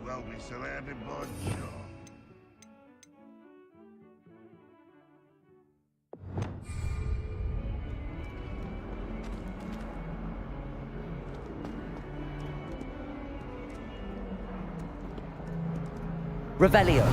Well, we surrounded by John. Revelio.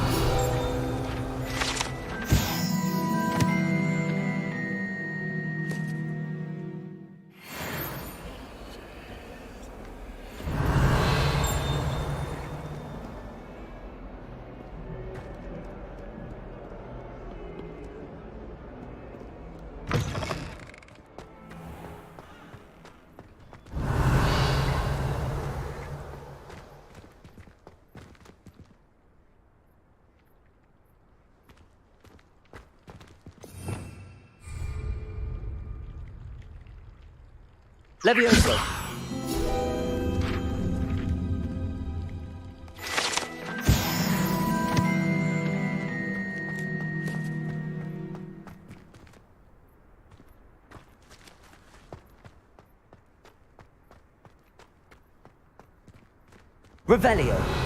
Levioso. Revelio.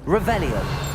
Revelio.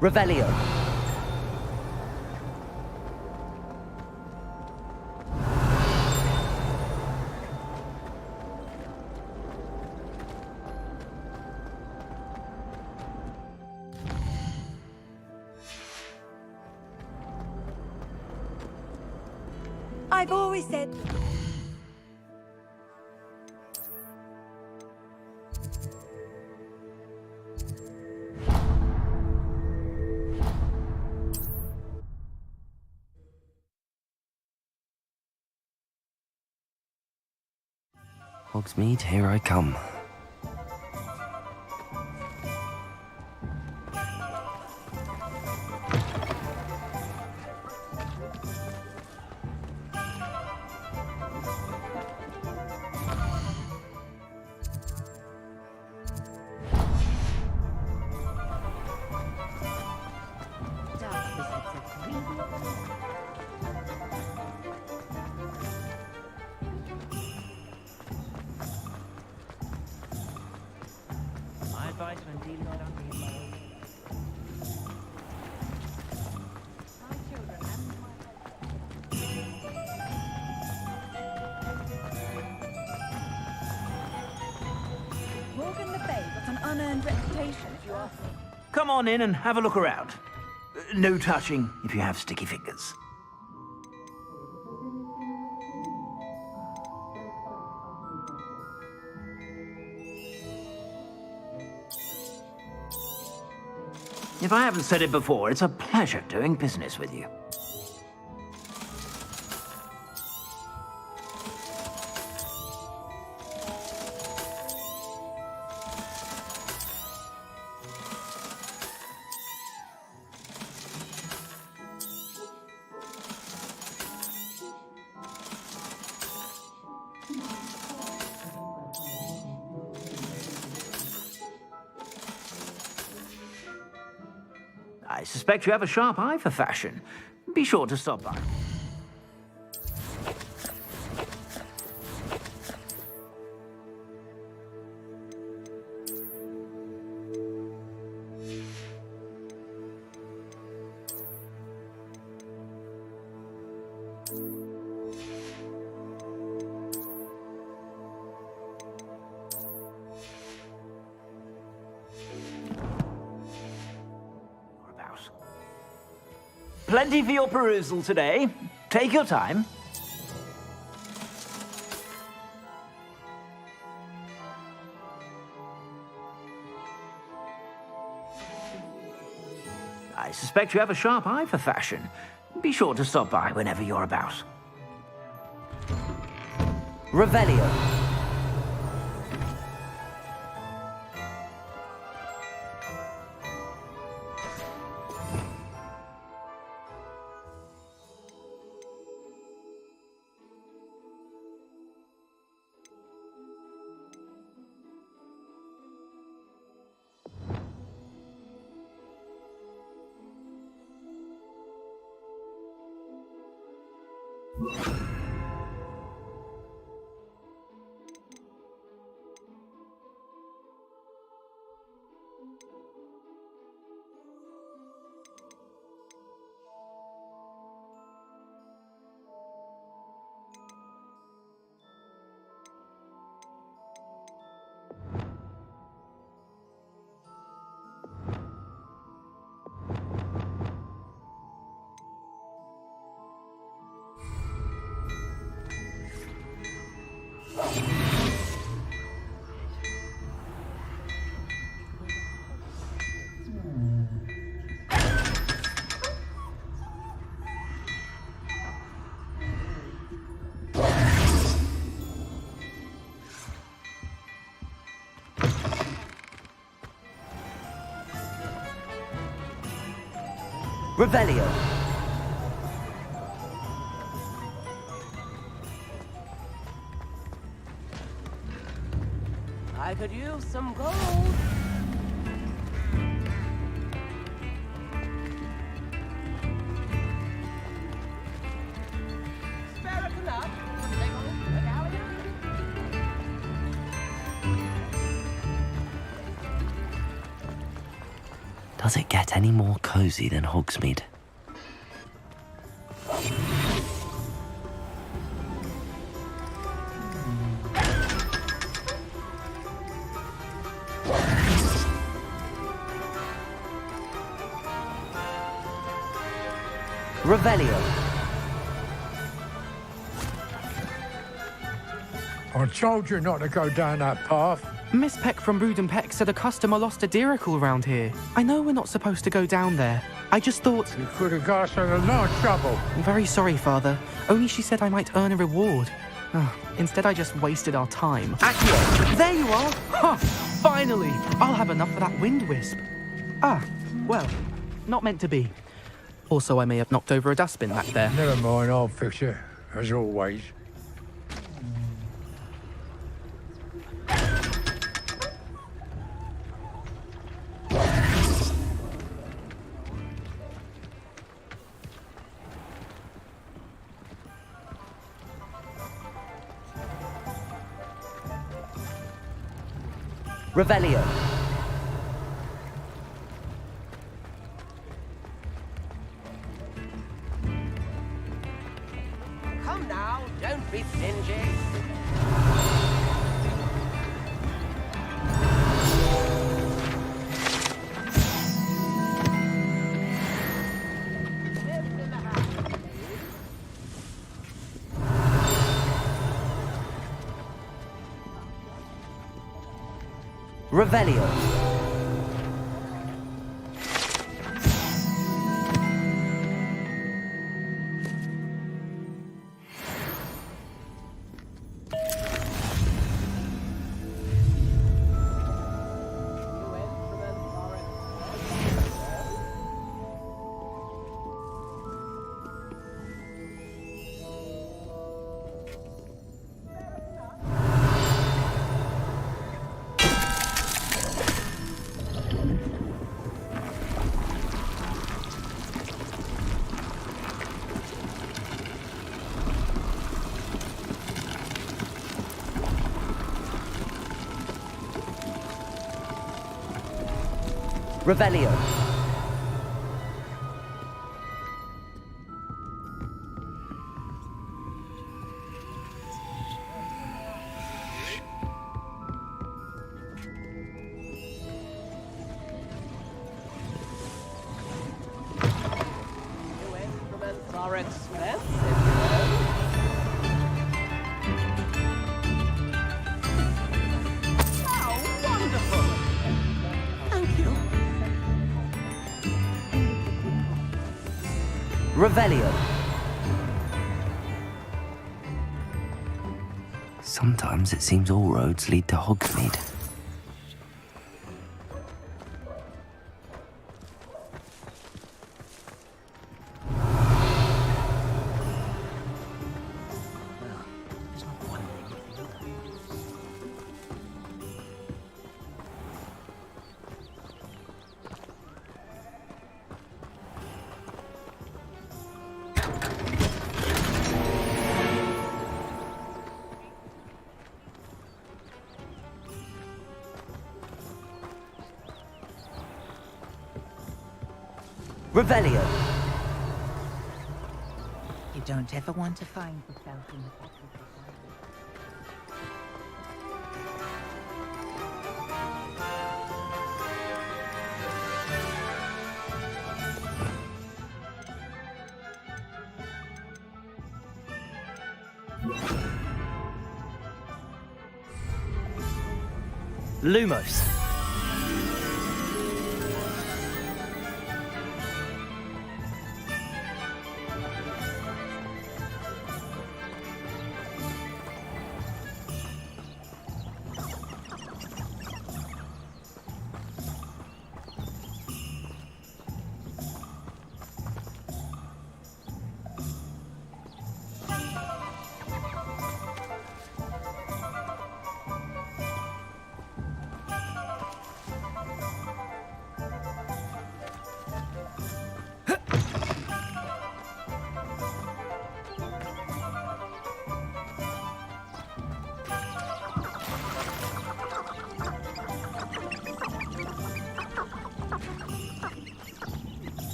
Revelio. I've always said... Hogsmeade, here I come. My advice when dealing with unreal. Morgan Le Fay got an unearned reputation, if you ask me. Come on in and have a look around. No touching if you have sticky fingers. If I haven't said it before, it's a pleasure doing business with you. I suspect you have a sharp eye for fashion. Be sure to stop by. Plenty for your perusal today. Take your time. I suspect you have a sharp eye for fashion. Be sure to stop by whenever you're about. Revelio. Revelio. I could use some gold. Spare it enough. Take a medallion. Does it get any more cosy than Hogsmeade? Revelio. I told you not to go down that path. Miss Peck from Brood and Peck said a customer lost a diricle around here. I know we're not supposed to go down there. I just thought... You could have got us in a lot of trouble. I'm very sorry, Father. Only she said I might earn a reward. Instead, I just wasted our time. Accio! There you are! Ha! Finally! I'll have enough for that wind wisp. Ah, well, not meant to be. Also, I may have knocked over a dustbin back there. Never mind, I'll fix it, as always. Revelio. Come now, don't be stingy. Revelio. Revelio. New instruments are expensive, How wonderful! Thank you. Revelio. Sometimes it seems all roads lead to Hogsmeade. Revelio. You don't ever want to find yourself in the bottom of the Lumos.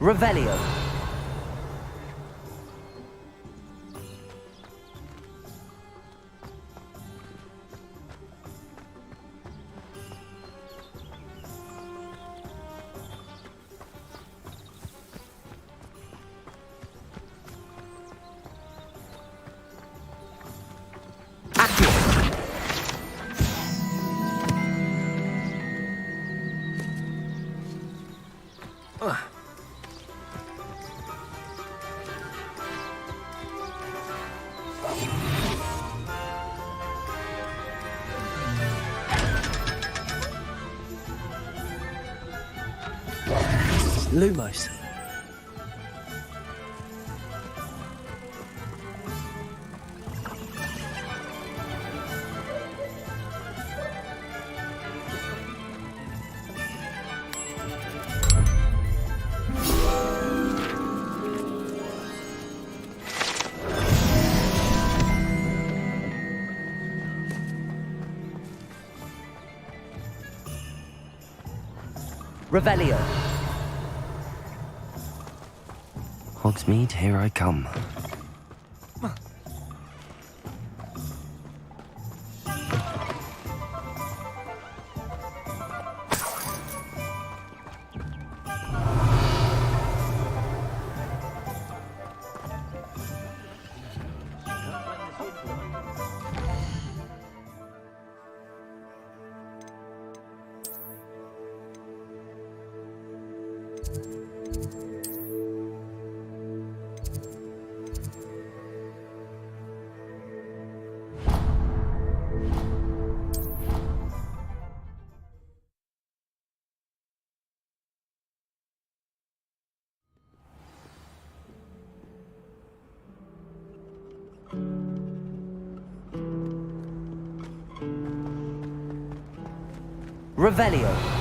Revelio. Lumos. Revelio. Hogsmeade, here I come. Revelio.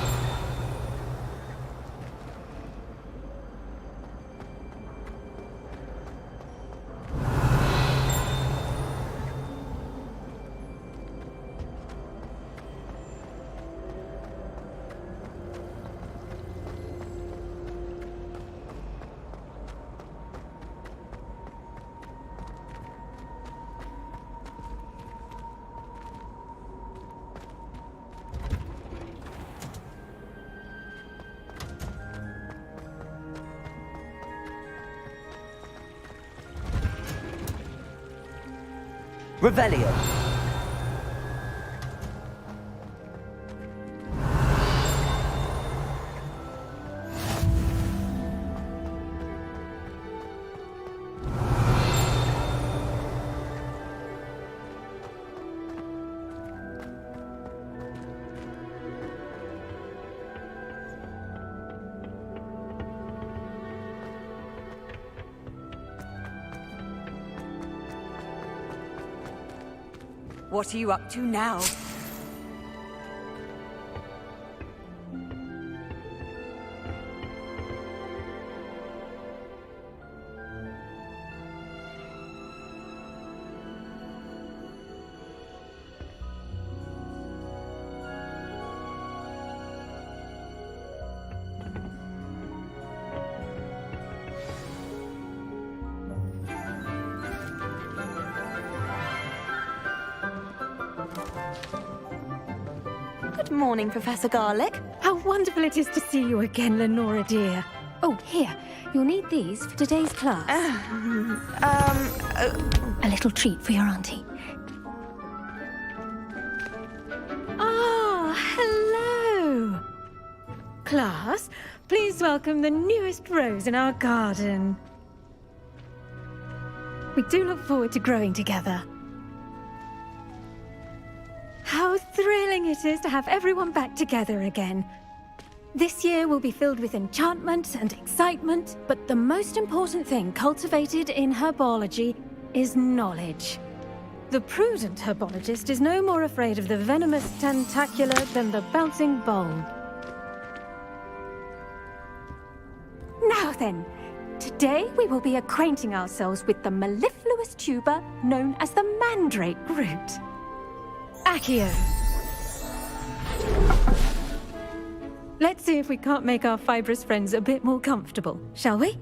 Revelio. What are you up to now? Good morning, Professor Garlick. How wonderful it is to see you again, Lenora dear. Oh, here. You'll need these for today's class. A little treat for your auntie. Ah, hello. Class, please welcome the newest rose in our garden. We do look forward to growing together. How thrilling it is to have everyone back together again. This year will be filled with enchantment and excitement, but the most important thing cultivated in herbology is knowledge. The prudent herbologist is no more afraid of the venomous tentacula than the bouncing bulb. Now then, today we will be acquainting ourselves with the mellifluous tuber known as the mandrake root. Accio. Let's see if we can't make our fibrous friends a bit more comfortable, shall we?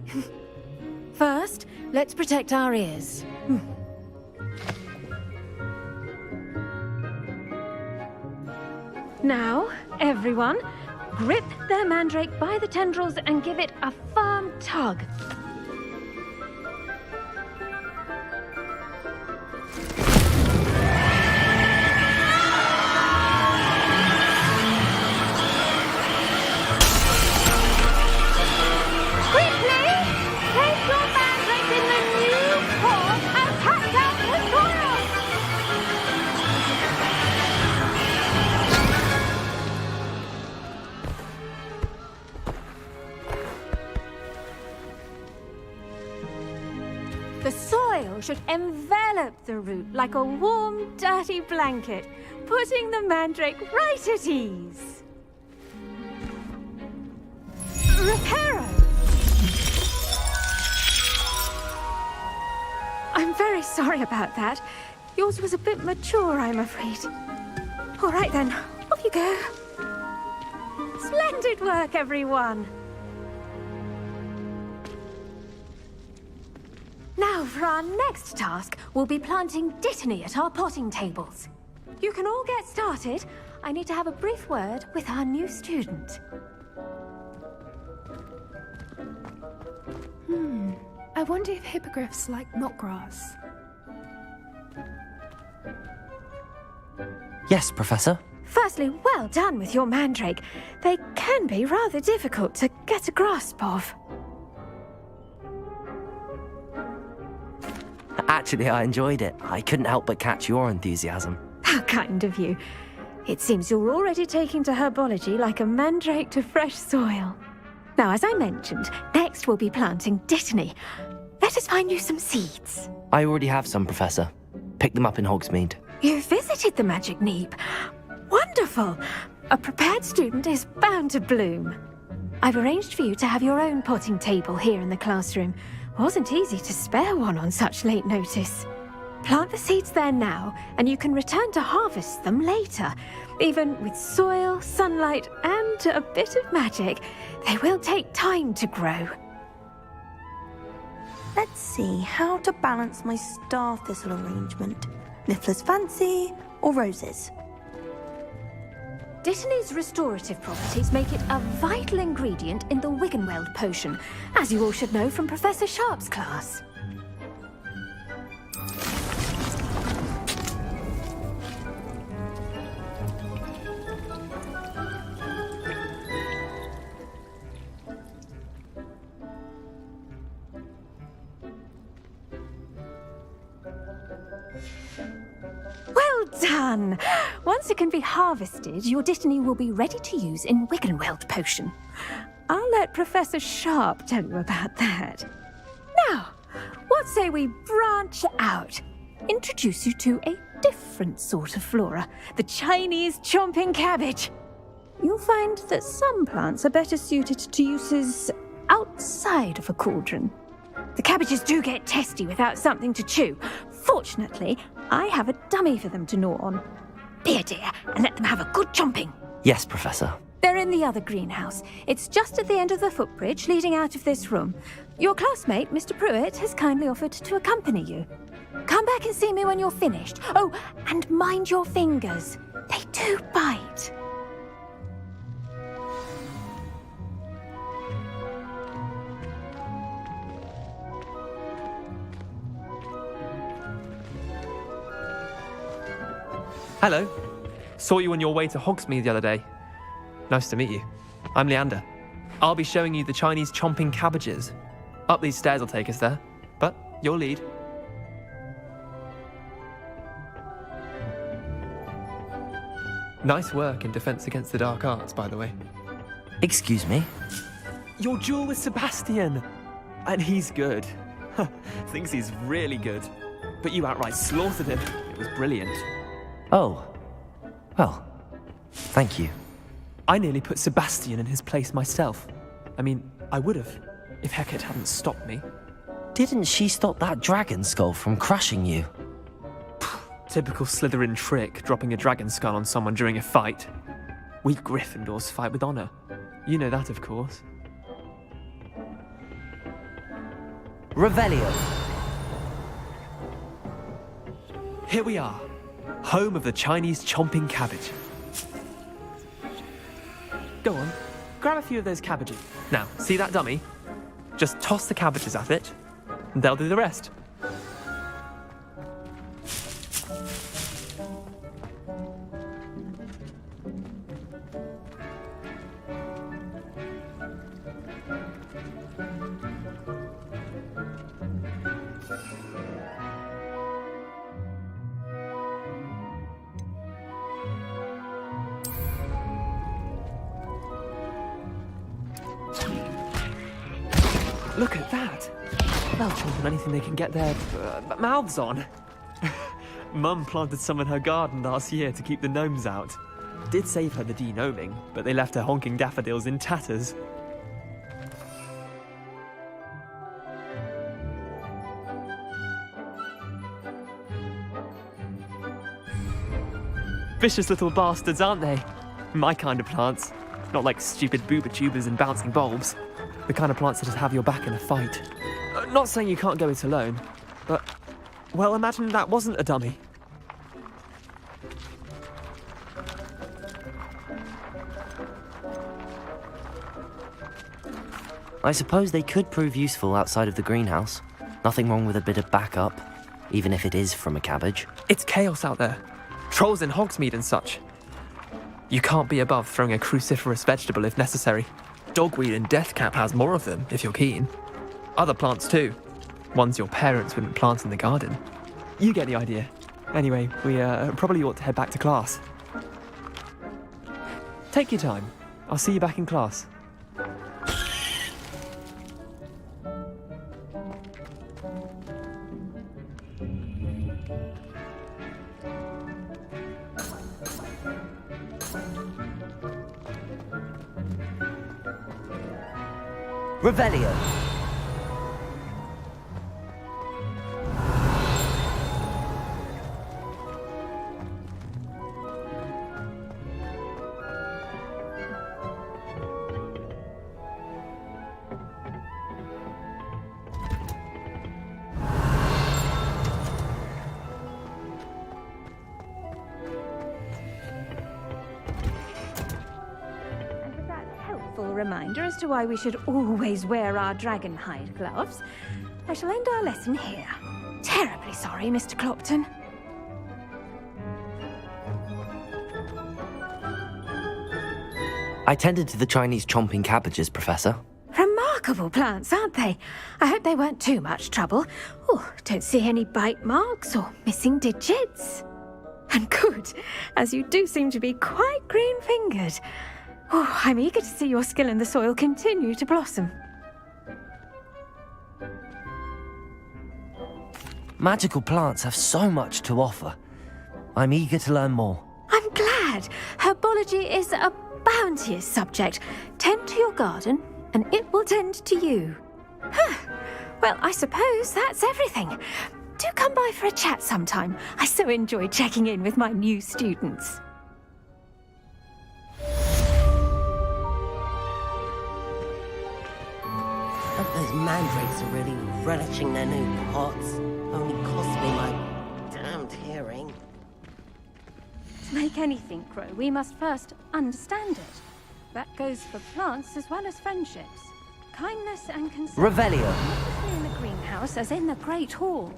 First, let's protect our ears. Now, everyone, grip their mandrake by the tendrils and give it a firm tug. The soil should envelop the root like a warm, dirty blanket, putting the mandrake right at ease. Reparo! I'm very sorry about that. Yours was a bit mature, I'm afraid. All right then, off you go. Splendid work, everyone. Now, for our next task, we'll be planting Dittany at our potting tables. You can all get started. I need to have a brief word with our new student. I wonder if hippogriffs like knotgrass. Yes, Professor. Firstly, well done with your mandrake. They can be rather difficult to get a grasp of. Actually, I enjoyed it. I couldn't help but catch your enthusiasm. How kind of you. It seems you're already taking to herbology like a mandrake to fresh soil. Now, as I mentioned, next we'll be planting Dittany. Let us find you some seeds. I already have some, Professor. Picked them up in Hogsmeade. You visited the Magic Neep. Wonderful! A prepared student is bound to bloom. I've arranged for you to have your own potting table here in the classroom. Wasn't easy to spare one on such late notice. Plant the seeds there now, and you can return to harvest them later. Even with soil, sunlight, and a bit of magic, they will take time to grow. Let's see how to balance my star thistle arrangement. Niffler's fancy or roses? Dittany's restorative properties make it a vital ingredient in the Wiggenweld potion, as you all should know from Professor Sharp's class. Well done! Once it can be harvested, your Dittany will be ready to use in Wiggenweld potion. I'll let Professor Sharp tell you about that. Now, what say we branch out? Introduce you to a different sort of flora, the Chinese chomping cabbage. You'll find that some plants are better suited to uses outside of a cauldron. The cabbages do get testy without something to chew. Fortunately, I have a dummy for them to gnaw on. Be a dear and let them have a good chomping. Yes, Professor. They're in the other greenhouse. It's just at the end of the footbridge leading out of this room. Your classmate, Mr. Pruitt, has kindly offered to accompany you. Come back and see me when you're finished. Oh, and mind your fingers. They do bite. Hello. Saw you on your way to Hogsmeade the other day. Nice to meet you. I'm Leander. I'll be showing you the Chinese chomping cabbages. Up these stairs will take us there, but your lead. Nice work in Defense Against the Dark Arts, by the way. Excuse me? Your duel with Sebastian! And he's good. Thinks he's really good. But you outright slaughtered him. It was brilliant. Oh. Well, thank you. I nearly put Sebastian in his place myself. I mean, I would have, if Hecate hadn't stopped me. Didn't she stop that dragon skull from crushing you? Typical Slytherin trick, dropping a dragon skull on someone during a fight. We Gryffindors fight with honor. You know that, of course. Revelio. Here we are, home of the Chinese chomping cabbage. Go on, grab a few of those cabbages. Now, see that dummy? Just toss the cabbages at it, and they'll do the rest. Look at that! They'll chomp on anything they can get their mouths on. Mum planted some in her garden last year to keep the gnomes out. Did save her the de-gnoming, but they left her honking daffodils in tatters. Vicious little bastards, aren't they? My kind of plants. Not like stupid booba tubers and bouncing bulbs. The kind of plants that just have your back in a fight. Not saying you can't go it alone, but, well, imagine that wasn't a dummy. I suppose they could prove useful outside of the greenhouse. Nothing wrong with a bit of backup, even if it is from a cabbage. It's chaos out there. Trolls in Hogsmeade and such. You can't be above throwing a cruciferous vegetable if necessary. Dogweed and deathcap has more of them, if you're keen. Other plants too. Ones your parents wouldn't plant in the garden. You get the idea. Anyway, we probably ought to head back to class. Take your time. I'll see you back in class. Revelio. Reminder as to why we should always wear our dragon hide gloves. I shall end our lesson here. Terribly sorry, Mr. Clopton. I tended to the Chinese chomping cabbages, Professor. Remarkable plants, aren't they? I hope they weren't too much trouble. Oh, don't see any bite marks or missing digits. And good, as you do seem to be quite green-fingered. Oh, I'm eager to see your skill in the soil continue to blossom. Magical plants have so much to offer. I'm eager to learn more. I'm glad. Herbology is a bounteous subject. Tend to your garden, and it will tend to you. Well, I suppose that's everything. Do come by for a chat sometime. I so enjoy checking in with my new students. Those mandrakes are really relishing their new pots. Only cost me my damned hearing. To make anything grow, we must first understand it. That goes for plants as well as friendships. Kindness and concern. Revelio. Not only in the greenhouse as in the Great Hall.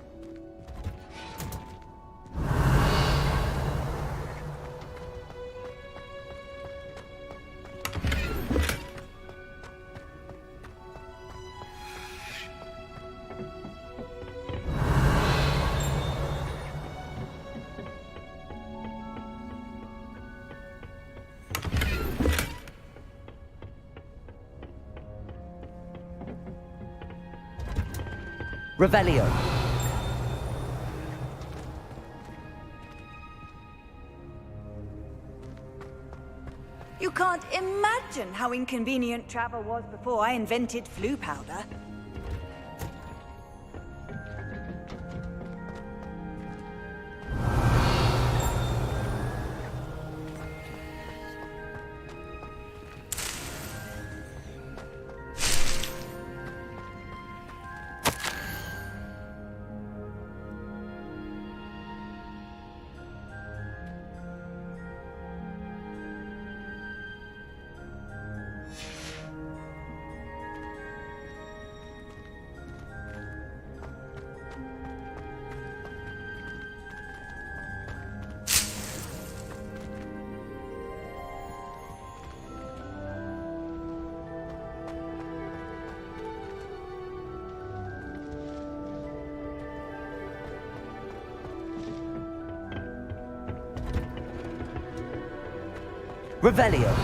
Revelio. You can't imagine how inconvenient travel was before I invented flu powder. Revelio.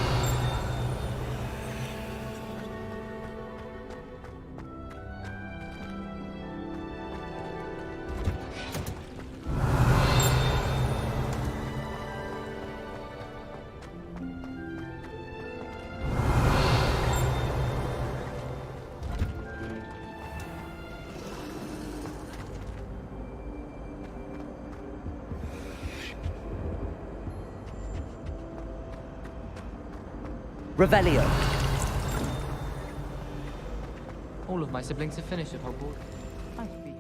Revelio. All of my siblings have finished at Hogwarts. I can be here.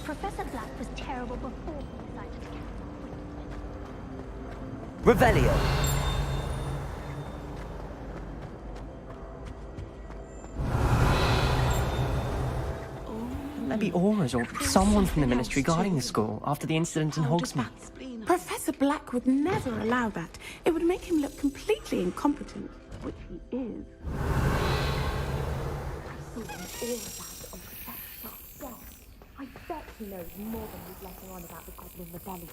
Professor Black was terrible before he decided to Revelio. Maybe Aura's or someone from the Ministry guarding the school after the incident in Hogsmeade. Professor Black would never allow that. It would make him look completely incompetent, which he is. I saw him all about on Professor Black's desk. I bet he knows more than he's letting on about the Goblin Rebellion.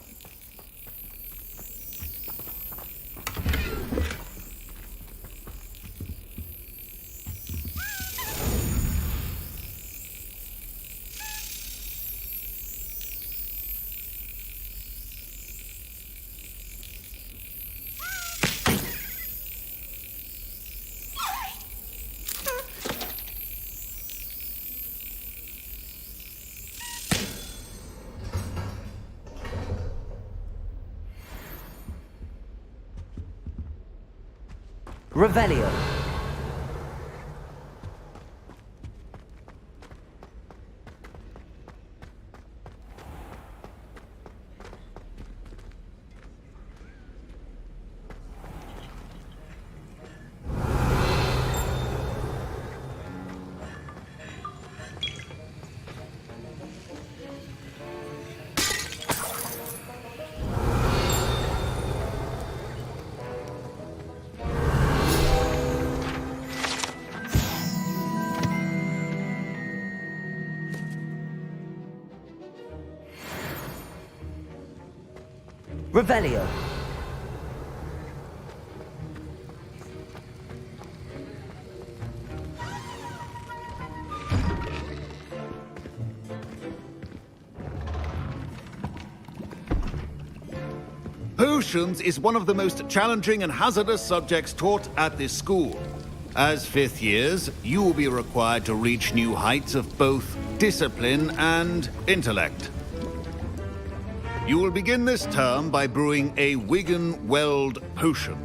Revelio. Revelio. Potions is one of the most challenging and hazardous subjects taught at this school. As fifth years, you will be required to reach new heights of both discipline and intellect. You will begin this term by brewing a Wigan-Weld potion.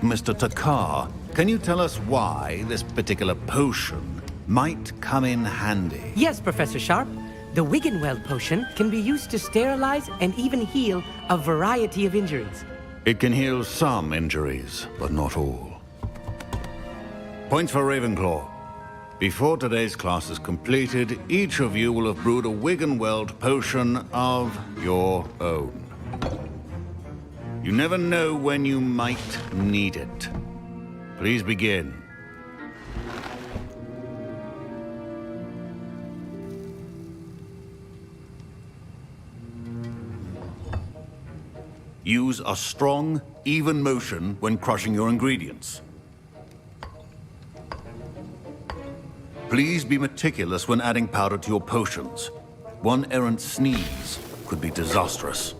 Mr. Takar, can you tell us why this particular potion might come in handy? Yes, Professor Sharp. The Wigan-Weld potion can be used to sterilize and even heal a variety of injuries. It can heal some injuries, but not all. Points for Ravenclaw. Before today's class is completed, each of you will have brewed a Wigan-Weld potion of your own. You never know when you might need it. Please begin. Use a strong, even motion when crushing your ingredients. Please be meticulous when adding powder to your potions. One errant sneeze could be disastrous.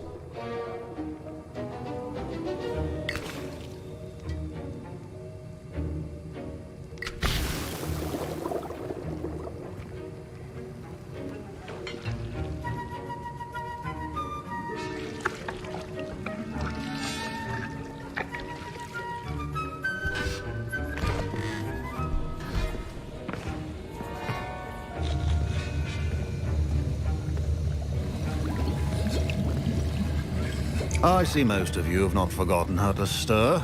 I see most of you have not forgotten how to stir.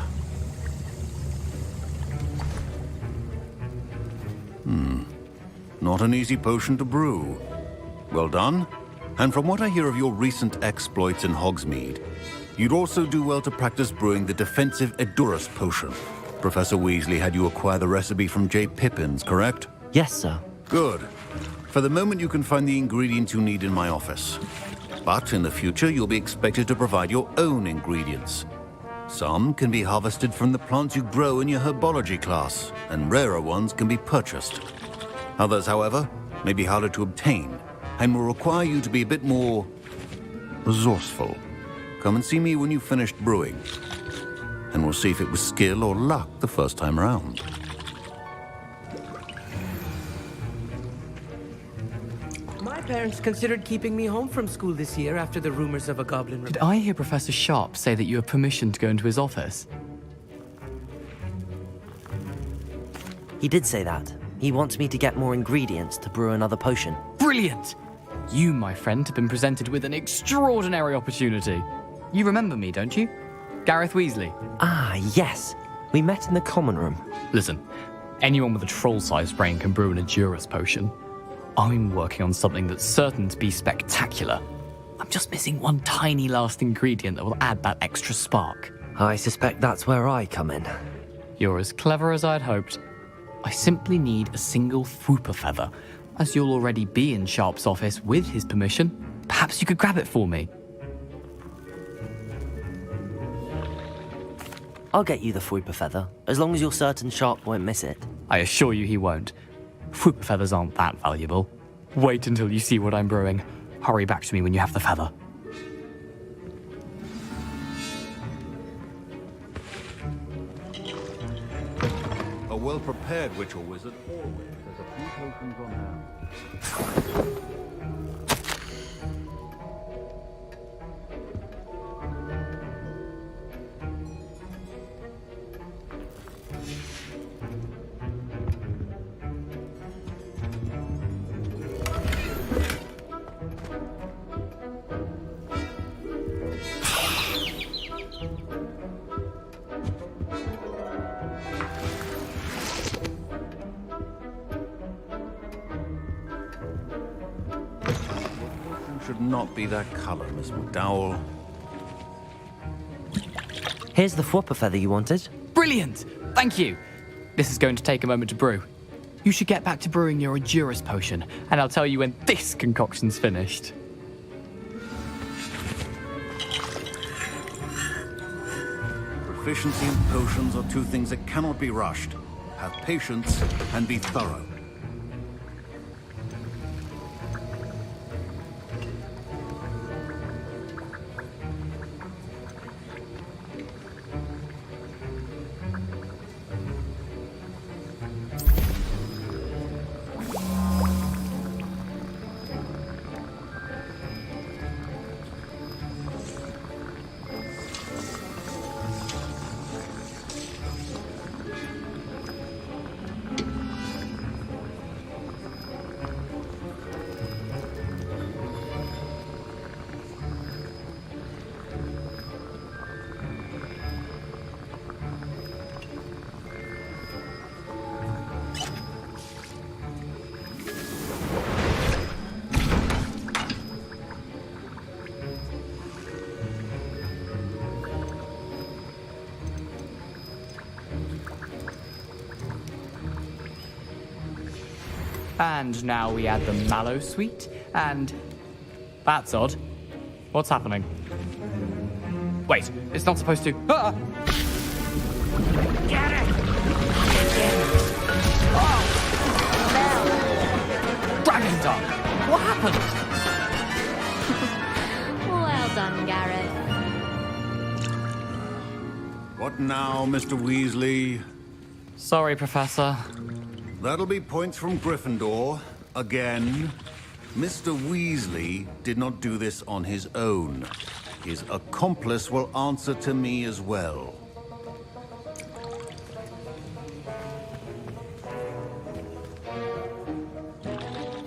Not an easy potion to brew. Well done. And from what I hear of your recent exploits in Hogsmeade, you'd also do well to practice brewing the defensive Edurus potion. Professor Weasley had you acquire the recipe from J. Pippin's, correct? Yes, sir. Good. For the moment, you can find the ingredients you need in my office. But in the future, you'll be expected to provide your own ingredients. Some can be harvested from the plants you grow in your herbology class, and rarer ones can be purchased. Others, however, may be harder to obtain, and will require you to be a bit more resourceful. Come and see me when you've finished brewing, and we'll see if it was skill or luck the first time around. My parents considered keeping me home from school this year after the rumors of a goblin... Did I hear Professor Sharp say that you have permission to go into his office? He did say that. He wants me to get more ingredients to brew another potion. Brilliant! You, my friend, have been presented with an extraordinary opportunity. You remember me, don't you? Gareth Weasley. Ah, yes. We met in the common room. Listen, anyone with a troll-sized brain can brew an Edurus potion. I'm working on something that's certain to be spectacular. I'm just missing one tiny last ingredient that will add that extra spark. I suspect that's where I come in. You're as clever as I'd hoped. I simply need a single Fwooper feather. As you'll already be in Sharp's office with his permission, perhaps you could grab it for me. I'll get you the Fwooper feather, as long as you're certain Sharp won't miss it. I assure you he won't. Fwooper feathers aren't that valuable. Wait until you see what I'm brewing. Hurry back to me when you have the feather. A well-prepared witch or wizard always has a few potions on hand. Should not be that color, Miss McDowell. Here's the Fwooper feather you wanted. Brilliant! Thank you! This is going to take a moment to brew. You should get back to brewing your Edurus potion, and I'll tell you when this concoction's finished. Proficiency and potions are two things that cannot be rushed. Have patience and be thorough. And now we add the mallow sweet, and... That's odd. What's happening? Wait, it's not supposed to... Ah! Get it! Dragon Dog! What happened? Well done, Gareth. What now, Mr. Weasley? Sorry, Professor. That'll be points from Gryffindor. Again. Mr. Weasley did not do this on his own. His accomplice will answer to me as well.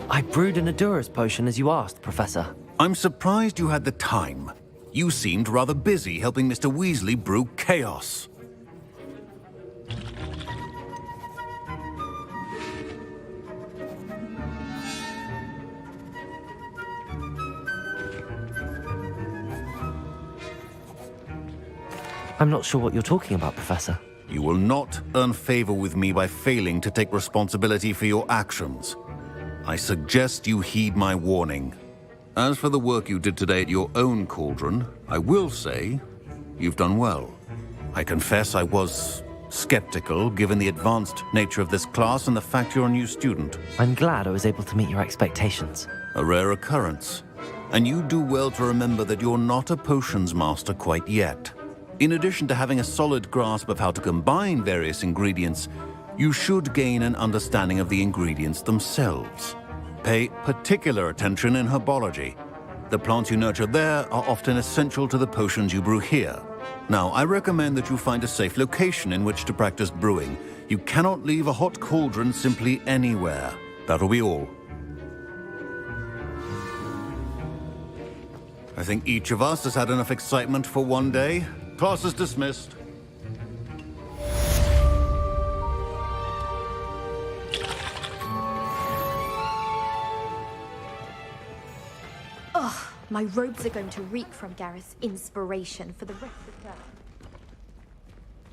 I brewed an Edurus potion as you asked, Professor. I'm surprised you had the time. You seemed rather busy helping Mr. Weasley brew chaos. I'm not sure what you're talking about, Professor. You will not earn favor with me by failing to take responsibility for your actions. I suggest you heed my warning. As for the work you did today at your own cauldron, I will say you've done well. I confess I was skeptical, given the advanced nature of this class and the fact you're a new student. I'm glad I was able to meet your expectations. A rare occurrence. And you do well to remember that you're not a potions master quite yet. In addition to having a solid grasp of how to combine various ingredients, you should gain an understanding of the ingredients themselves. Pay particular attention in herbology. The plants you nurture there are often essential to the potions you brew here. Now, I recommend that you find a safe location in which to practice brewing. You cannot leave a hot cauldron simply anywhere. That'll be all. I think each of us has had enough excitement for one day. Class is dismissed. Ugh, my robes are going to reek from Gareth's inspiration for the rest of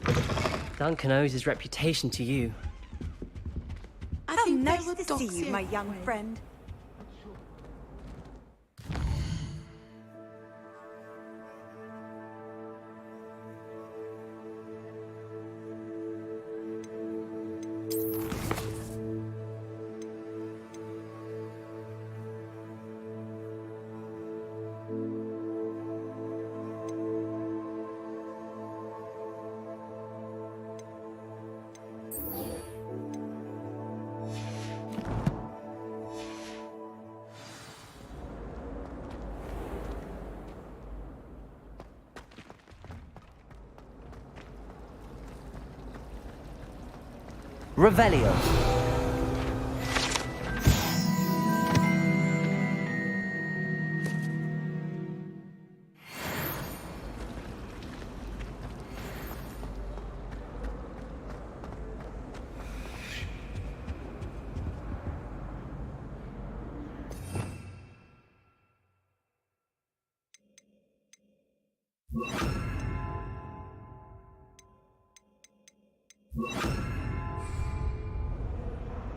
the term. Duncan owes his reputation to you. I think nice to see you, my young friend. Revelio.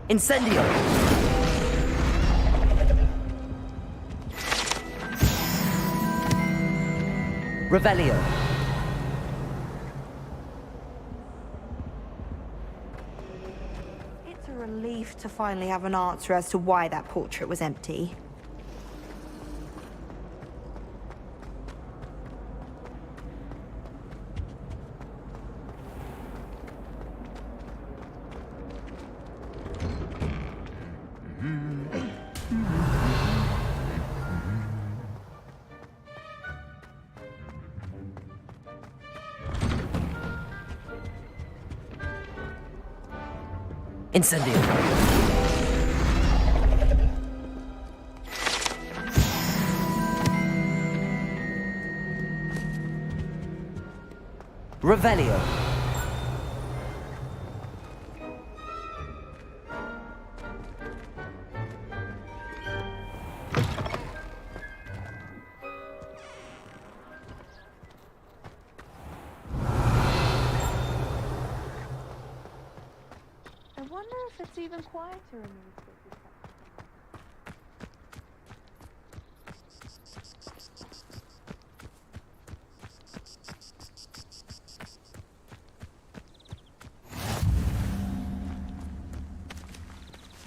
Incendio! Revelio. It's a relief to finally have an answer as to why that portrait was empty. Incendio. Revelio. I wonder if it's even quieter in these places.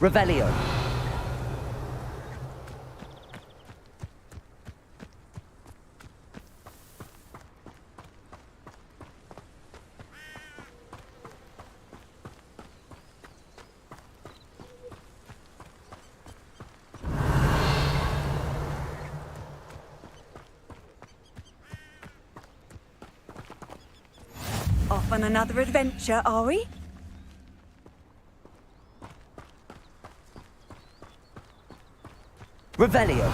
Revelio. Off on another adventure, are we? Revelio.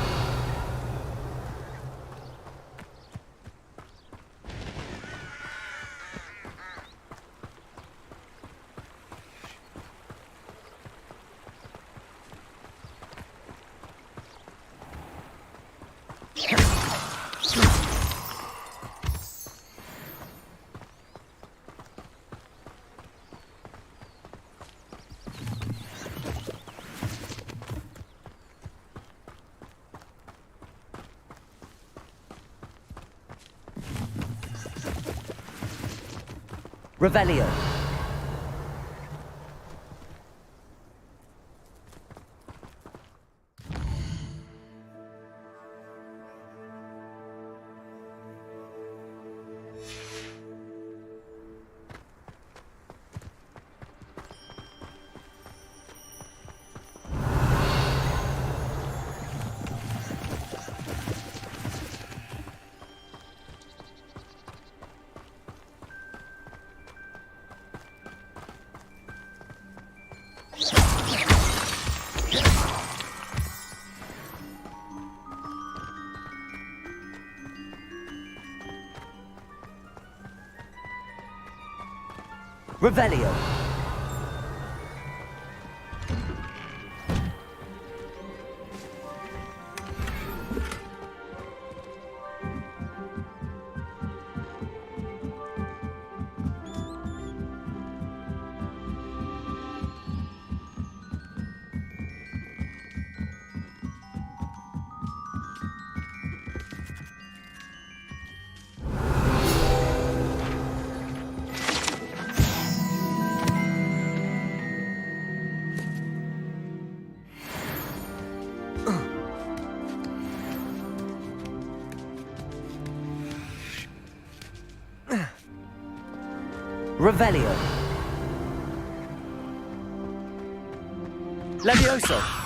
Revelio. Revelio. Revelio. Levioso.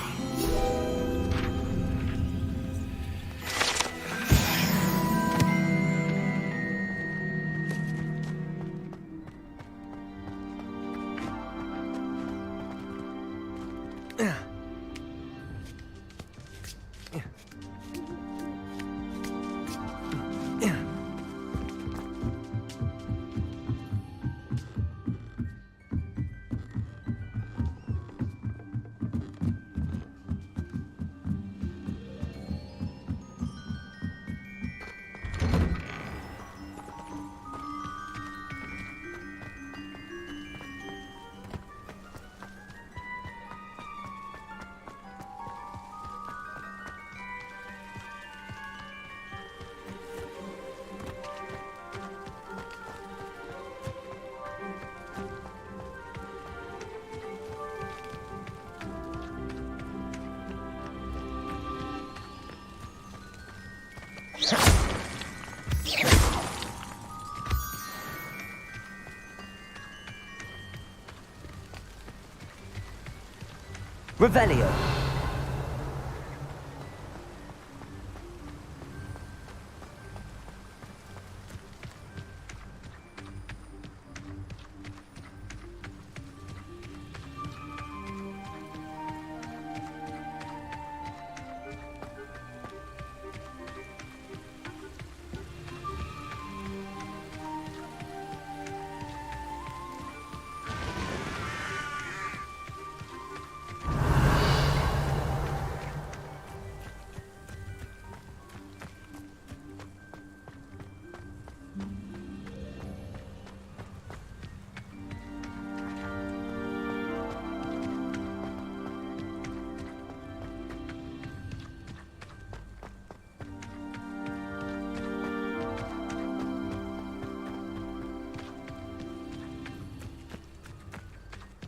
Revelio.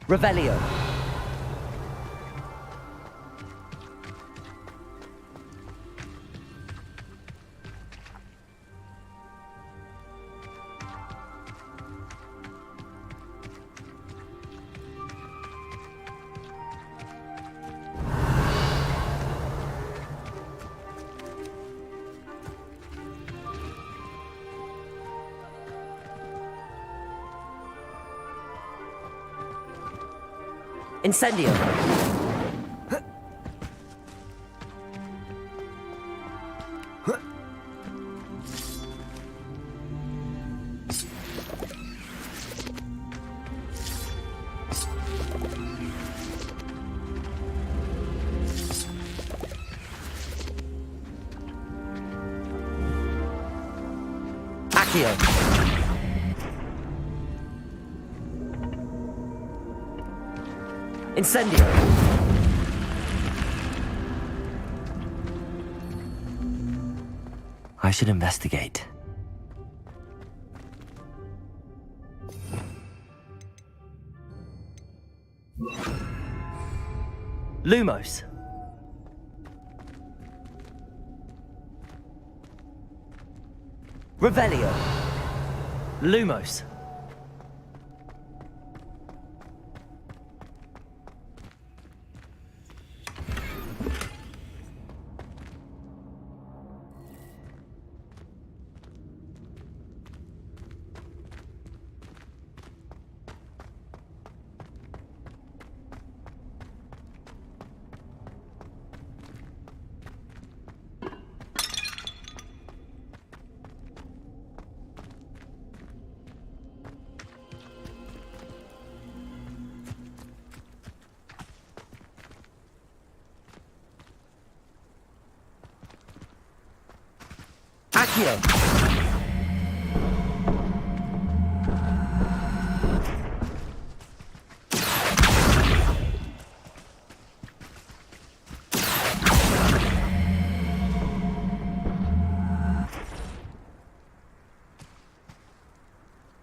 Revelio. Incendio. Accio. Incendio. I should investigate. Lumos. Revelio. Lumos. Accio.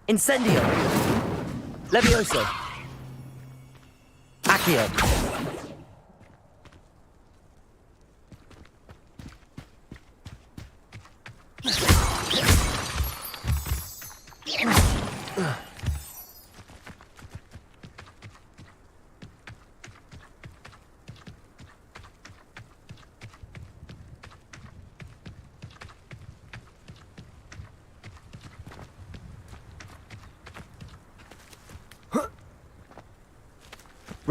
Incendio. Levioso. Accio.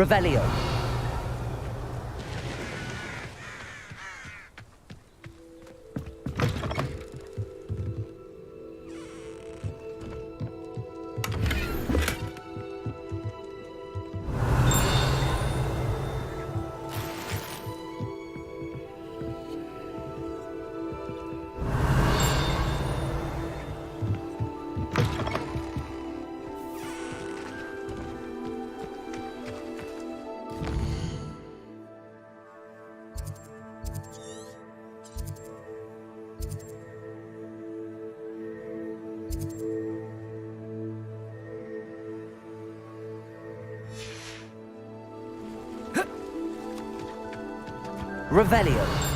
Revelio. Revelio.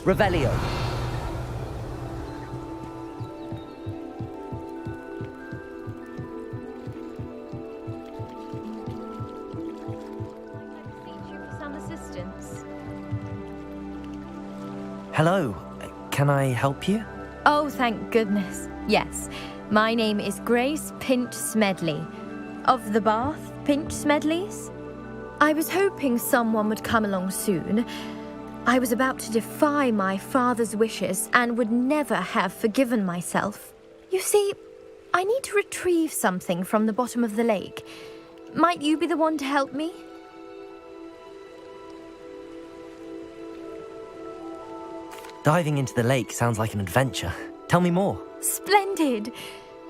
Revelio. Some assistance. Hello. Can I help you? Oh, thank goodness. Yes. My name is Grace Pinch Smedley. Of the Bath Pinch Smedleys? I was hoping someone would come along soon. I was about to defy my father's wishes and would never have forgiven myself. You see, I need to retrieve something from the bottom of the lake. Might you be the one to help me? Diving into the lake sounds like an adventure. Tell me more. Splendid!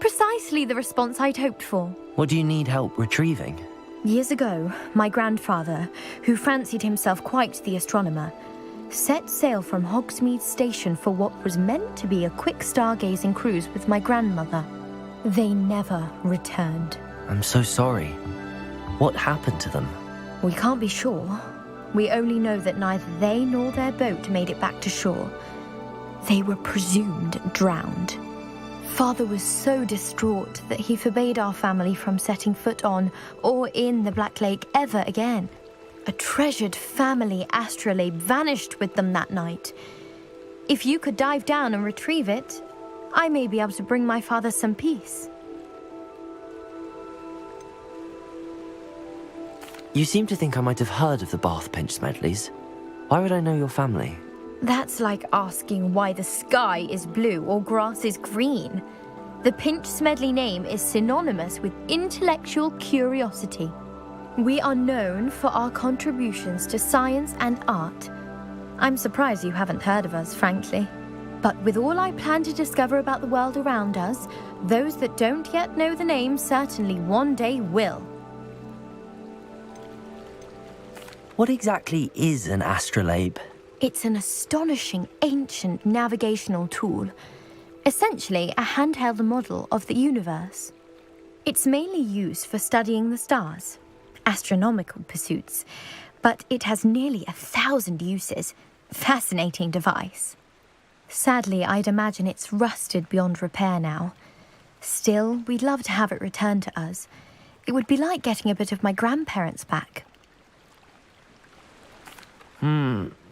Precisely the response I'd hoped for. What do you need help retrieving? Years ago, my grandfather, who fancied himself quite the astronomer, set sail from Hogsmeade Station for what was meant to be a quick stargazing cruise with my grandmother. They never returned. I'm so sorry. What happened to them? We can't be sure. We only know that neither they nor their boat made it back to shore. They were presumed drowned. Father was so distraught that he forbade our family from setting foot on or in the Black Lake ever again. A treasured family astrolabe vanished with them that night. If you could dive down and retrieve it, I may be able to bring my father some peace. You seem to think I might have heard of the Bath Pinch Smedleys. Why would I know your family? That's like asking why the sky is blue or grass is green. The Pinch Smedley name is synonymous with intellectual curiosity. We are known for our contributions to science and art. I'm surprised you haven't heard of us, frankly. But with all I plan to discover about the world around us, those that don't yet know the name certainly one day will. What exactly is an astrolabe? It's an astonishing ancient navigational tool, essentially a handheld model of the universe. It's mainly used for studying the stars, astronomical pursuits, but it has nearly 1,000 uses. Fascinating device. Sadly, I'd imagine it's rusted beyond repair now. Still, we'd love to have it returned to us. It would be like getting a bit of my grandparents back.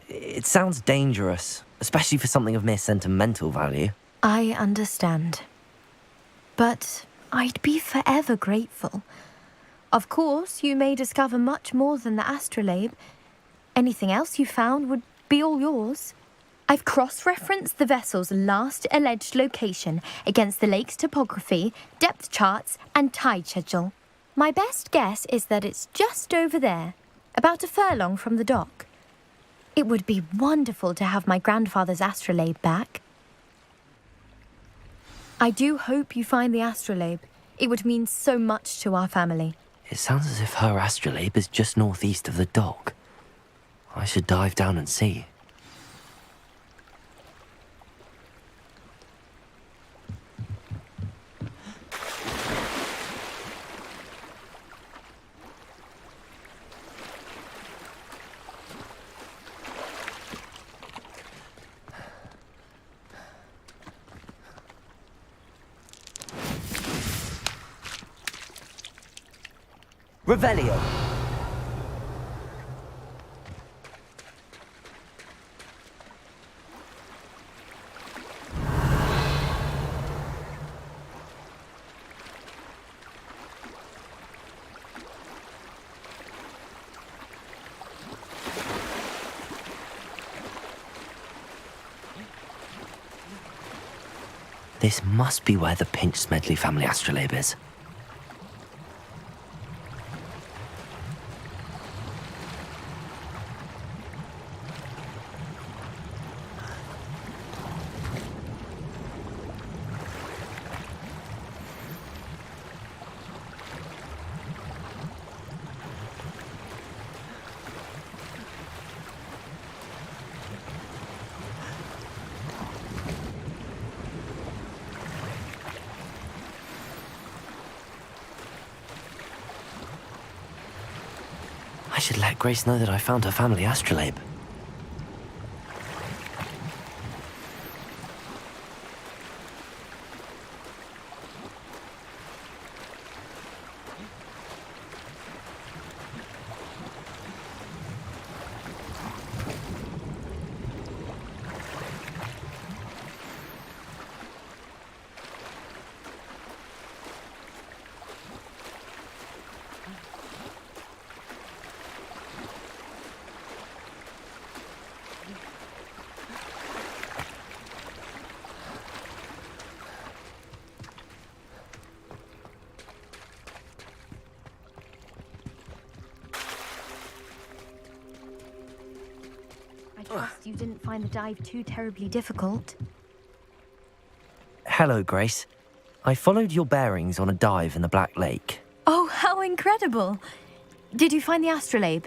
It sounds dangerous, especially for something of mere sentimental value. I understand. But I'd be forever grateful. Of course, you may discover much more than the astrolabe. Anything else you found would be all yours. I've cross-referenced the vessel's last alleged location against the lake's topography, depth charts, and tide schedule. My best guess is that it's just over there, about a furlong from the dock. It would be wonderful to have my grandfather's astrolabe back. I do hope you find the astrolabe. It would mean so much to our family. It sounds as if her astrolabe is just northeast of the dock. I should dive down and see. Revelio. This must be where the Pinch Smedley family astrolabe is. I should let Grace know that I found her family astrolabe. I trust you didn't find the dive too terribly difficult. Hello, Grace. I followed your bearings on a dive in the Black Lake. Oh, how incredible! Did you find the astrolabe?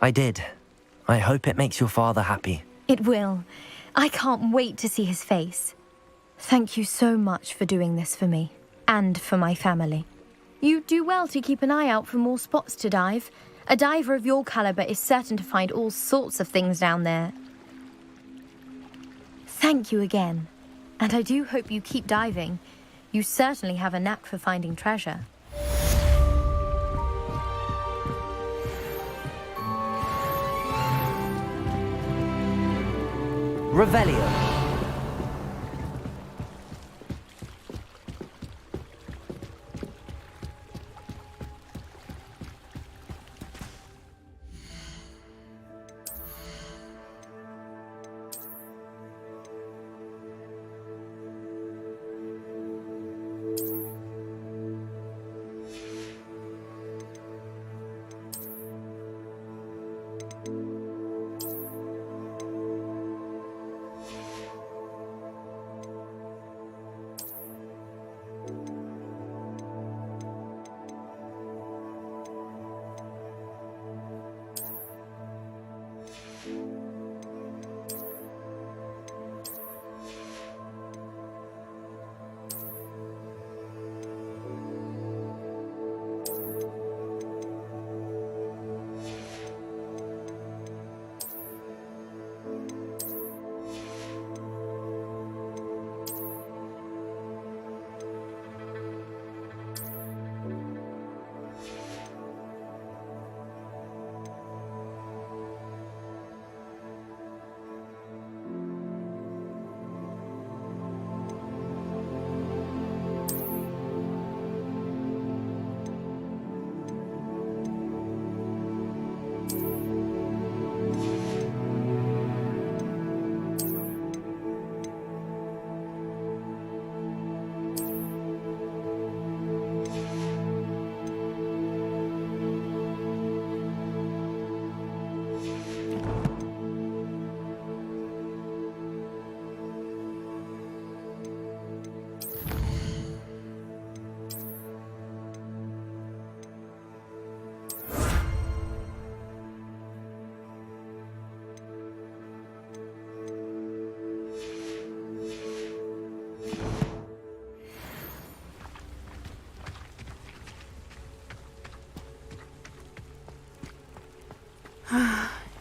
I did. I hope it makes your father happy. It will. I can't wait to see his face. Thank you so much for doing this for me, and for my family. You do well to keep an eye out for more spots to dive. A diver of your caliber is certain to find all sorts of things down there. Thank you again. And I do hope you keep diving. You certainly have a knack for finding treasure. Revelio.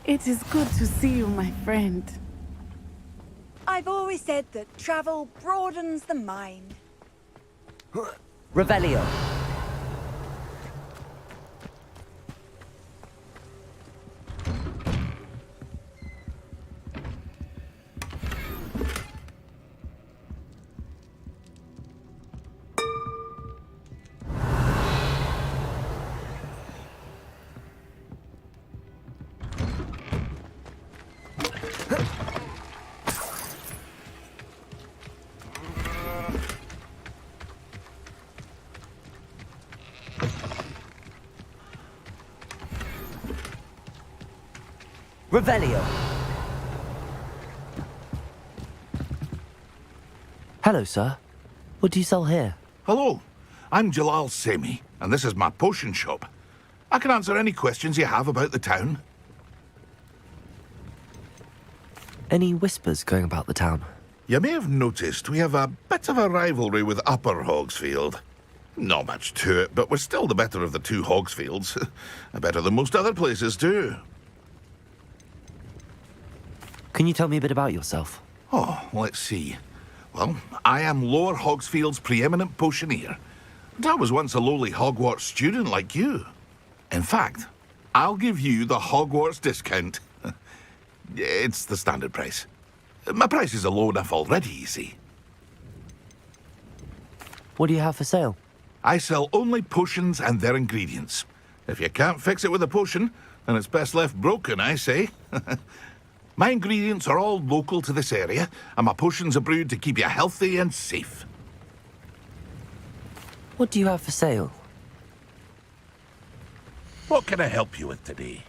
It is good to see you, my friend. I've always said that travel broadens the mind. Revelio. Revelio. Hello, sir. What do you sell here? Hello, I'm Jalal Semi, and this is my potion shop. I can answer any questions you have about the town. Any whispers going about the town? You may have noticed we have a bit of a rivalry with Upper Hogsfield. Not much to it, but we're still the better of the two Hogsfields. Better than most other places, too. Can you tell me a bit about yourself? Oh, let's see. Well, I am Lower Hogsfield's preeminent potioneer. And I was once a lowly Hogwarts student like you. In fact, I'll give you the Hogwarts discount. It's the standard price. My prices are low enough already, you see. What do you have for sale? I sell only potions and their ingredients. If you can't fix it with a potion, then it's best left broken, I say. My ingredients are all local to this area, and my potions are brewed to keep you healthy and safe. What do you have for sale? What can I help you with today?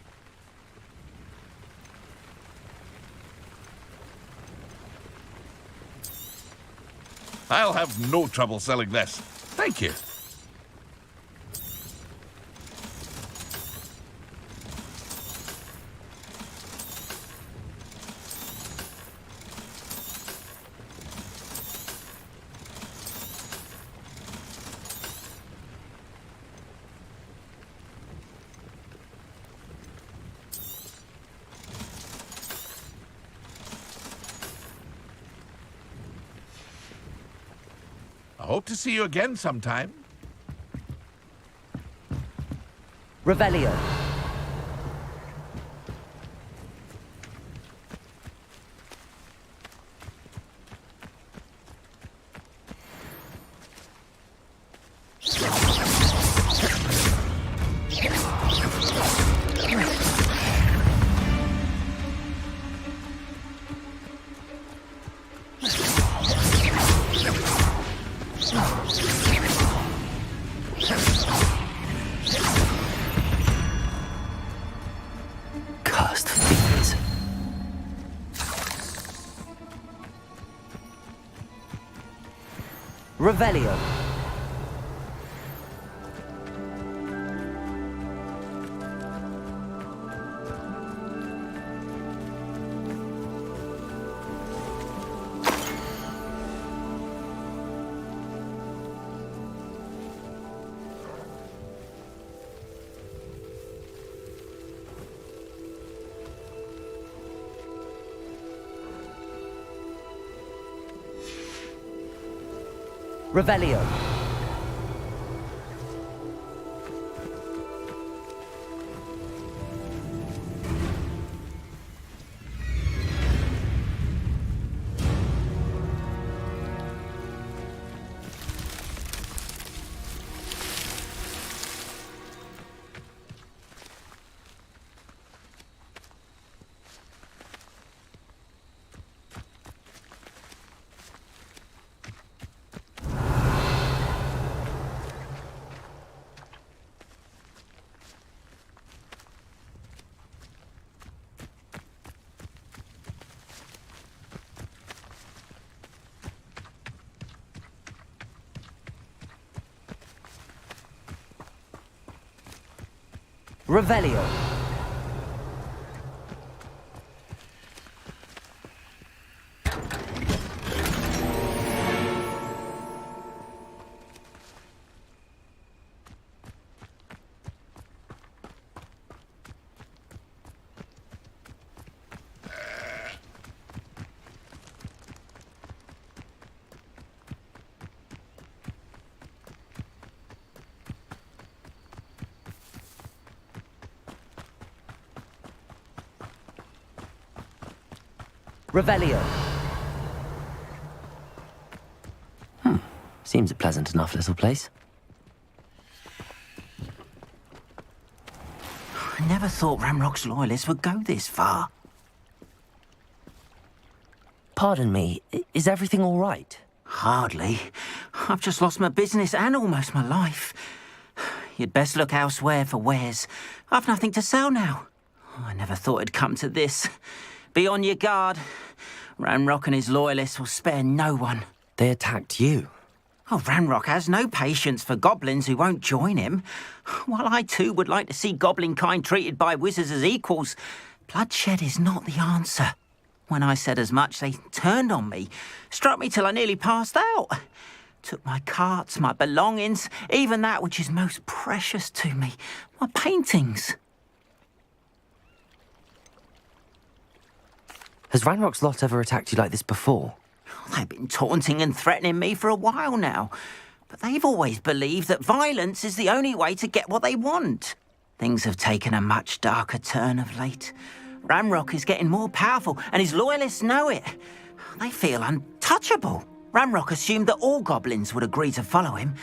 I'll have no trouble selling this. Thank you. I hope to see you again sometime. Revelio. Cursed fiends. Revelio. Revelio. Revelio. Revelio. Seems a pleasant enough little place. I never thought Ramrock's loyalists would go this far. Pardon me, is everything all right? Hardly. I've just lost my business and almost my life. You'd best look elsewhere for wares. I've nothing to sell now. I never thought it'd come to this. Be on your guard. Ranrock and his loyalists will spare no one. They attacked you? Oh, Ranrock has no patience for goblins who won't join him. While I too would like to see goblin kind treated by wizards as equals, bloodshed is not the answer. When I said as much, they turned on me, struck me till I nearly passed out. Took my carts, my belongings, even that which is most precious to me, my paintings. Has Ranrock's lot ever attacked you like this before? They've been taunting and threatening me for a while now, but they've always believed that violence is the only way to get what they want. Things have taken a much darker turn of late. Ranrock is getting more powerful, and his loyalists know it. They feel untouchable. Ranrock assumed that all goblins would agree to follow him,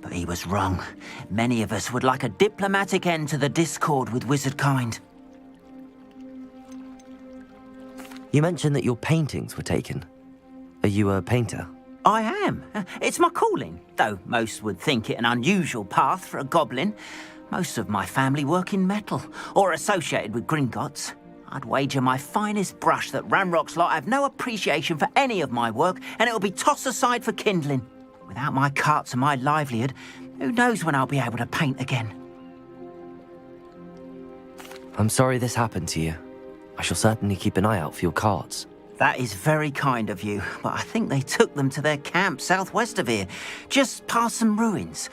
but he was wrong. Many of us would like a diplomatic end to the discord with wizard kind. You mentioned that your paintings were taken. Are you a painter? I am. It's my calling, though most would think it an unusual path for a goblin. Most of my family work in metal, or associated with Gringotts. I'd wager my finest brush that Ranrock's lot have no appreciation for any of my work, and it'll be tossed aside for kindling. Without my carts and my livelihood, who knows when I'll be able to paint again? I'm sorry this happened to you. I shall certainly keep an eye out for your carts. That is very kind of you, but I think they took them to their camp southwest of here, just past some ruins.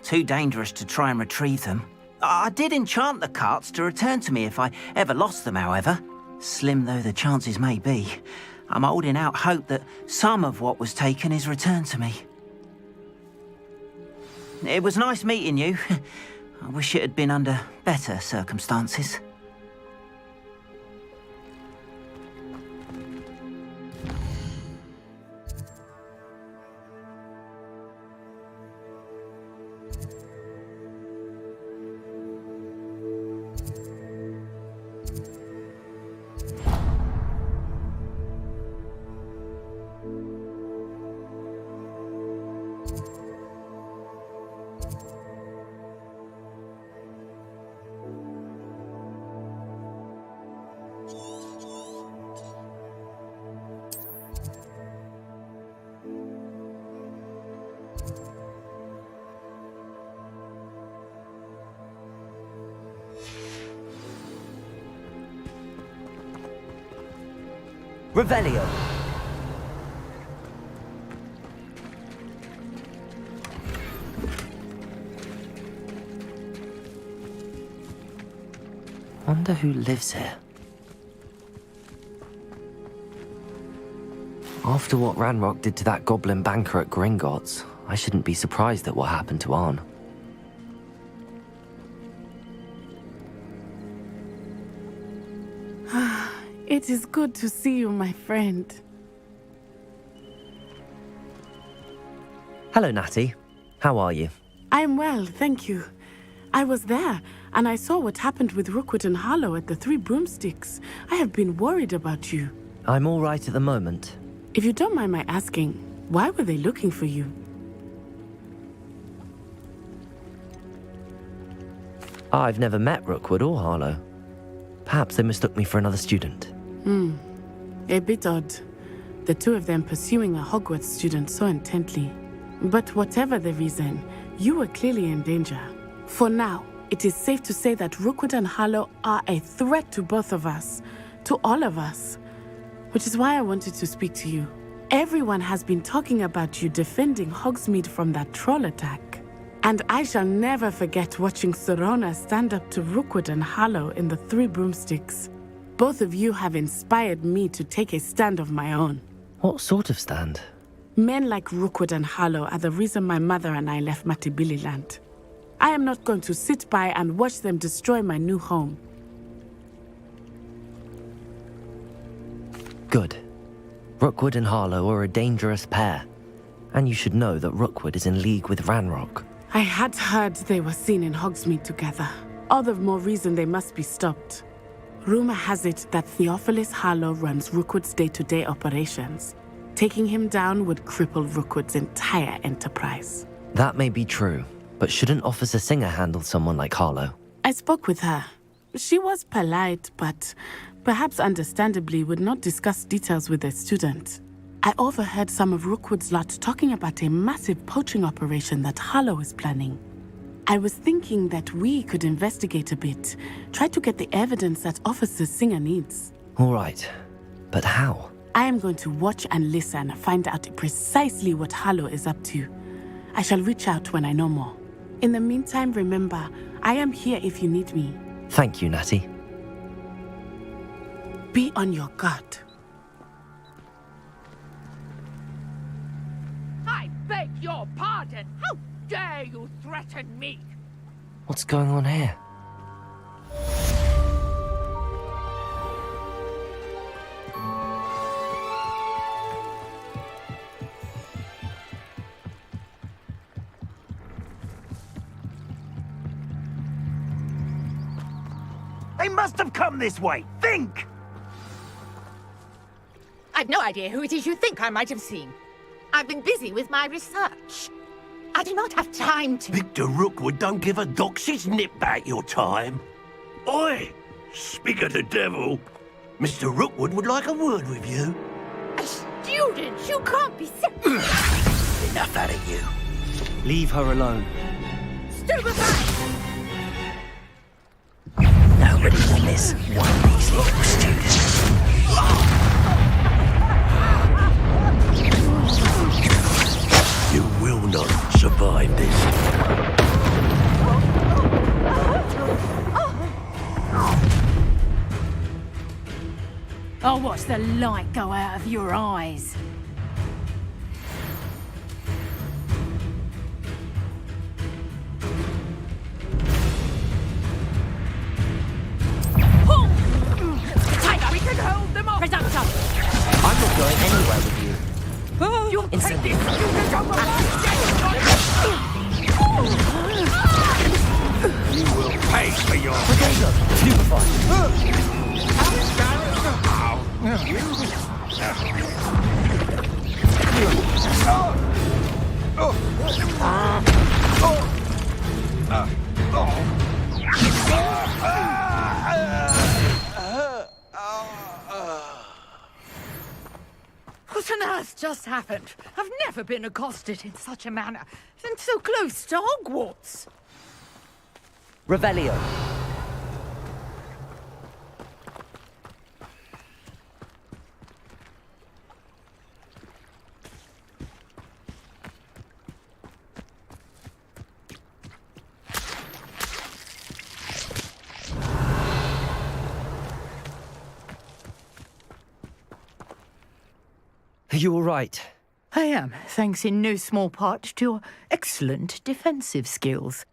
Too dangerous to try and retrieve them. I did enchant the carts to return to me if I ever lost them, however. Slim though the chances may be, I'm holding out hope that some of what was taken is returned to me. It was nice meeting you. I wish it had been under better circumstances. Revelio. Wonder who lives here. After what Ranrock did to that goblin banker at Gringotts, I shouldn't be surprised at what happened to Arn. It is good to see you, my friend. Hello, Natty. How are you? I'm well, thank you. I was there, and I saw what happened with Rookwood and Harlow at the Three Broomsticks. I have been worried about you. I'm all right at the moment. If you don't mind my asking, why were they looking for you? I've never met Rookwood or Harlow. Perhaps they mistook me for another student. A bit odd. The two of them pursuing a Hogwarts student so intently. But whatever the reason, you were clearly in danger. For now, it is safe to say that Rookwood and Harlow are a threat to both of us. To all of us. Which is why I wanted to speak to you. Everyone has been talking about you defending Hogsmeade from that troll attack. And I shall never forget watching Serona stand up to Rookwood and Harlow in the Three Broomsticks. Both of you have inspired me to take a stand of my own. What sort of stand? Men like Rookwood and Harlow are the reason my mother and I left Matibili-land. I am not going to sit by and watch them destroy my new home. Good. Rookwood and Harlow are a dangerous pair. And you should know that Rookwood is in league with Ranrock. I had heard they were seen in Hogsmeade together. All the more reason they must be stopped. Rumor has it that Theophilus Harlow runs Rookwood's day-to-day operations. Taking him down would cripple Rookwood's entire enterprise. That may be true, but shouldn't Officer Singer handle someone like Harlow? I spoke with her. She was polite, but perhaps understandably would not discuss details with a student. I overheard some of Rookwood's lot talking about a massive poaching operation that Harlow is planning. I was thinking that we could investigate a bit, try to get the evidence that Officer Singer needs. All right, but how? I am going to watch and listen, find out precisely what Harlow is up to. I shall reach out when I know more. In the meantime, remember, I am here if you need me. Thank you, Natty. Be on your guard. I beg your pardon. How dare you threaten me? What's going on here? They must have come this way. Think! I've no idea who it is you think I might have seen. I've been busy with my research. I do not have time to... Victor Rookwood don't give a doxy's nip back your time. Oi! Speak of the devil. Mr. Rookwood would like a word with you. A student? You can't be serious. Enough out of you. Leave her alone. Stupefy! Nobody will miss one of these little students. You will not survive this. I'll watch the light go out of your eyes. We can hold them off! Presumption! I'm not going anywhere with you. You'll take Incendiary. this student on the You will pay for your... Potato! Stupefy! What on earth just happened? I've never been accosted in such a manner, and so close to Hogwarts. Revelio. Are you all right? I am, thanks in no small part to your excellent defensive skills.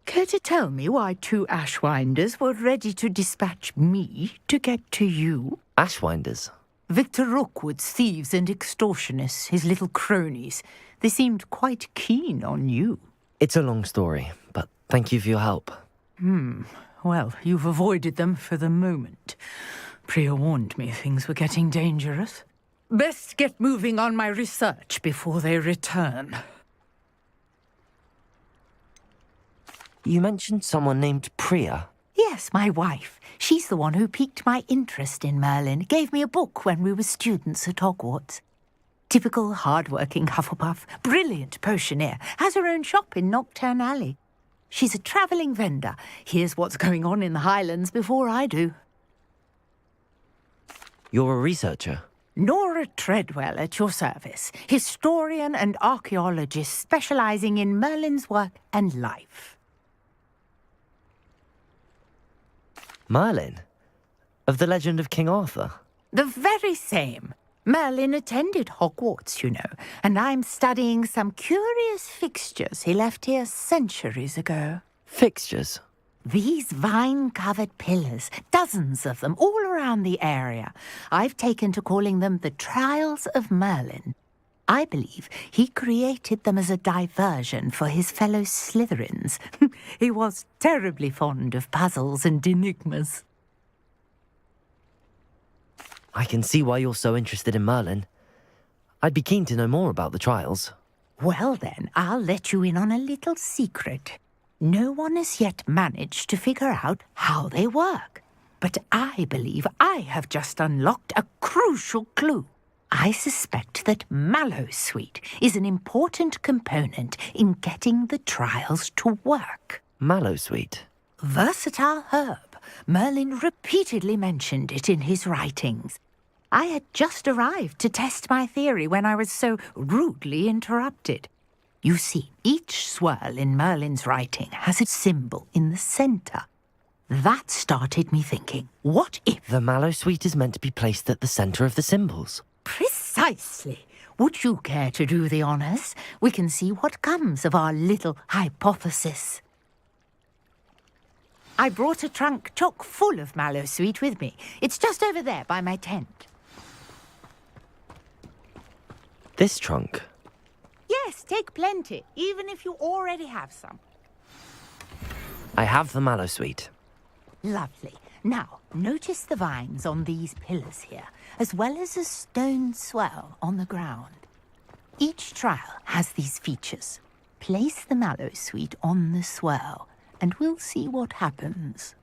Care to tell me why two Ashwinders were ready to dispatch me to get to you? Ashwinders? Victor Rookwood's thieves and extortionists, his little cronies. They seemed quite keen on you. It's a long story, but thank you for your help. Well, you've avoided them for the moment. Priya warned me things were getting dangerous. Best get moving on my research before they return. You mentioned someone named Priya. Yes, my wife. She's the one who piqued my interest in Merlin. Gave me a book when we were students at Hogwarts. Typical hard-working Hufflepuff, brilliant potioneer, has her own shop in Nocturne Alley. She's a travelling vendor. Hears what's going on in the Highlands before I do. You're a researcher? Nora Treadwell at your service, historian and archaeologist specialising in Merlin's work and life. Merlin? Of the legend of King Arthur? The very same. Merlin attended Hogwarts, you know, and I'm studying some curious fixtures he left here centuries ago. Fixtures? These vine-covered pillars, dozens of them, all around the area. I've taken to calling them the Trials of Merlin. I believe he created them as a diversion for his fellow Slytherins. He was terribly fond of puzzles and enigmas. I can see why you're so interested in Merlin. I'd be keen to know more about the trials. Well then, I'll let you in on a little secret. No one has yet managed to figure out how they work. But I believe I have just unlocked a crucial clue. I suspect that Mallowsweet is an important component in getting the trials to work. Mallowsweet? Versatile herb. Merlin repeatedly mentioned it in his writings. I had just arrived to test my theory when I was so rudely interrupted. You see, each swirl in Merlin's writing has a symbol in the centre. That started me thinking, what if... The Mallowsweet is meant to be placed at the centre of the symbols. Precisely. Would you care to do the honours? We can see what comes of our little hypothesis. I brought a trunk chock full of Mallowsweet with me. It's just over there by my tent. This trunk? Yes, take plenty, even if you already have some. I have the Mallowsweet. Lovely. Now, notice the vines on these pillars here, as well as a stone swell on the ground. Each trial has these features. Place the Mallowsweet on the swell, and we'll see what happens.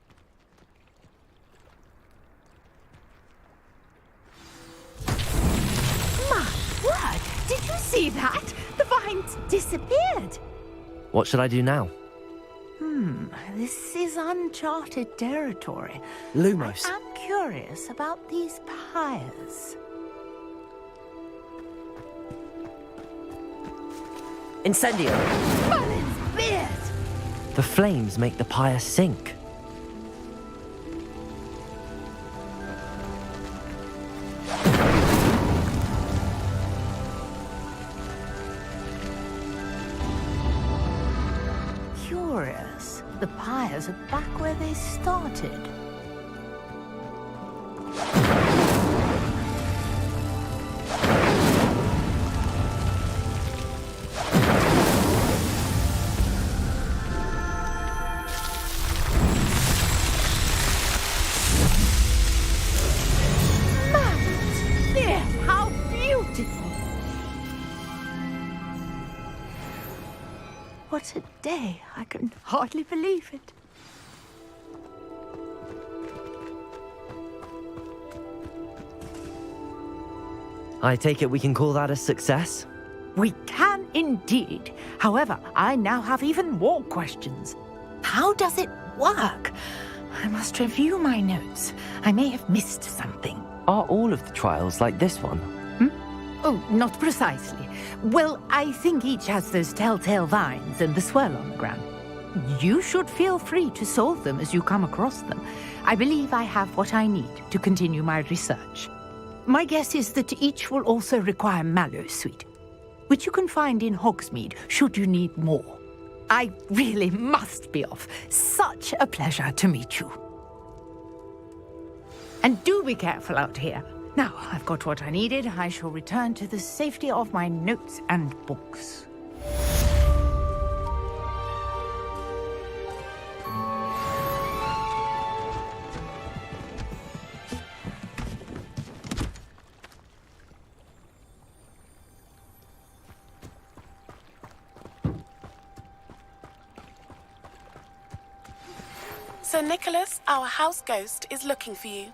My word! Did you see that? The vines disappeared. What should I do now? This is uncharted territory. Lumos. I'm curious about these pyres. Incendio! Merlin's beard! The flames make the pyre sink. Curious. The pyres are back where they started. How beautiful! What a day! I can hardly believe it. I take it we can call that a success? We can indeed. However, I now have even more questions. How does it work? I must review my notes. I may have missed something. Are all of the trials like this one? Oh, not precisely. Well, I think each has those telltale vines and the swirl on the ground. You should feel free to solve them as you come across them. I believe I have what I need to continue my research. My guess is that each will also require Mallowsweet, which you can find in Hogsmeade should you need more. I really must be off. Such a pleasure to meet you. And do be careful out here. Now, I've got what I needed. I shall return to the safety of my notes and books. Sir Nicholas, our house ghost, is looking for you.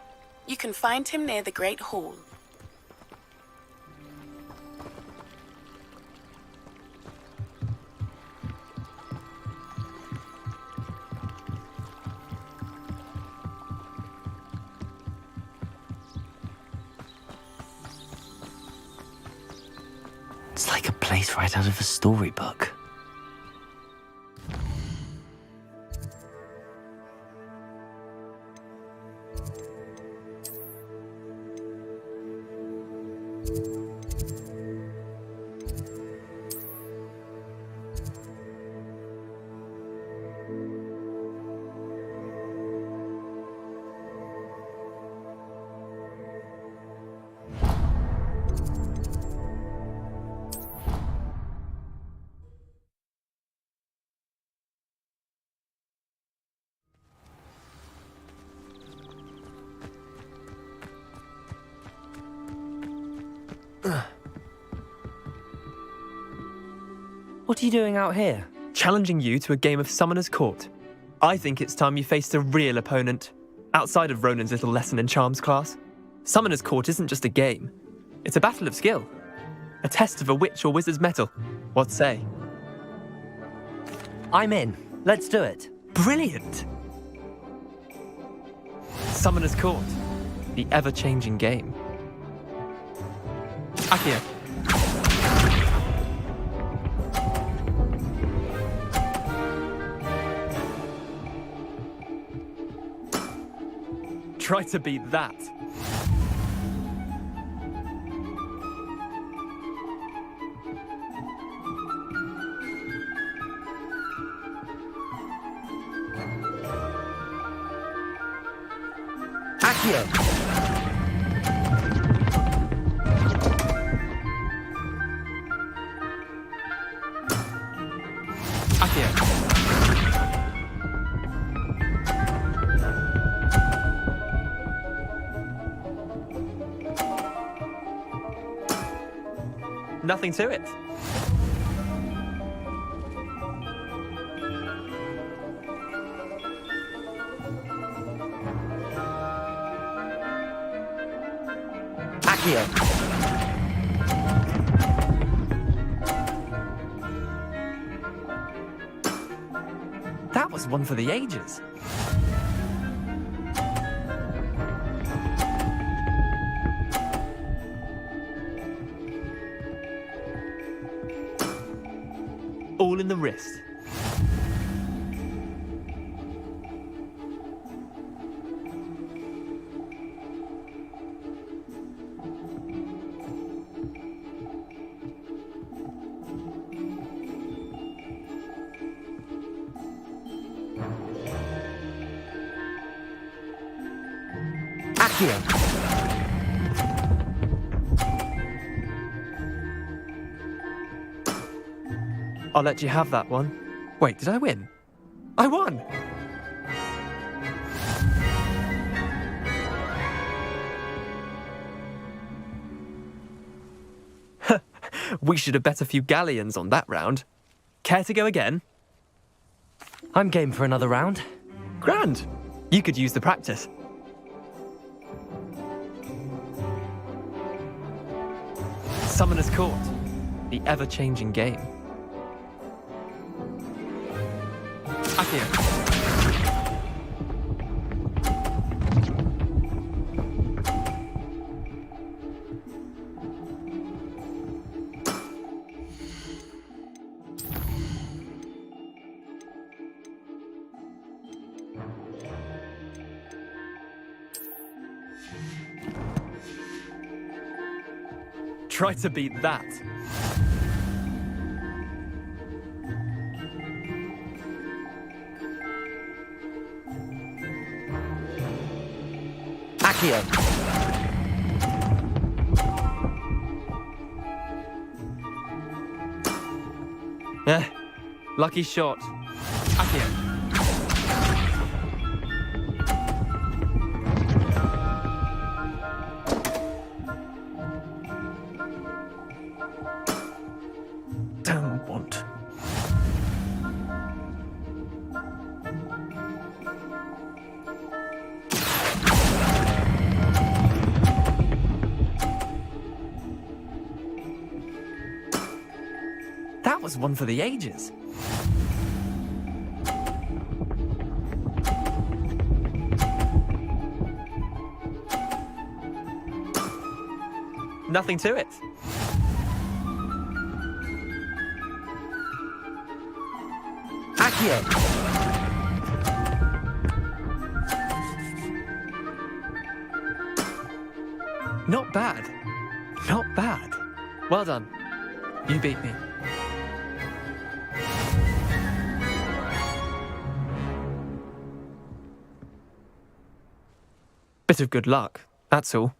You can find him near the Great Hall. It's like a place right out of a storybook. What are you doing out here? Challenging you to a game of Summoner's Court. I think it's time you faced a real opponent, outside of Ronan's little lesson in charms class. Summoner's Court isn't just a game. It's a battle of skill. A test of a witch or wizard's mettle. What say? I'm in. Let's do it. Brilliant! Summoner's Court. The ever-changing game. Akio. Try to beat that. Akio. Nothing to it. Akio. That was one for the ages. All in the wrist. Akio. I'll let you have that one. Wait, did I win? I won! We should have bet a few galleons on that round. Care to go again? I'm game for another round. Grand! You could use the practice. Summoner's Court. The ever-changing game. Akio. Try to beat that. Akio. Lucky shot. Akio. Don't want. That was one for the ages. Nothing to it. Akio. Not bad. Not bad. Well done. You beat me. Bit of good luck, that's all.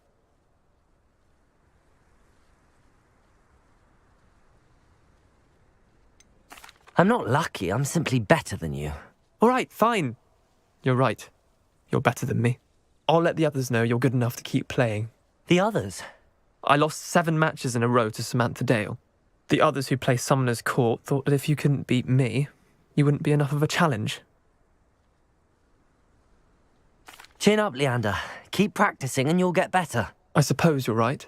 I'm not lucky, I'm simply better than you. All right, fine. You're right. You're better than me. I'll let the others know you're good enough to keep playing. The others? I lost 7 matches in a row to Samantha Dale. The others who play Summoner's Court thought that if you couldn't beat me, you wouldn't be enough of a challenge. Chin up, Leander. Keep practicing and you'll get better. I suppose you're right.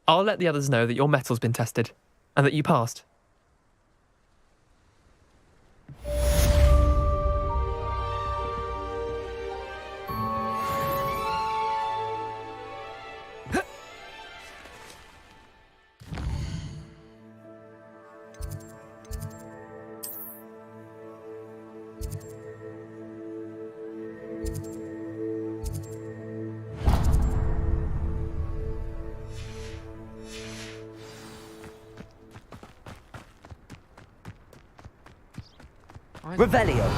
I'll let the others know that your metal's been tested, and that you passed. Revelio.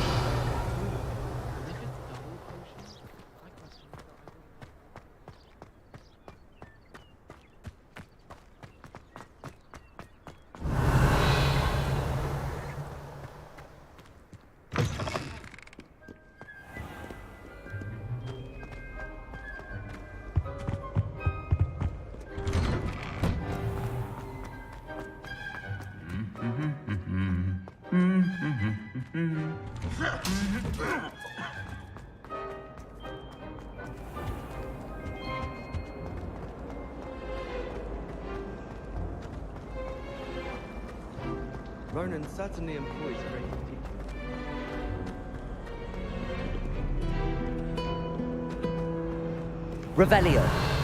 Ronan certainly employs creative people. Revelio.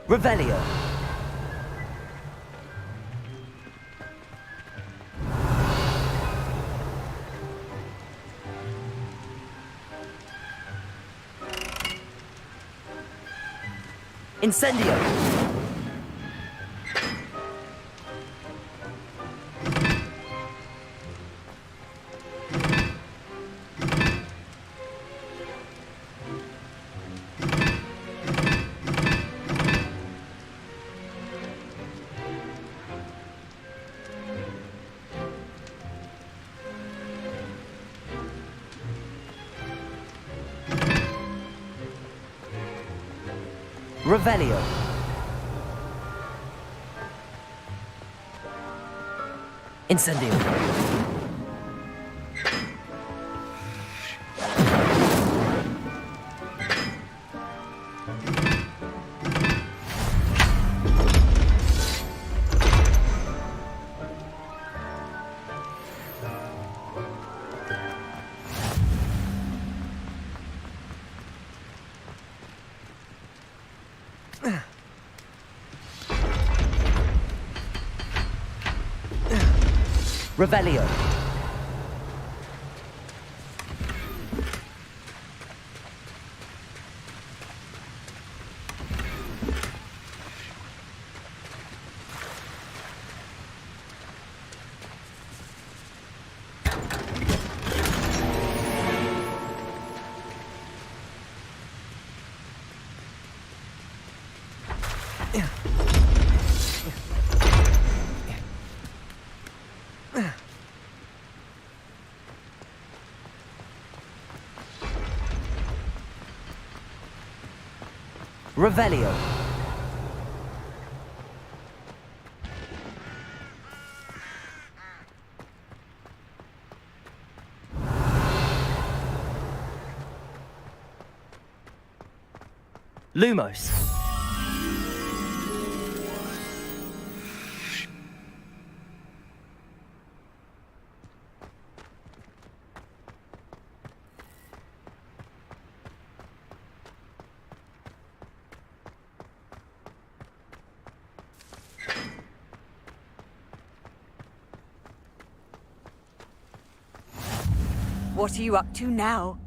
Revelio. Incendio. Revelio. Incendio. Revelio. Revelio. Lumos. What are you up to now?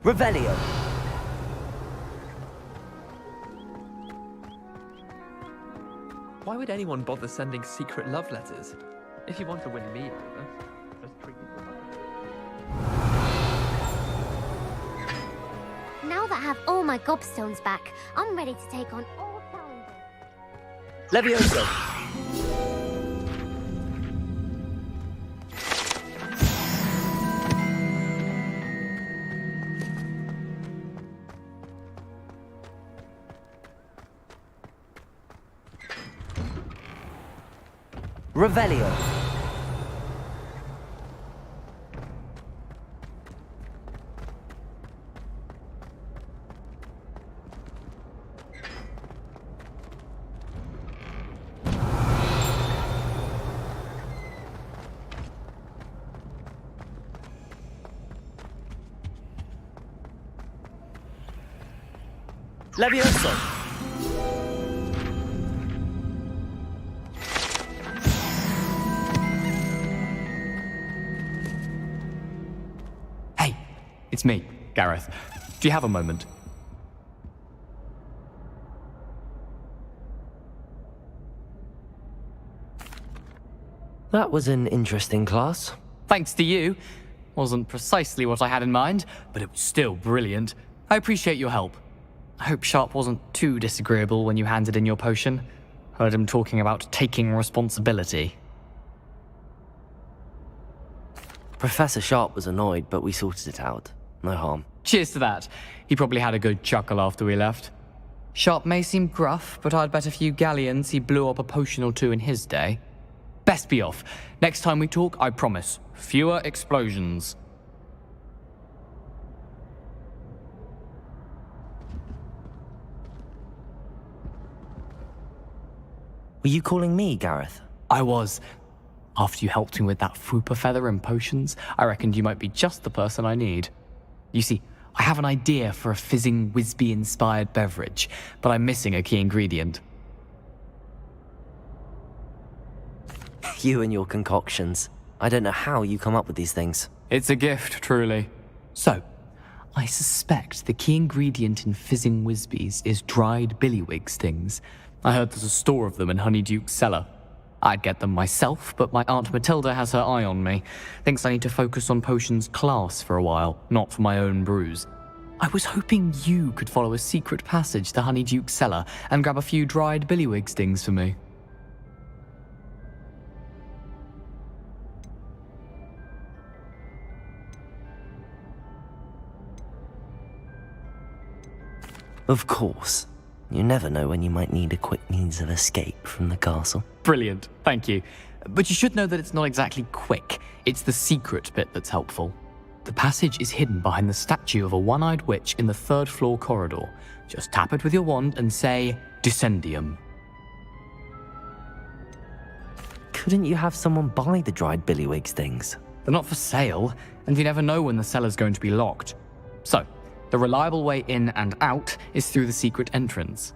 Revelio. Why would anyone bother sending secret love letters? If you want to win me over, just treat me for Now that I have all my gobstones back, I'm ready to take on all challenges. Levioso. Revelio. Levioso. It's me, Gareth. Do you have a moment? That was an interesting class. Thanks to you. Wasn't precisely what I had in mind, but it was still brilliant. I appreciate your help. I hope Sharp wasn't too disagreeable when you handed in your potion. Heard him talking about taking responsibility. Professor Sharp was annoyed, but we sorted it out. No harm. Cheers to that. He probably had a good chuckle after we left. Sharp may seem gruff, but I'd bet a few galleons he blew up a potion or two in his day. Best be off. Next time we talk, I promise, fewer explosions. Were you calling me, Gareth? I was. After you helped me with that Fupa feather and potions, I reckoned you might be just the person I need. You see, I have an idea for a fizzing Whizbee-inspired beverage, but I'm missing a key ingredient. You and your concoctions. I don't know how you come up with these things. It's a gift, truly. So, I suspect the key ingredient in fizzing Whizbees is dried billywig stings. I heard there's a store of them in Honeyduke's cellar. I'd get them myself, but my Aunt Matilda has her eye on me. Thinks I need to focus on potions class for a while, not for my own brews. I was hoping you could follow a secret passage to Honeyduke's cellar and grab a few dried billywig stings for me. Of course. You never know when you might need a quick means of escape from the castle. Brilliant, thank you. But you should know that it's not exactly quick. It's the secret bit that's helpful. The passage is hidden behind the statue of a one-eyed witch in the third-floor corridor. Just tap it with your wand and say, Descendium. Couldn't you have someone buy the dried billywig things? They're not for sale, and you never know when the cellar's going to be locked. So, the reliable way in and out is through the secret entrance.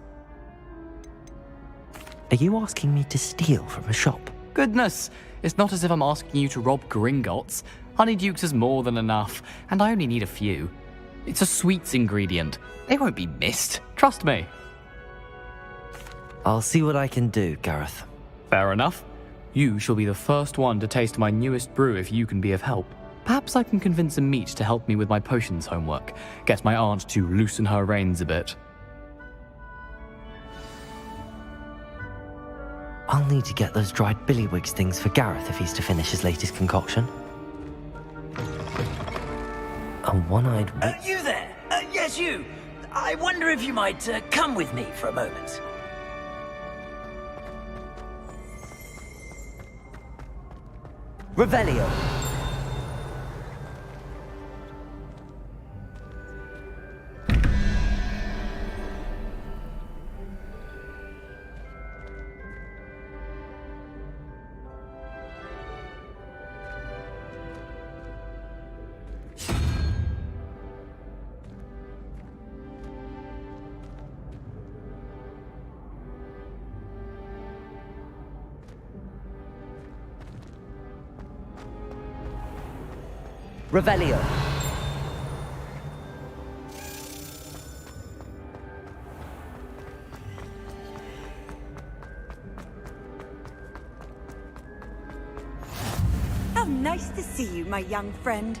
Are you asking me to steal from a shop? Goodness, it's not as if I'm asking you to rob Gringotts. Honeydukes is more than enough, and I only need a few. It's a sweets ingredient. They won't be missed. Trust me. I'll see what I can do, Gareth. Fair enough. You shall be the first one to taste my newest brew if you can be of help. Perhaps I can convince a meat to help me with my potions homework. Get my aunt to loosen her reins a bit. I'll need to get those dried billywigs things for Gareth if he's to finish his latest concoction. A one-eyed You there? Yes, you. I wonder if you might come with me for a moment. Revelio. Revelio. How nice to see you, my young friend.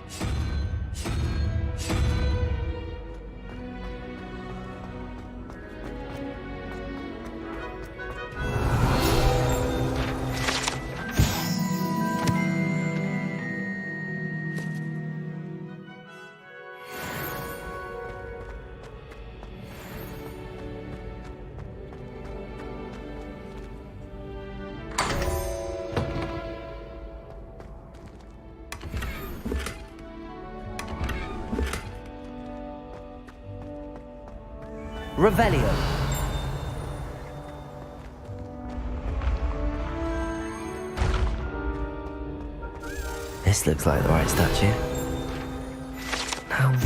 Revelio. This looks like the right statue. Now...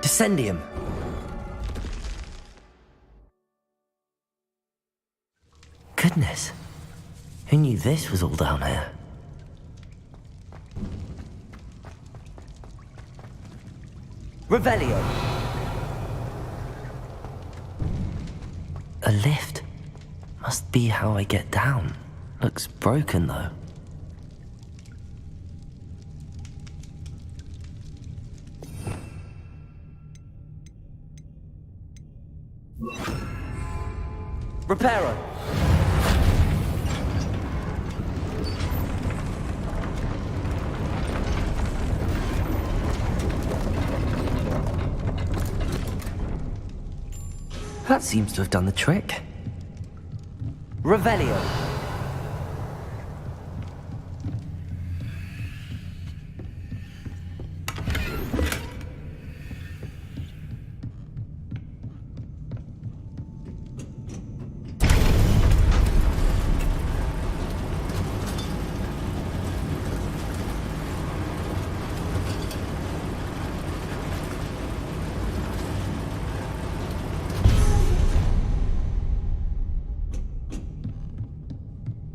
Descendium. Goodness. Who knew this was all down here? Revelio. A lift. Must be how I get down. Looks broken, though. Reparo. That seems to have done the trick. Revelio.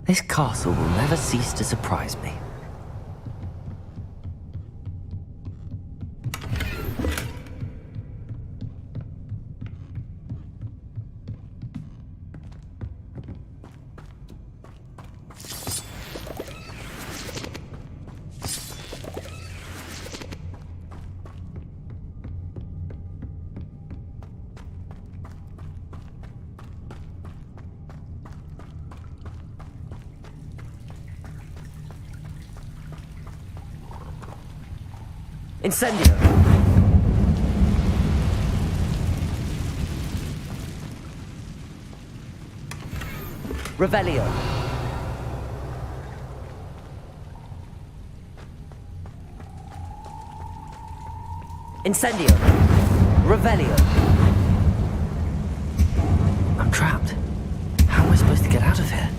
This castle will never cease to surprise me. Incendio. Revelio. Incendio. Revelio. I'm trapped. How am I supposed to get out of here?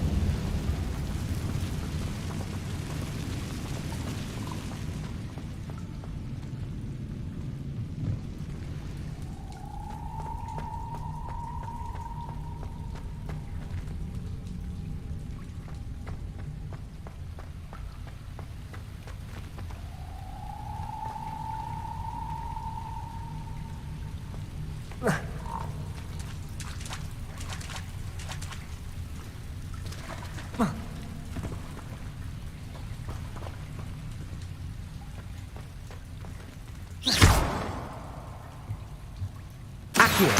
Accio.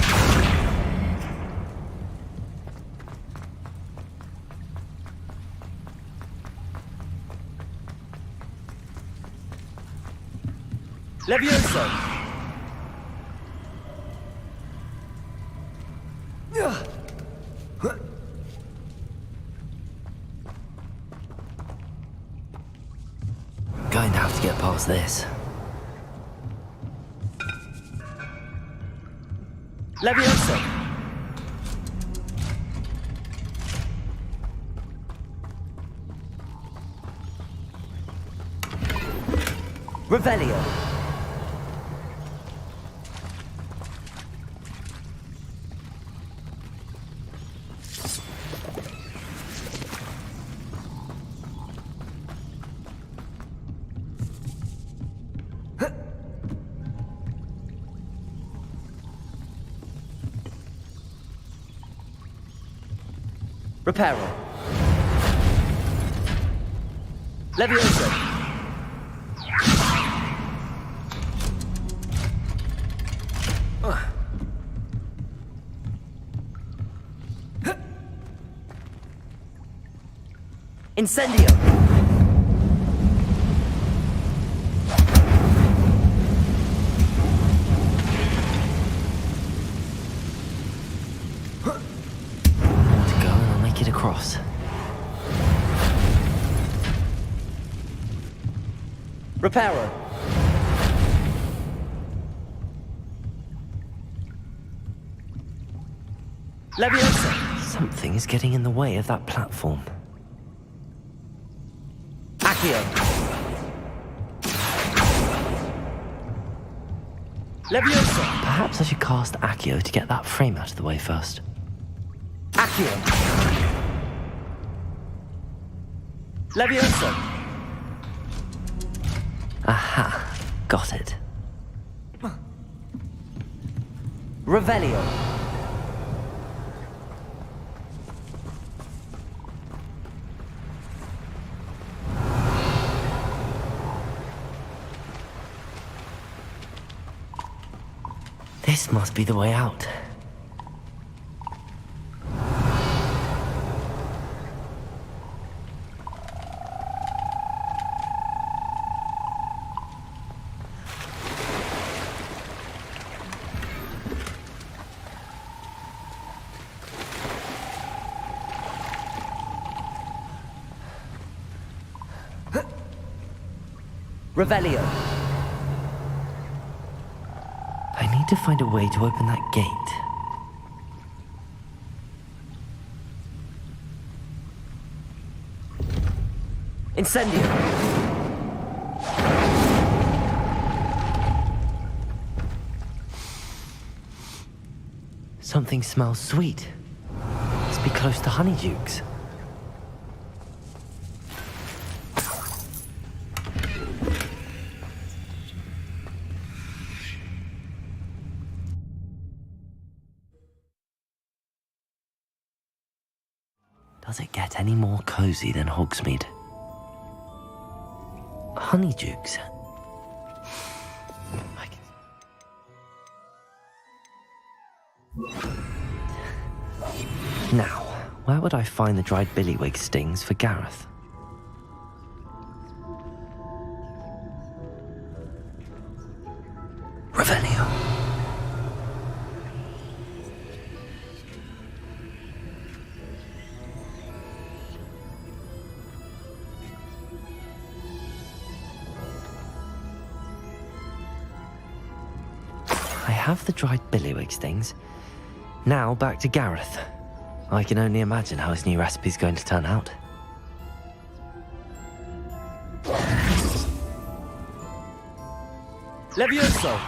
Levioso. Going to have to get past this. Levioso. Revelio. Reparo. Levioso. Incendio. Across. Reparo. Leviosa. Something is getting in the way of that platform. Accio. Leviosa. Perhaps I should cast Accio to get that frame out of the way first. Accio. Levioso. Aha, got it. Revelio. This must be the way out. Revelio. I need to find a way to open that gate. Incendio. Something smells sweet. Must be close to Honeydukes. Does it get any more cozy than Hogsmeade? Honeydukes. Now, where would I find the dried billywig stings for Gareth? Revelio. I have the dried billywig stings. Now back to Gareth. I can only imagine how his new recipe's going to turn out. Levioso.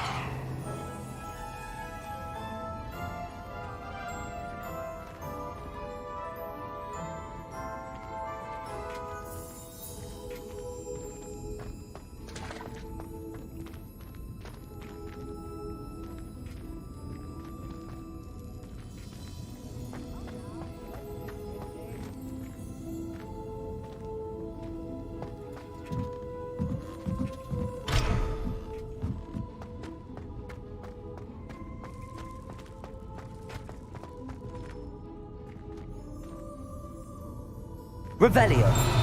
Revelio.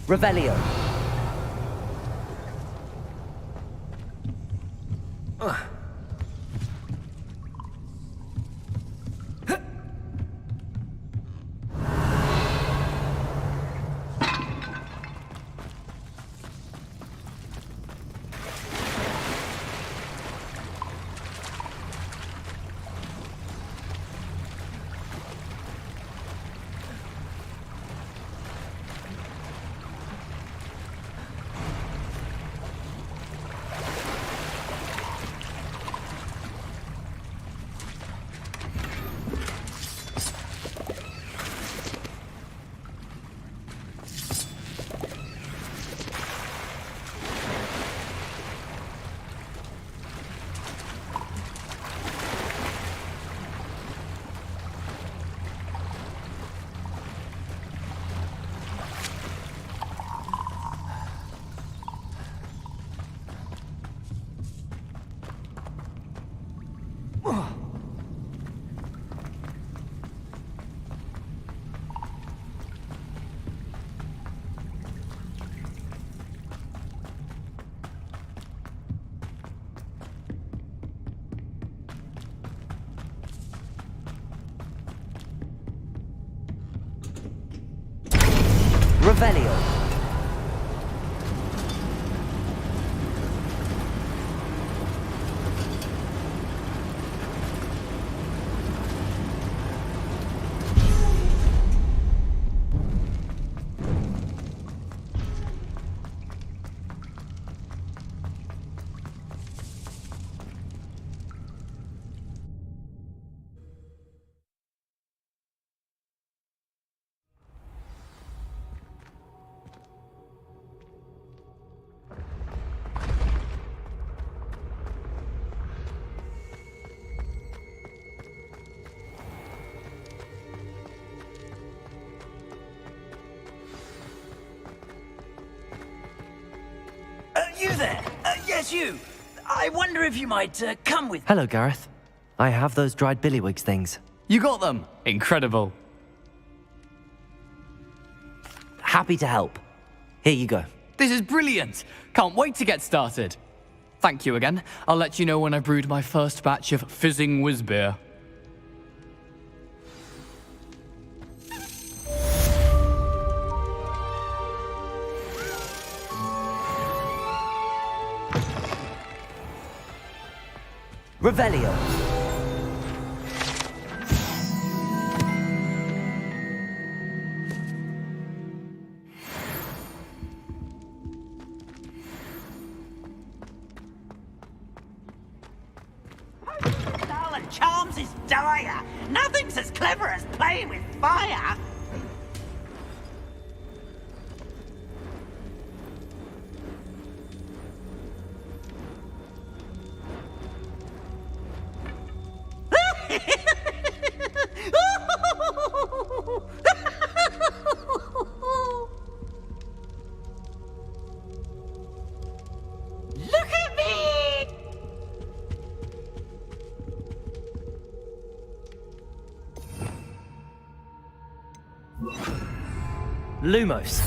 Revelio. Revelio. You there? Yes, you. I wonder if you might come with... Hello, Gareth. I have those dried billywigs things. You got them? Incredible. Happy to help. Here you go. This is brilliant. Can't wait to get started. Thank you again. I'll let you know when I brewed my first batch of fizzing whiz beer. Revelio. Darling Charms is dire. Nothing's as clever as playing with fire. Look at me! Lumos.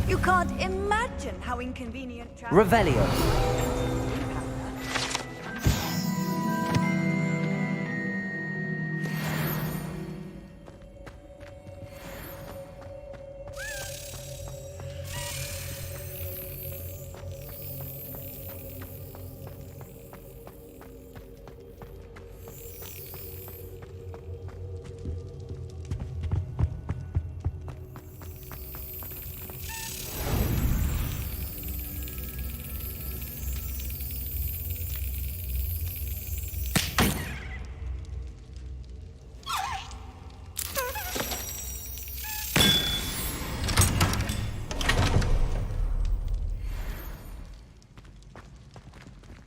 You can't imagine how inconvenient travel... Revelio.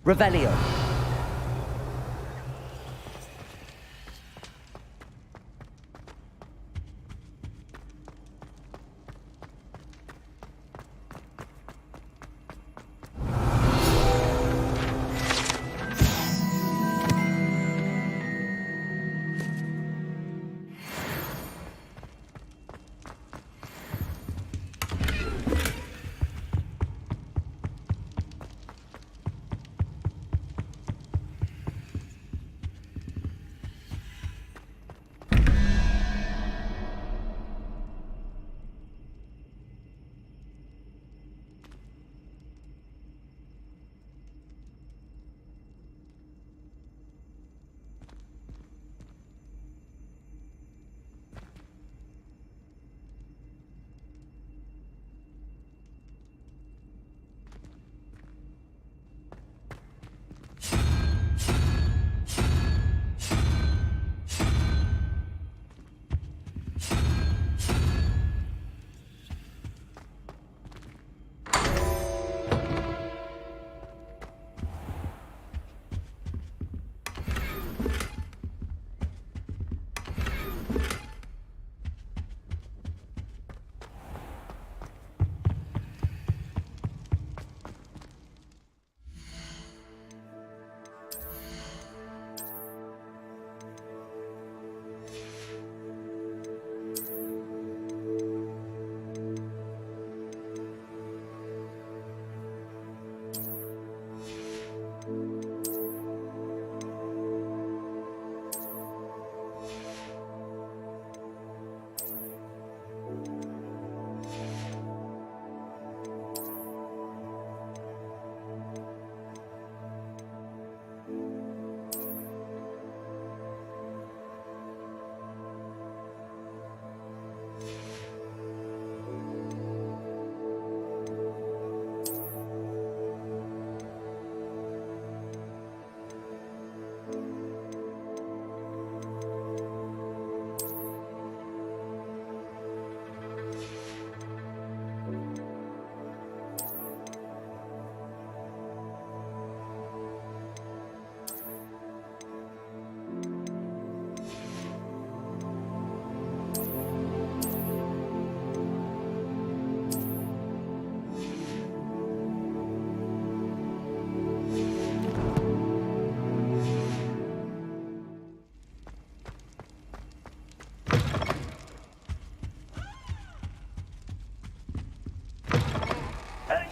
Revelio.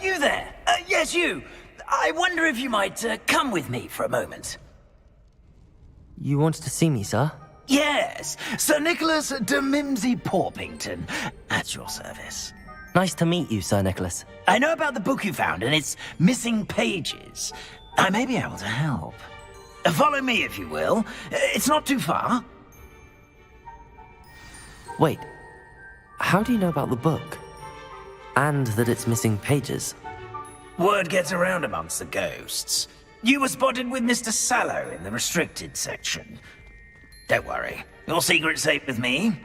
You there? Yes, you. I wonder if you might come with me for a moment. You wanted to see me, sir? Yes, Sir Nicholas de Mimsy Porpington, at your service. Nice to meet you, Sir Nicholas. I know about the book you found and its missing pages. I may be able to help. Follow me, if you will. It's not too far. Wait, how do you know about the book? And that it's missing pages? Word gets around amongst the ghosts. You were spotted with Mr. Sallow in the restricted section. Don't worry, your secret's safe with me.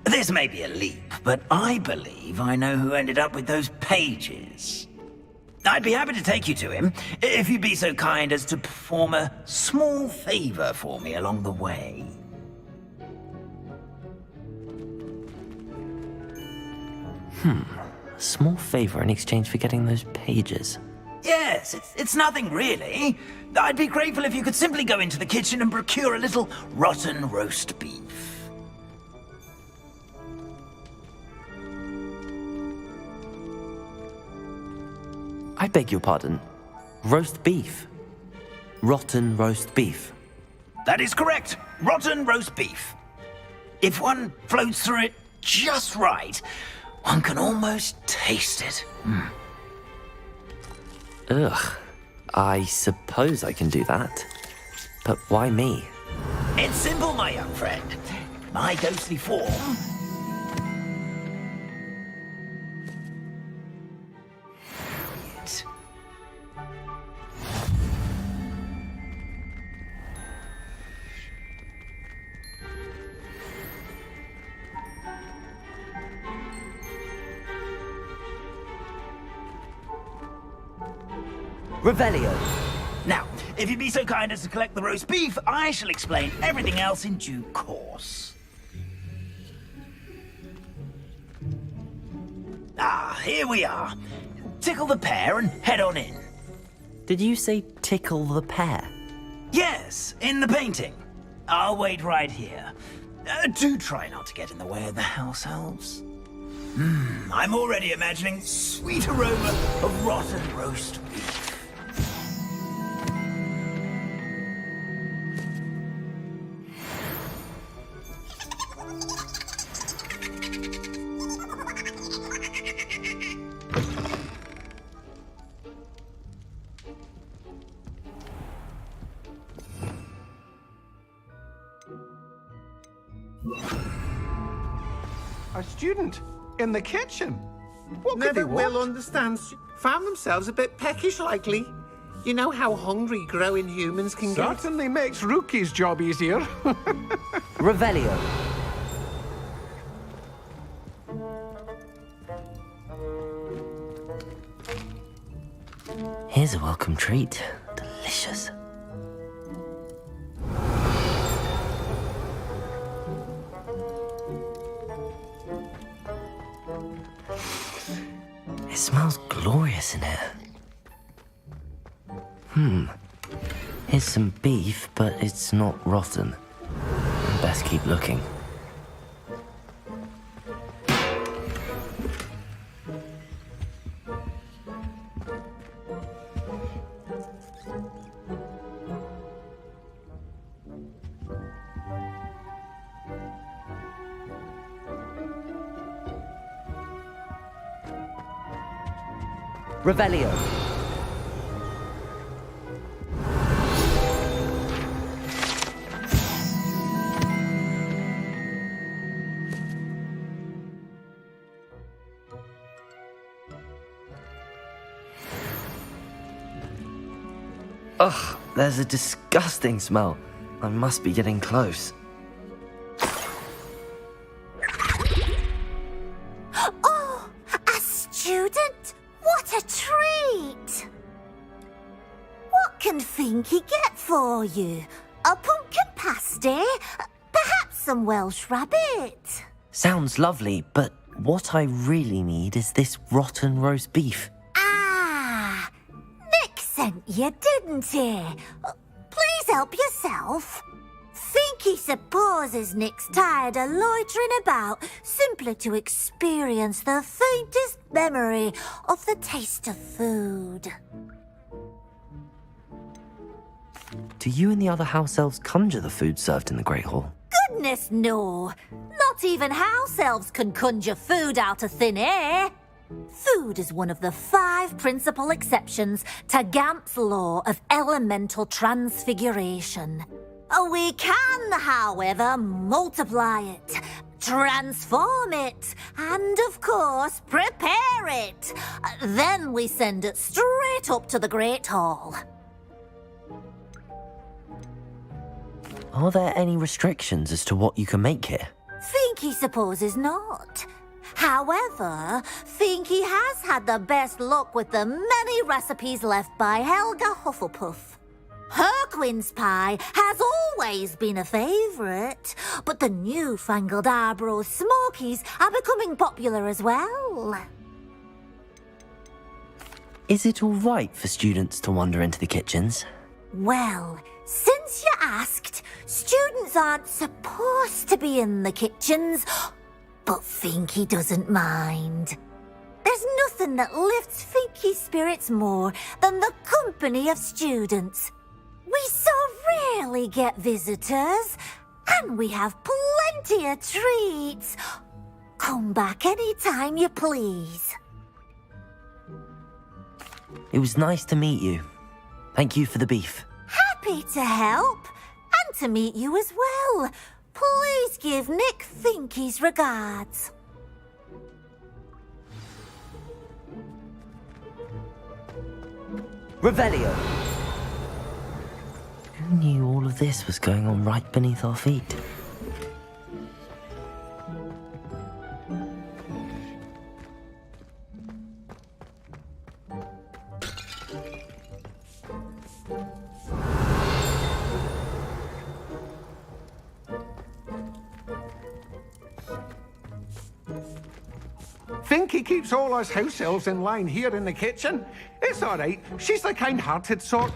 This may be a leap, but I believe I know who ended up with those pages. I'd be happy to take you to him, if you'd be so kind as to perform a small favor for me along the way. A small favor in exchange for getting those pages. Yes, it's nothing really. I'd be grateful if you could simply go into the kitchen and procure a little rotten roast beef. I beg your pardon. Roast beef. Rotten roast beef. That is correct. Rotten roast beef. If one floats through it just right, one can almost taste it. Ugh. I suppose I can do that. But why me? It's simple, my young friend. My ghostly form. Revelio. Now, if you'd be so kind as to collect the roast beef, I shall explain everything else in due course. Ah, here we are. Tickle the pear and head on in. Did you say tickle the pear? Yes, in the painting. I'll wait right here. Do try not to get in the way of the house elves. I'm already imagining sweet aroma of rotten roast beef. A student in the kitchen. What could Never they want? will understand. Found themselves a bit peckish, likely. You know how hungry growing humans can get. Certainly makes Rookie's job easier. Revelio. Here's a welcome treat. Delicious. It smells glorious in here. Here's some beef, but it's not rotten. Best keep looking. Revelio. Ugh, there's a disgusting smell. I must be getting close. Oh, a student? What a treat! What can Finky get for you? A pumpkin pasty? Perhaps some Welsh rabbit? Sounds lovely, but what I really need is this rotten roast beef. Ah, Nick sent you, didn't he? Please help yourself. Finky supposes Nick's tired of loitering about simply to experience the faintest memory of the taste of food. Do you and the other house elves conjure the food served in the Great Hall? Goodness, no. Not even house elves can conjure food out of thin air. Food is one of the 5 principal exceptions to Gamp's law of elemental transfiguration. We can, however, multiply it, transform it, and, of course, prepare it. Then we send it straight up to the Great Hall. Are there any restrictions as to what you can make here? Finky supposes not. However, Finky has had the best luck with the many recipes left by Helga Hufflepuff. Her quince pie has always been a favourite, but the newfangled Arbroath Smokies are becoming popular as well. Is it all right for students to wander into the kitchens? Well, since you asked, students aren't supposed to be in the kitchens, but Finky doesn't mind. There's nothing that lifts Finky's spirits more than the company of students. We so rarely get visitors, and we have plenty of treats. Come back any time you please. It was nice to meet you. Thank you for the beef. Happy to help, and to meet you as well. Please give Nick Finky's regards. Revelio! Who knew all of this was going on right beneath our feet? Finky keeps all us house elves in line here in the kitchen. It's all right. She's the kind-hearted sort.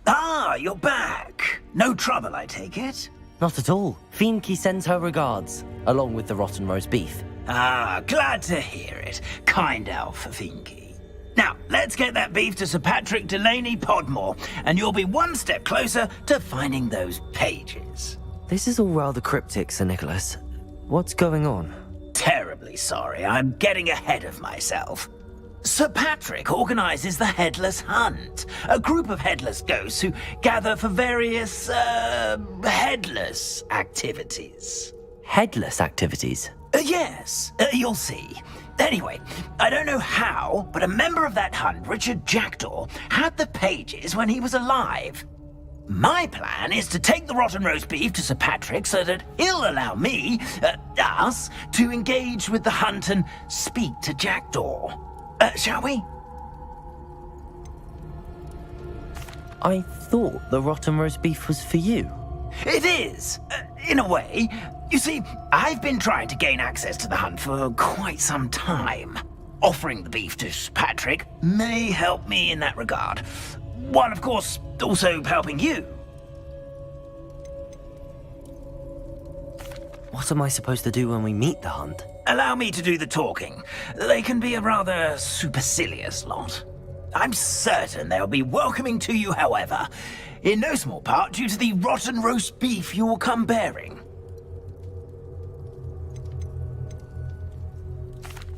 Ah, you're back. No trouble, I take it? Not at all. Finky sends her regards, along with the rotten roast beef. Ah, glad to hear it. Kind elf for Finky. Now, let's get that beef to Sir Patrick Delaney Podmore, and you'll be one step closer to finding those pages. This is all rather cryptic, Sir Nicholas. What's going on? Terribly sorry, I'm getting ahead of myself. Sir Patrick organises the Headless Hunt, a group of headless ghosts who gather for various, headless activities. Headless activities? Yes, you'll see. Anyway, I don't know how, but a member of that hunt, Richard Jackdaw, had the pages when he was alive. My plan is to take the rotten roast beef to Sir Patrick so that he'll allow me, us, to engage with the hunt and speak to Jackdaw. Shall we? I thought the rotten roast beef was for you. It is, in a way. You see, I've been trying to gain access to the hunt for quite some time. Offering the beef to Sir Patrick may help me in that regard. While, of course, also helping you. What am I supposed to do when we meet the hunt? Allow me to do the talking. They can be a rather supercilious lot. I'm certain they'll be welcoming to you, however, in no small part due to the rotten roast beef you will come bearing.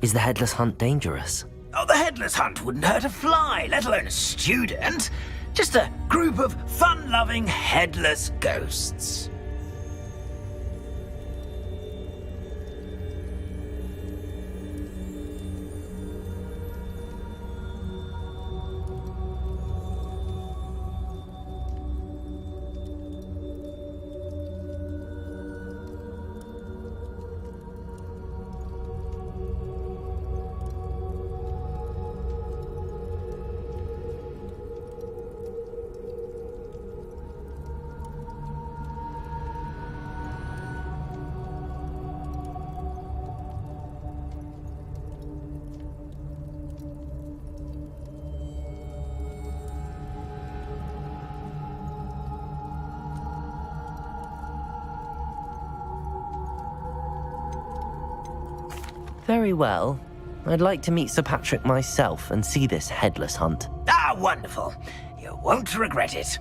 Is the Headless Hunt dangerous? Oh, the Headless Hunt wouldn't hurt a fly, let alone a student. Just a group of fun-loving headless ghosts. Very well. I'd like to meet Sir Patrick myself and see this Headless Hunt. Ah, wonderful. You won't regret it.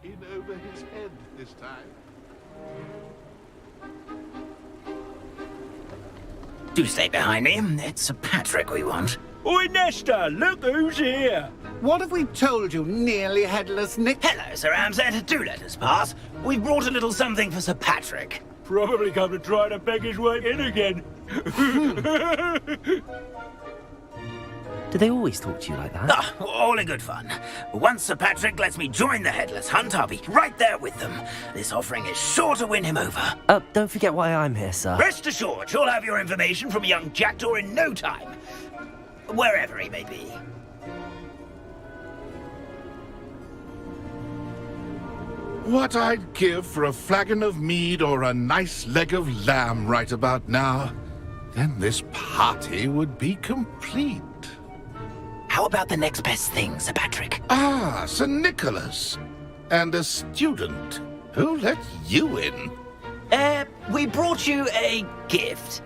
In over his head this time. Do stay behind me. It's Sir Patrick we want. Oi, Nesta, look who's here. What have we told you, nearly headless Nick? Hello, Sir Ramsed. Do let us pass. We've brought a little something for Sir Patrick. Probably come to try to beg his way in again. Do they always talk to you like that? Ah, all in good fun. Once Sir Patrick lets me join the Headless Hunt, I'll be right there with them. This offering is sure to win him over. Don't forget why I'm here, sir. Rest assured, you'll have your information from young Jackdaw in no time. Wherever he may be. What I'd give for a flagon of mead or a nice leg of lamb right about now. Then this party would be complete. How about the next best thing, Sir Patrick? Ah, Sir Nicholas. And a student. Who let you in? We brought you a gift.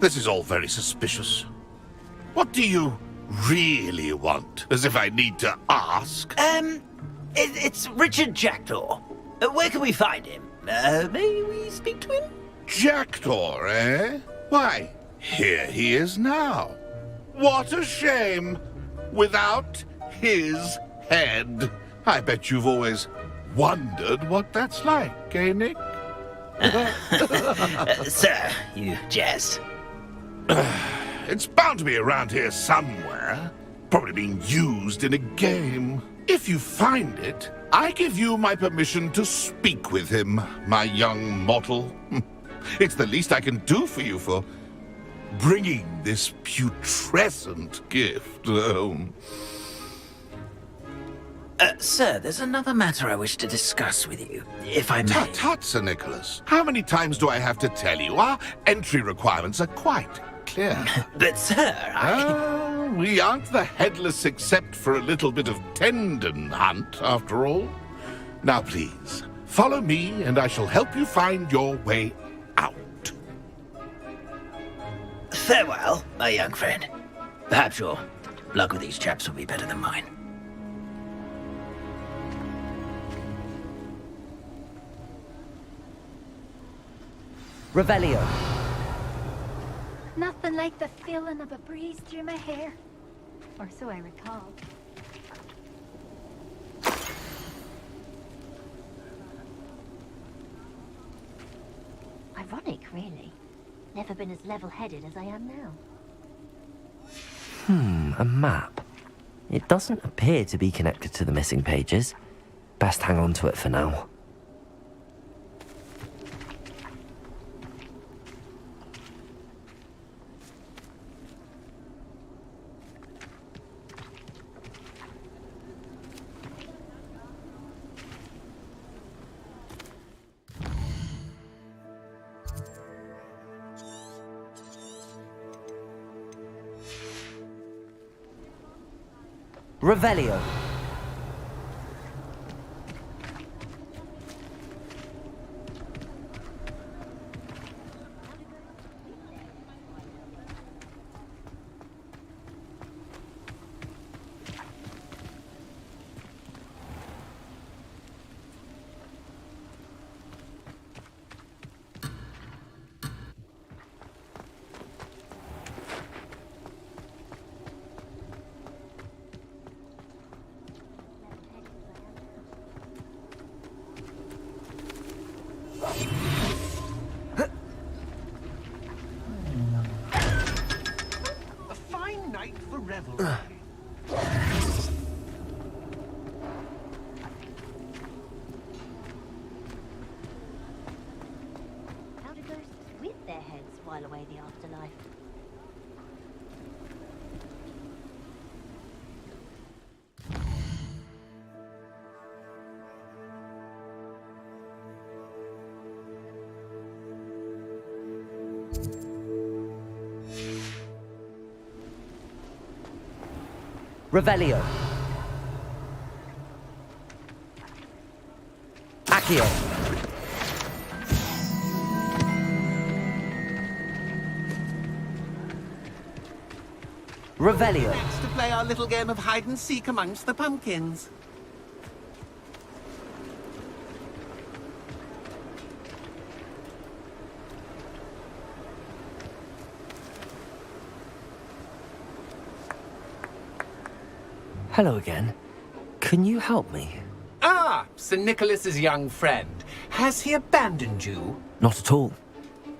This is all very suspicious. What do you really want? As if I need to ask. It's Richard Jackdaw. Where can we find him? May we speak to him? Jackdaw, eh? Why, here he is now. What a shame. Without his head. I bet you've always wondered what that's like, eh, Nick? Sir, you jest. It's bound to be around here somewhere. Probably being used in a game. If you find it, I give you my permission to speak with him, my young mortal. It's the least I can do for you for bringing this putrescent gift home. Sir, there's another matter I wish to discuss with you, if I may. Tut, tut, Sir Nicholas. How many times do I have to tell you? Our entry requirements are quite clear. But, sir, we aren't the headless except for a little bit of tendon hunt, after all. Now, please, follow me, and I shall help you find your way out. Farewell, my young friend. Perhaps your luck with these chaps will be better than mine. Revelio. Nothing like the feeling of a breeze through my hair. Or so I recall. Ironic, really. Never been as level-headed as I am now. A map. It doesn't appear to be connected to the missing pages. Best hang on to it for now. Revelio. A fine night for revelry. How do ghosts with their heads while away the afterlife? Revelio. Accio. Revelio. Next to play our little game of hide and seek amongst the pumpkins. Hello again. Can you help me? Ah, Sir Nicholas's young friend. Has he abandoned you? Not at all.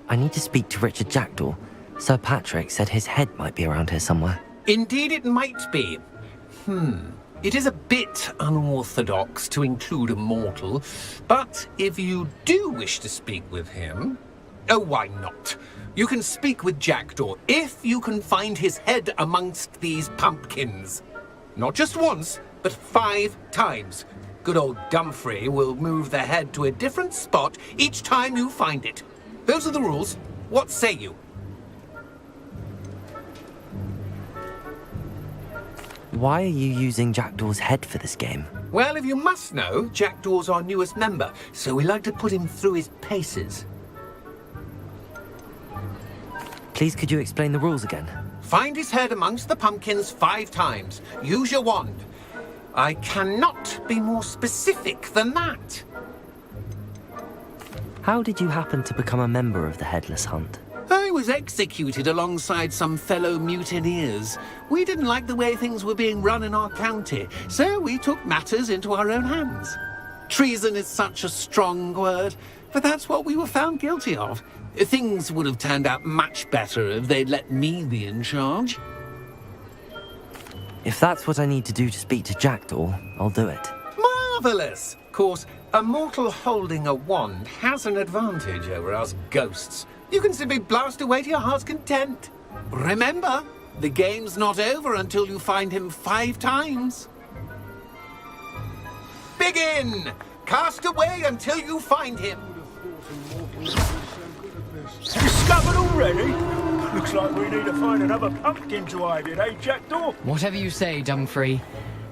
I need to speak to Richard Jackdaw. Sir Patrick said his head might be around here somewhere. Indeed it might be. It is a bit unorthodox to include a mortal, but if you do wish to speak with him... Oh, why not? You can speak with Jackdaw if you can find his head amongst these pumpkins. Not just once, but 5 times. Good old Dumfrey will move the head to a different spot each time you find it. Those are the rules. What say you? Why are you using Jackdaw's head for this game? Well, if you must know, Jackdaw's our newest member, so we like to put him through his paces. Please, could you explain the rules again? Find his head amongst the pumpkins 5 times. Use your wand. I cannot be more specific than that. How did you happen to become a member of the Headless Hunt? I was executed alongside some fellow mutineers. We didn't like the way things were being run in our county, so we took matters into our own hands. Treason is such a strong word, but that's what we were found guilty of. Things would have turned out much better if they'd let me be in charge. If that's what I need to do to speak to Jackdaw, I'll do it. Marvellous! Of course, a mortal holding a wand has an advantage over us ghosts. You can simply blast away to your heart's content. Remember, the game's not over until you find him 5 times. Begin! Cast away until you find him. Discovered already? Looks like we need to find another pumpkin to hide in, eh, Jackdaw? Whatever you say, Dumfrey.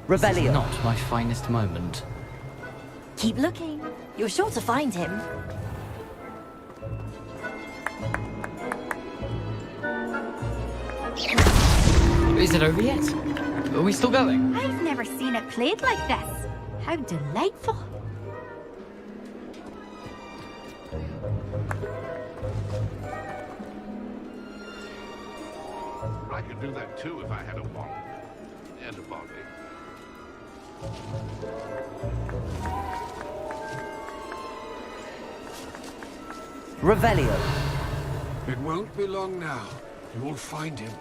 Revelio. This is not my finest moment. Keep looking. You're sure to find him. Is it over yet? Are we still going? I've never seen it played like this. How delightful. I could do that too if I had a wand and a body. Revelio. It won't be long now. You will find him.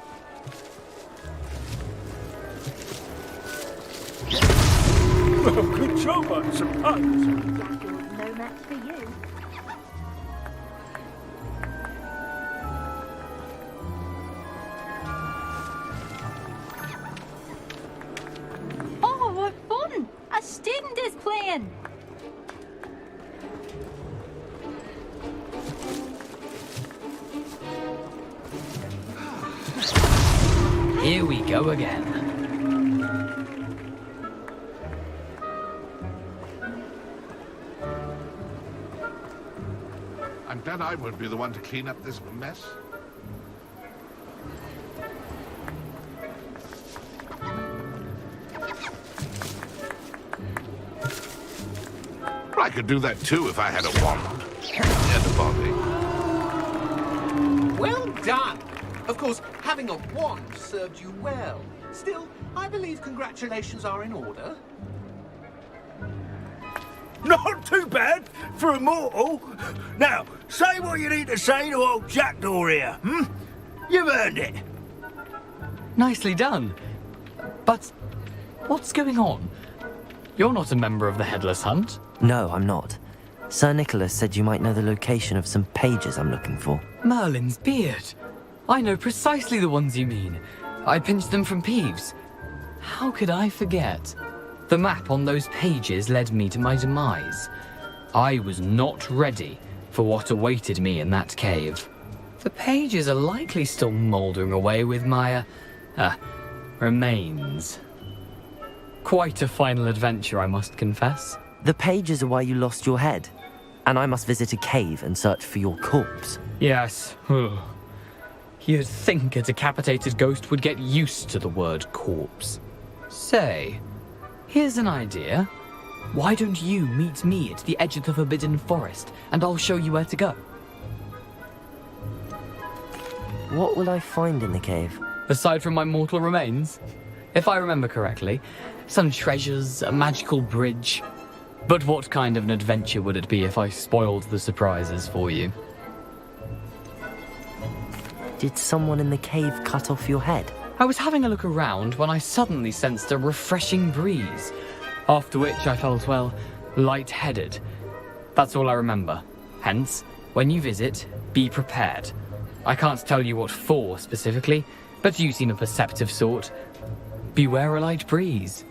Well, good job, I suppose. No match for you. Oh, what fun! A student is playing. Here we go again. I'm glad I won't be the one to clean up this mess. I could do that too if I had a wand and a body. Well done! Of course, having a wand served you well. Still, I believe congratulations are in order. Not too bad for a mortal. Now, say what you need to say to old Jackdaw here, hmm? You've earned it. Nicely done. But what's going on? You're not a member of the Headless Hunt. No, I'm not. Sir Nicholas said you might know the location of some pages I'm looking for. Merlin's beard. I know precisely the ones you mean. I pinched them from Peeves. How could I forget? The map on those pages led me to my demise. I was not ready for what awaited me in that cave. The pages are likely still mouldering away with my, remains. Quite a final adventure, I must confess. The pages are why you lost your head, and I must visit a cave and search for your corpse. Yes. You'd think a decapitated ghost would get used to the word corpse. Say, here's an idea. Why don't you meet me at the edge of the Forbidden Forest, and I'll show you where to go? What will I find in the cave? Aside from my mortal remains? If I remember correctly, some treasures, a magical bridge. But what kind of an adventure would it be if I spoiled the surprises for you? Did someone in the cave cut off your head? I was having a look around when I suddenly sensed a refreshing breeze, after which I felt, well, lightheaded. That's all I remember. Hence, when you visit, be prepared. I can't tell you what for specifically, but you seem a perceptive sort. Beware a light breeze.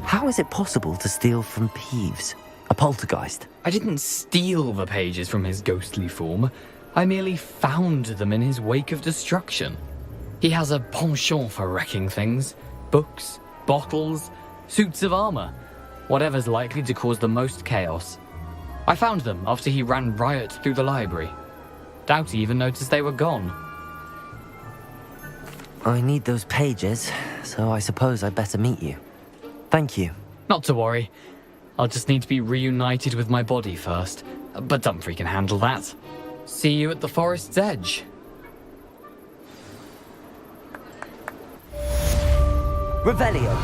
How is it possible to steal from Peeves, a poltergeist? I didn't steal the pages from his ghostly form. I merely found them in his wake of destruction. He has a penchant for wrecking things. Books, bottles, suits of armor. Whatever's likely to cause the most chaos. I found them after he ran riot through the library. Doubt he even noticed they were gone. I need those pages, so I suppose I better meet you. Thank you. Not to worry. I'll just need to be reunited with my body first. But Dumfries can handle that. See you at the forest's edge. Revelio.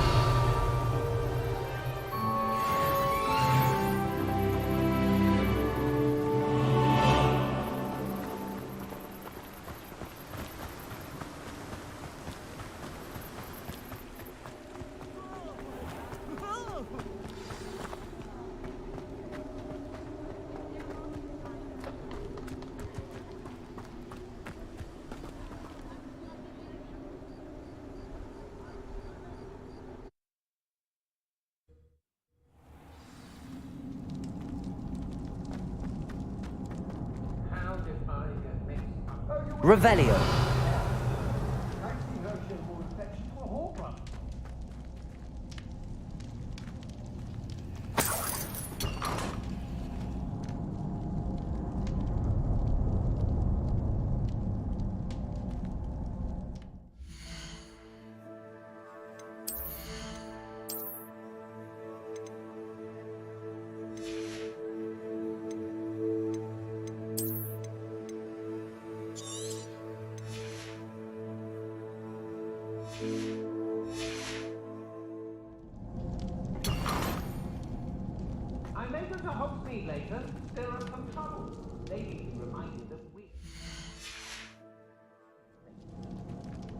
Revelio. I may go to Hogsmeade later. There are some troubles. Lady reminded that we...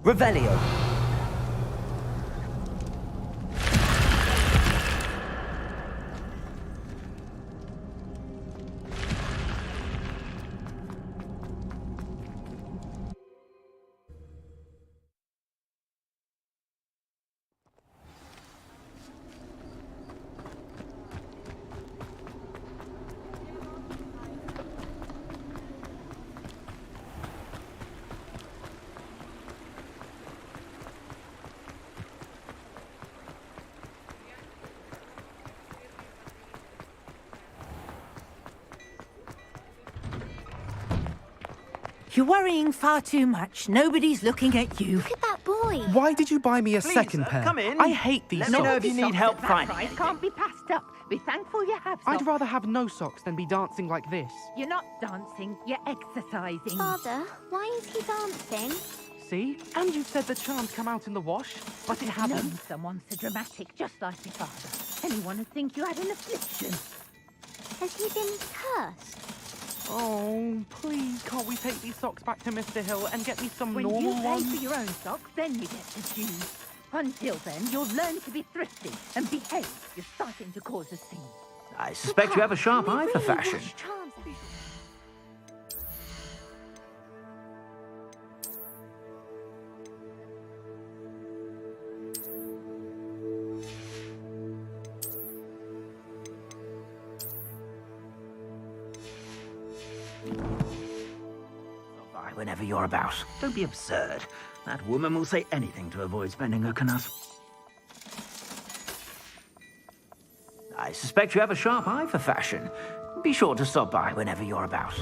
Revelio. You're worrying far too much. Nobody's looking at you. Look at that boy. Why did you buy me a Please, second sir, pair? come in. I hate these Let socks. me know if you need help finding Price anything. can't be passed up. Be thankful you have I'd some. rather have no socks than be dancing like this. You're not dancing, you're exercising. Father, why is he dancing? See? And you said the charms come out in the wash, but it Known hasn't. someone so dramatic, just like your father. Anyone would think you had an affliction. Has he been cursed? Oh, please, can't we take these socks back to Mr. Hill and get me some When normal you pay ones? for your own socks, then you get to choose. Until then, you'll learn to be thrifty and behave. You're starting to cause a scene. I suspect you have a sharp eye for fashion. Whenever you're about. Don't be absurd. That woman will say anything to avoid spending her canut. I suspect you have a sharp eye for fashion. Be sure to stop by whenever you're about.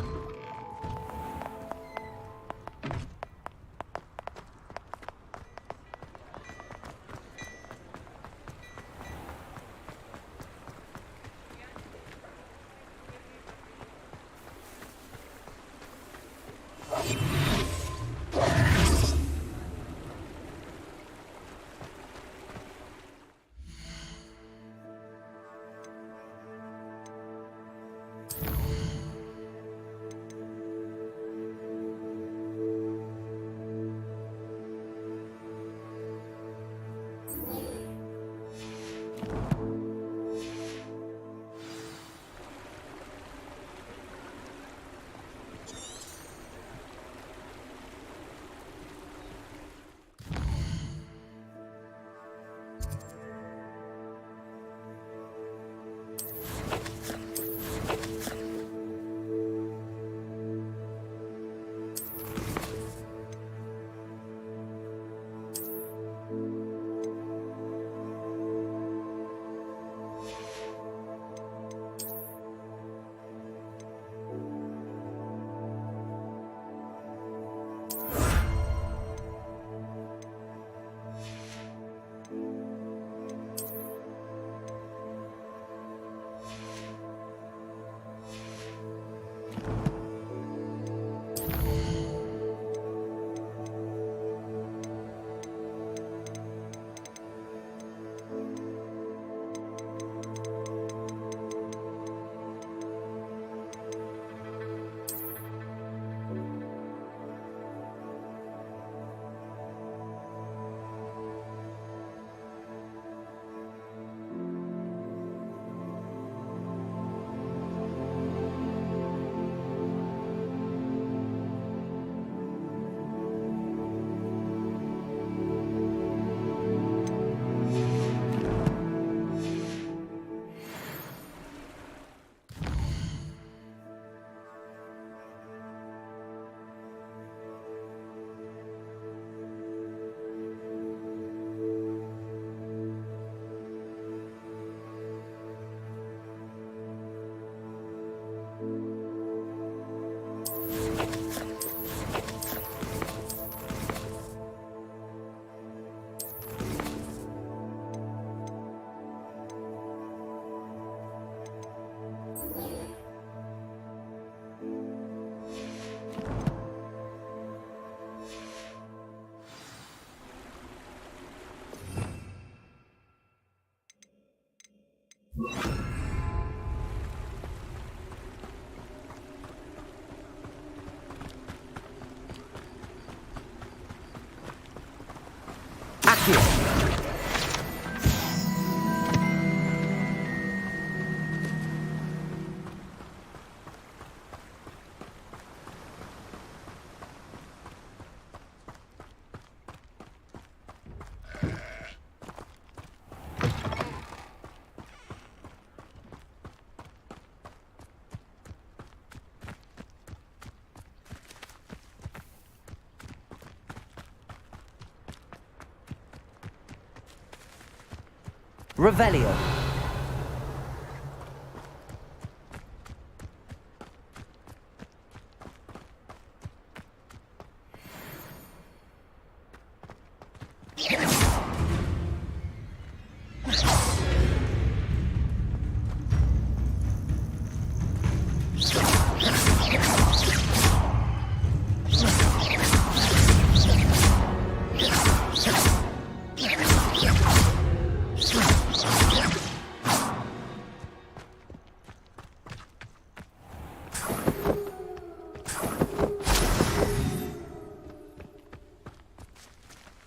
Revelio.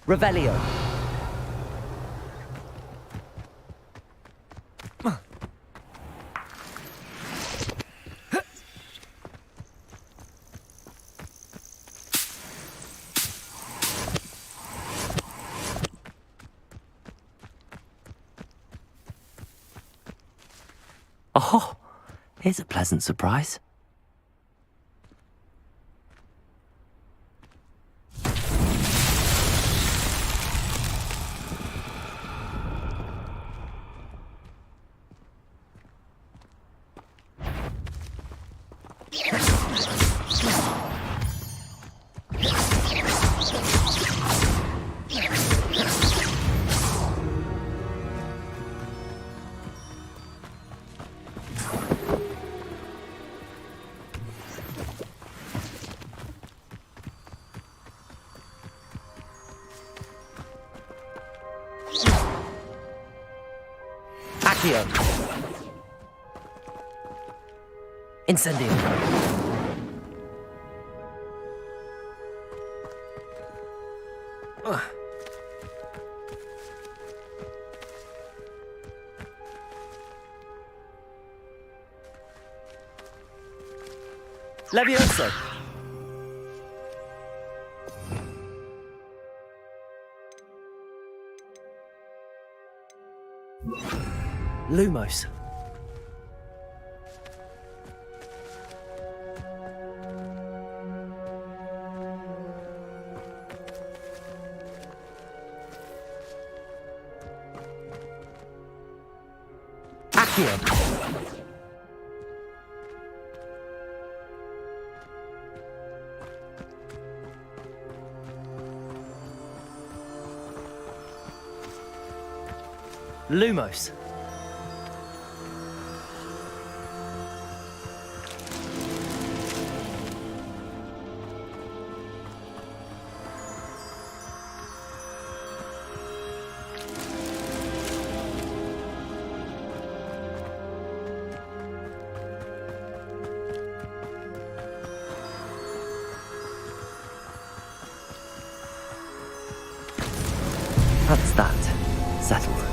Revelio. Oh, here's a pleasant surprise. Accio. Incendio. Levioso. Lumos. Accio. Lumos. That's that. Settled.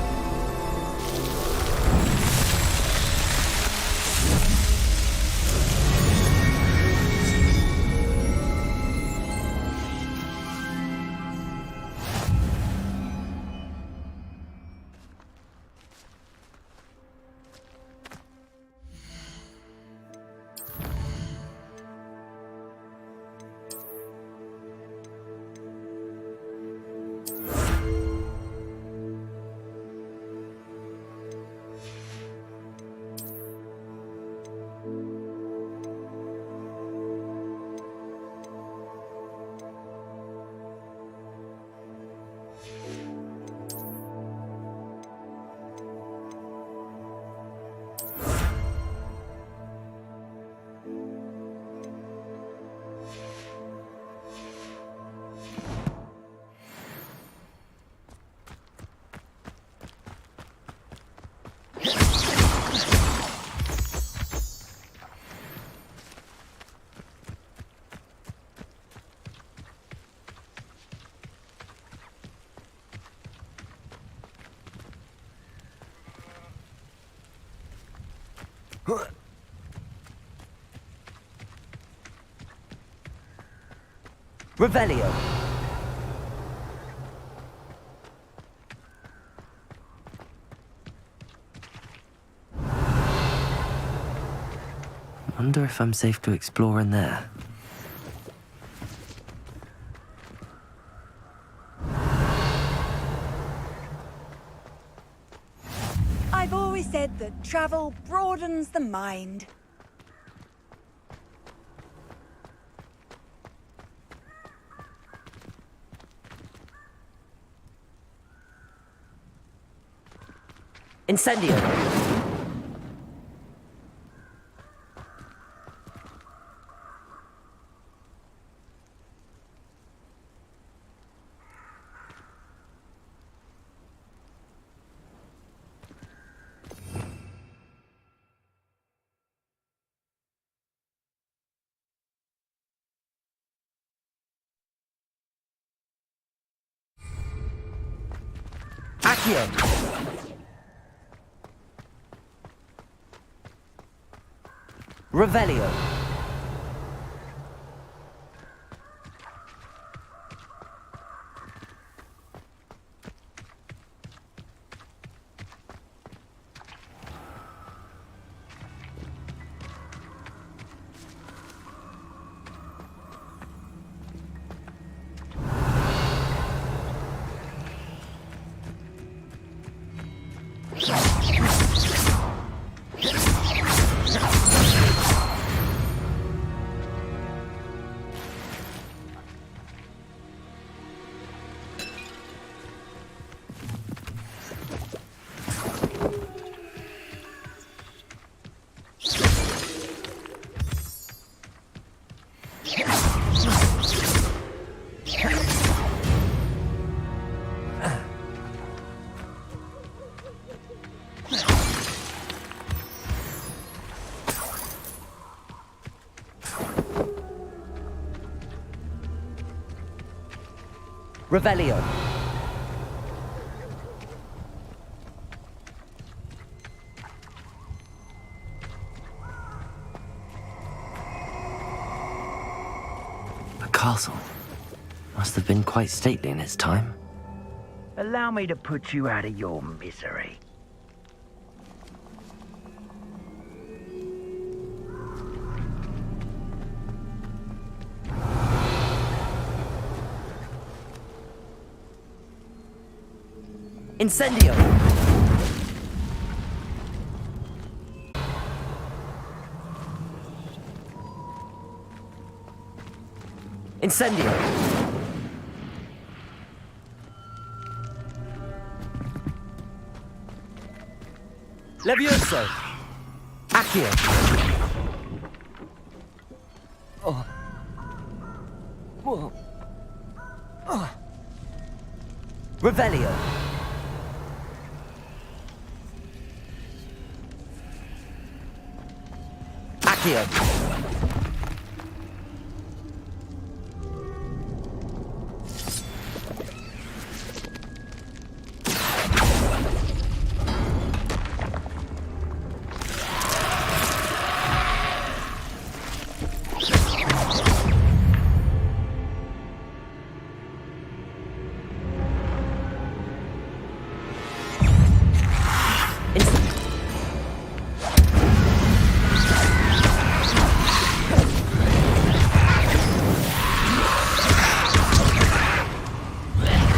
Revelio. Wonder if I'm safe to explore in there. always said that travel broadens the mind. Incendio. Accio. Revelio. Revelio. A castle. Must have been quite stately in its time. Allow me to put you out of your misery. Incendio. Incendio. Levioso. Accio. Oh. Whoa. Oh. Revelio. Accio.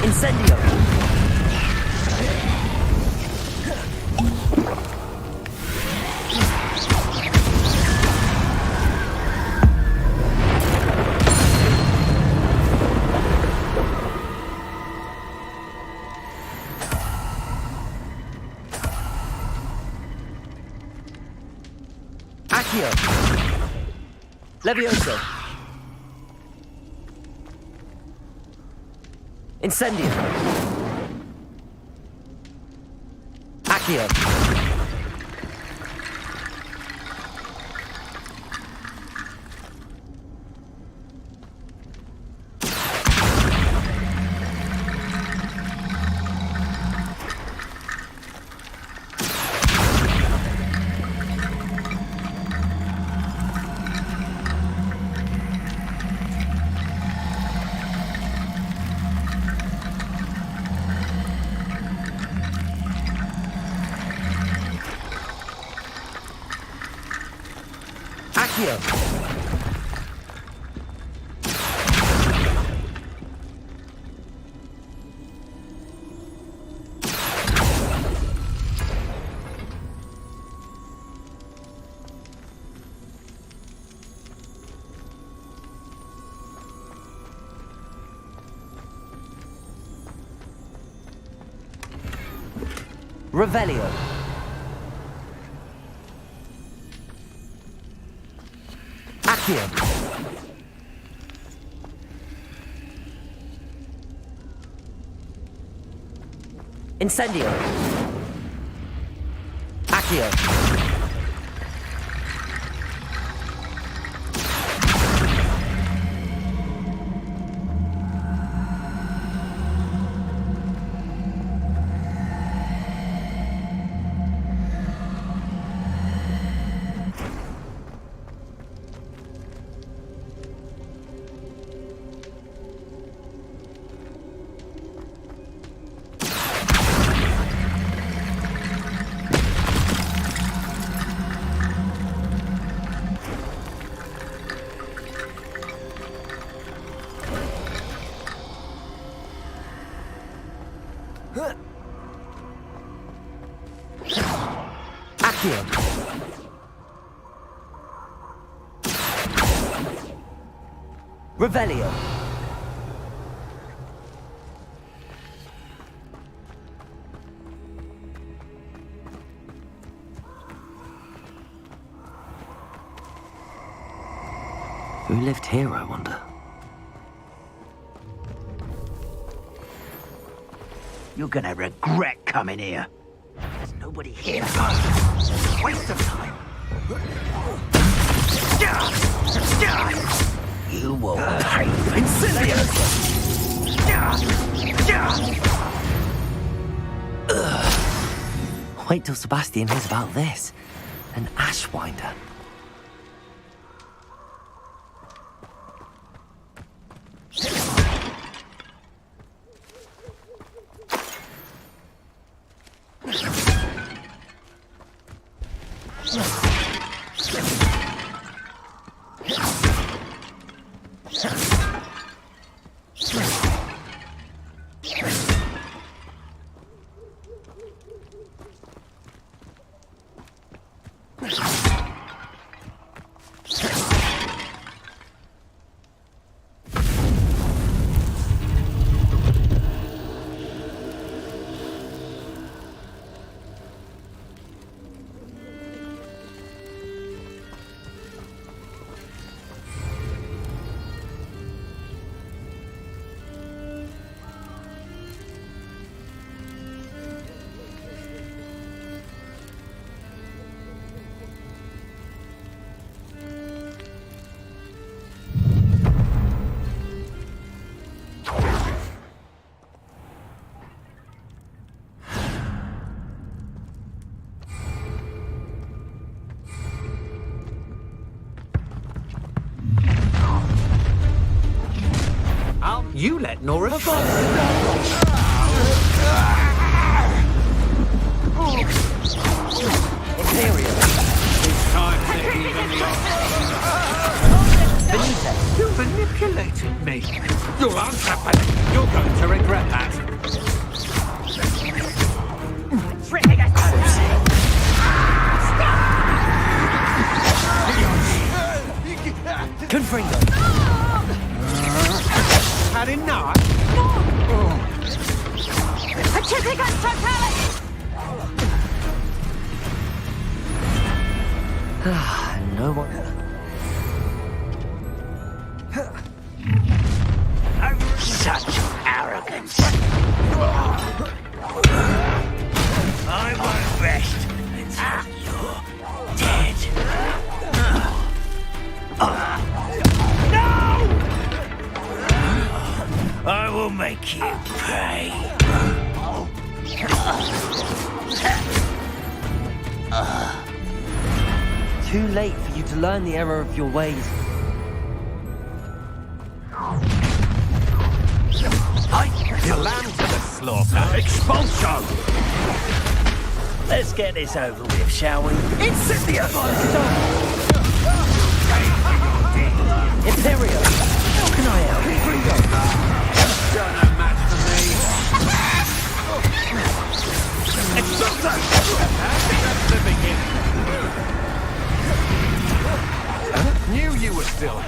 Incendio. Accio. Levioso. Incendio. Accio. Accio. Revelio. Accio. Incendio. Accio. Accio. Revelio. Who lived here, I wonder? You're gonna regret coming here. There's nobody here. Waste of time. You will pay for Incendio! Wait till Sebastian hears about this. An ashwinder. You let Nora You manipulated me. You'll untap it. You're going to regret that. Confringo. Had enough? No one. Such arrogance. I won't rest until you're dead. No! I will make you pay. Too late for you to learn the error of your ways. You lamb to the slaughter. Expulso! Let's get this over with, shall we? Incendio! Imperio! How can I help you? Don't have match for me. Expulso! That's the beginning. Knew you were still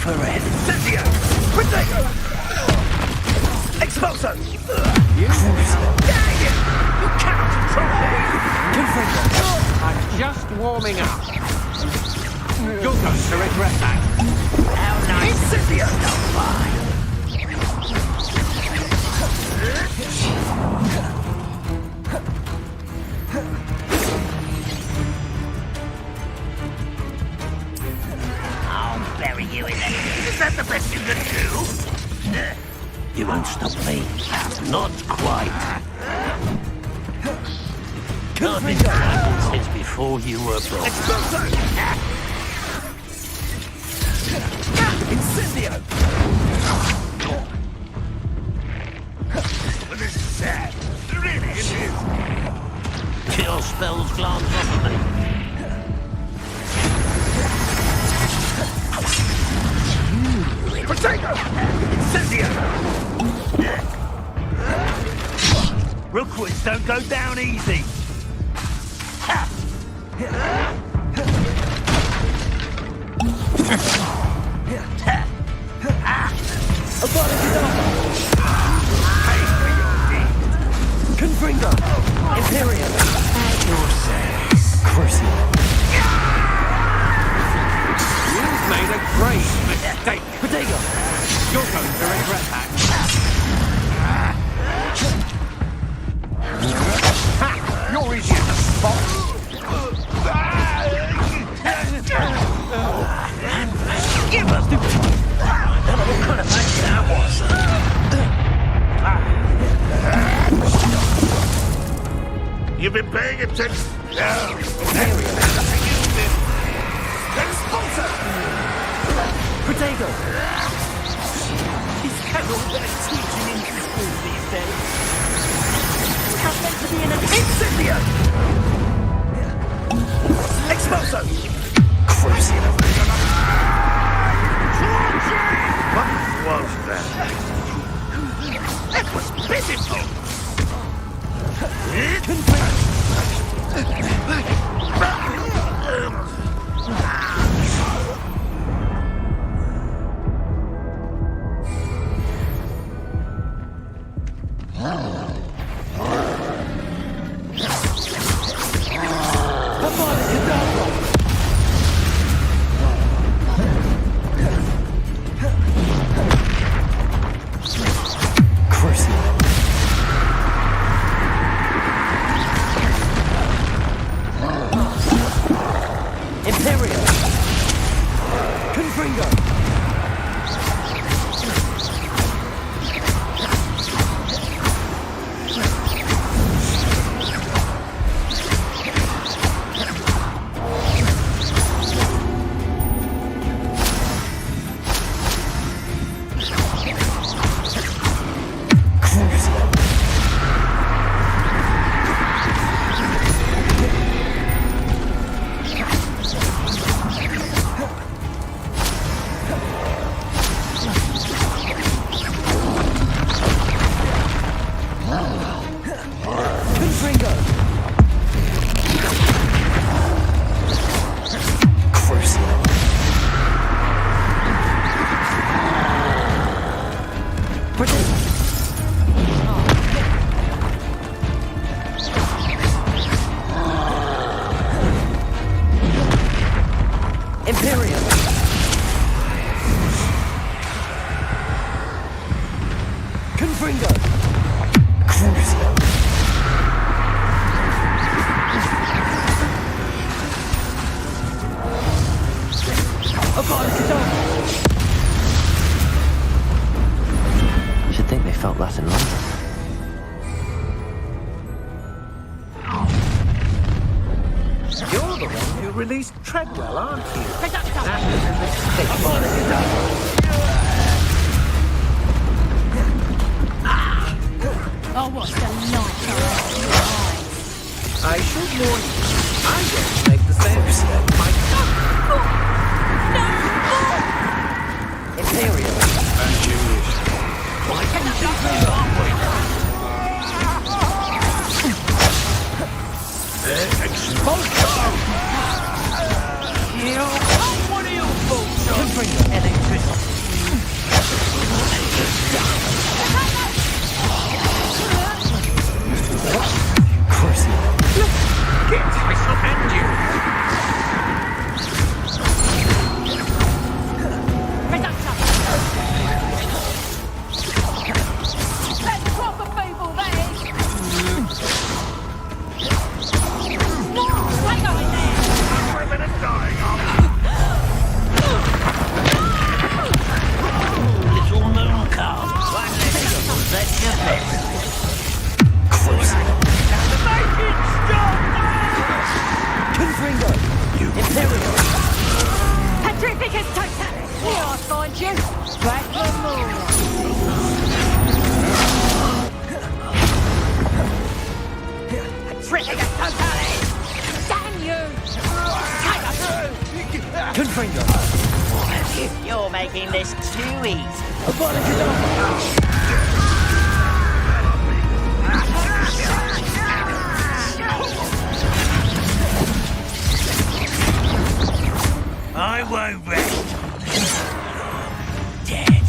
forever. Incendio! Protego! Expulso! You? Dang it! coming up. You're going to regret that. How nice of you, fine. I'll bury you in it. Is that the best you can do? You won't stop me. Not quite. I've been trapped since before you were born. Incendio! Well, this is sad. Really, it is. Kill spells glance off of me. Potato! Incendio! Rookwoods don't go down easy. Confringo! Imperium! Crucial. You've made a great mistake. Potato! You're going to regret that. Ha! You're easy as a spot. Give us the... I don't know what kind of match that was. You've been paying attention. Expulsor! Potato! Is that all they're teaching in school these days? It's not meant to be an Incendio! Expulsor! Crucial. What was that? That was pitiful! Should think they felt that in London. You're the one who released Treadwell, aren't you? That Oh, what's the light? I should warn you, I won't make the same mistake myself. Imperium. And you wish. Why can't you just move halfway? Expulsion! You! What are you folks? Confringo. Electricity. Get! I shall hand you! You're making this too easy. I won't rest. Dead.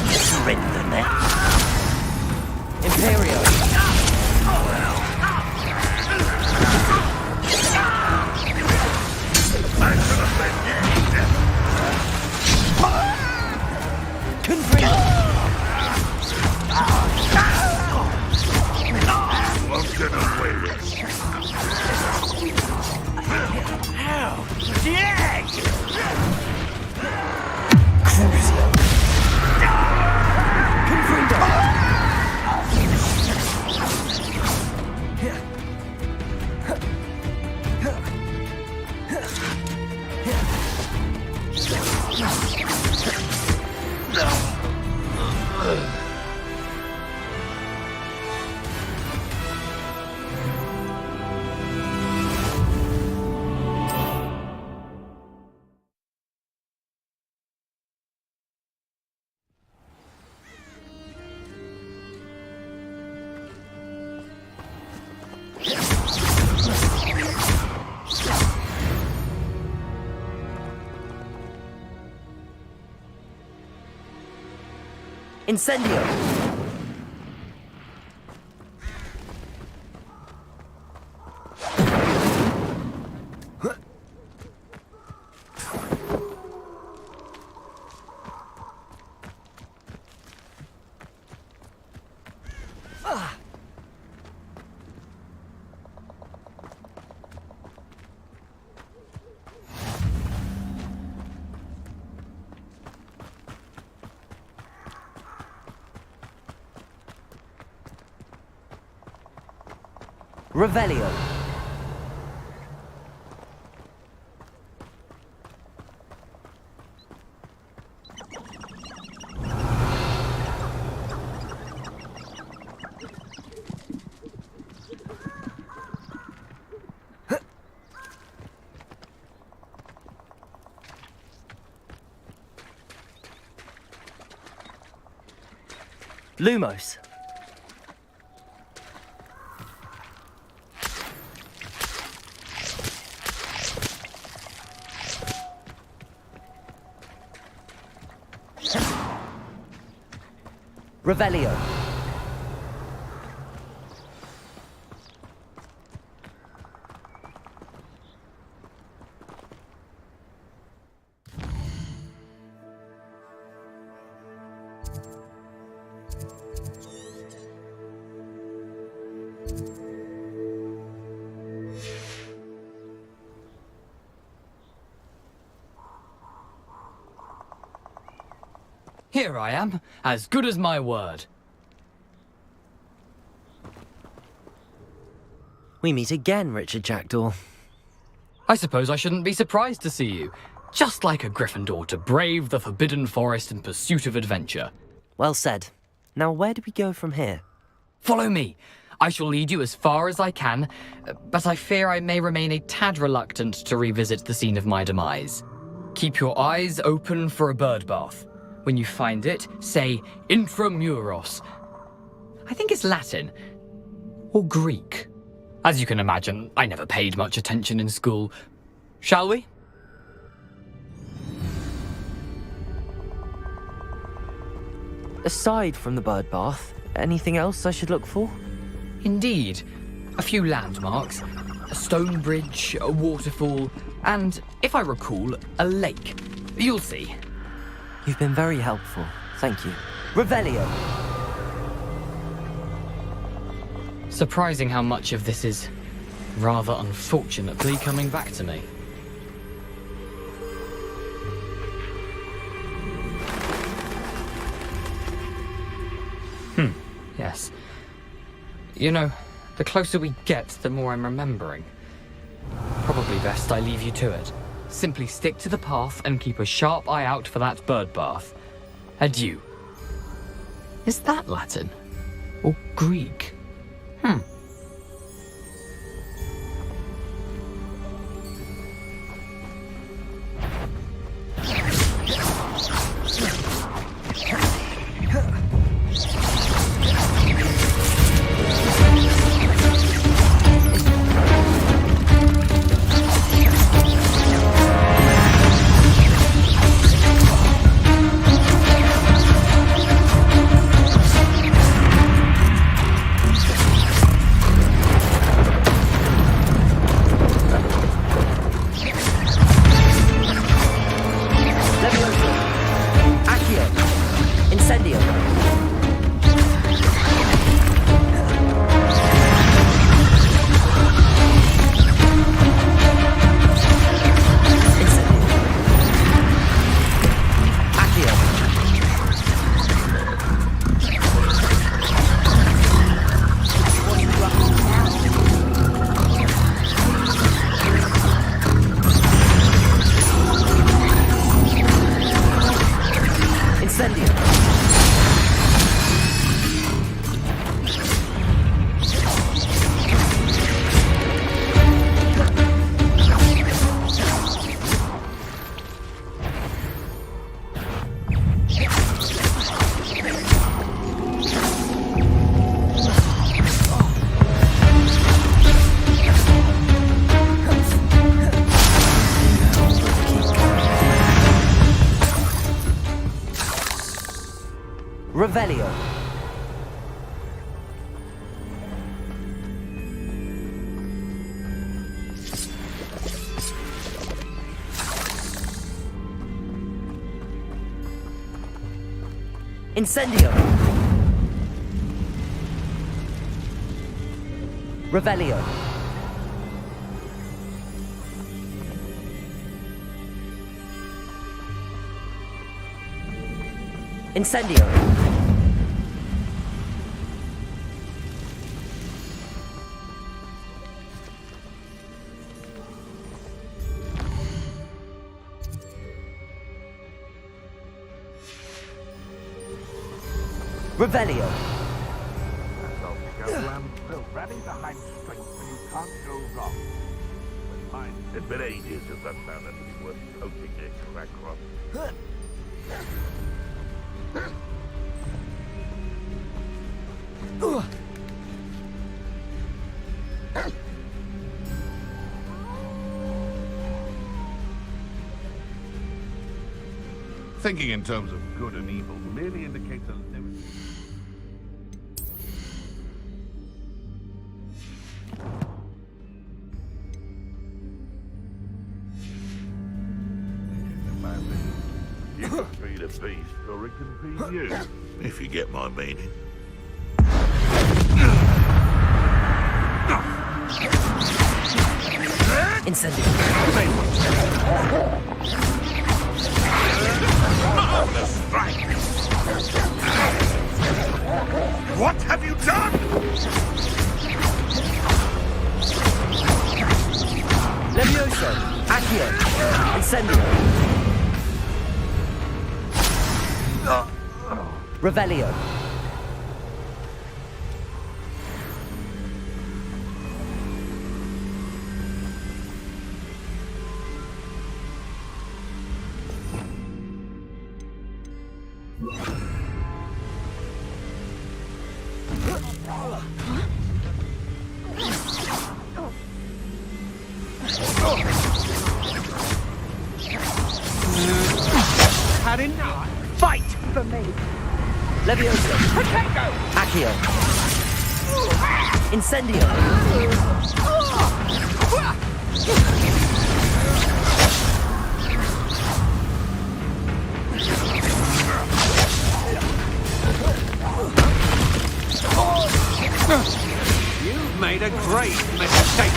Surrender now. Imperial. Won't get away with it. Ow! Dead! Incendio! Revelio. Lumos. Revelio. Here I am, as good as my word. We meet again, Richard Jackdaw. I suppose I shouldn't be surprised to see you. Just like a Gryffindor to brave the Forbidden Forest in pursuit of adventure. Well said. Now where do we go from here? Follow me. I shall lead you as far as I can, but I fear I may remain a tad reluctant to revisit the scene of my demise. Keep your eyes open for a bird bath. When you find it, say intramuros. I think it's Latin. Or Greek. As you can imagine, I never paid much attention in school. Shall we? Aside from the bird bath, anything else I should look for? Indeed. A few landmarks. A stone bridge, a waterfall, and, if I recall, a lake. You'll see. You've been very helpful. Thank you. Revelio! Surprising how much of this is, rather unfortunately, coming back to me. Yes. You know, the closer we get, the more I'm remembering. Probably best I leave you to it. Simply stick to the path and keep a sharp eye out for that bird bath. Adieu. Is that Latin? Or Greek? Revelio. Incendio. Revelio. Incendio. Revelio. Rally behind strength and you can't go wrong. But mine, it's been ages since I've found anything worth poking their crack on. Thinking in terms of good and evil merely indicates a limit. You can feed a beast, or it can feed you, if you get my meaning. Incendio. Marvelous strike! What have you done? Levioso. Accio. Incendio. Revelio. Had enough? Fight for me! Levioso. Potato! Accio. Incendio. You've made a great mistake.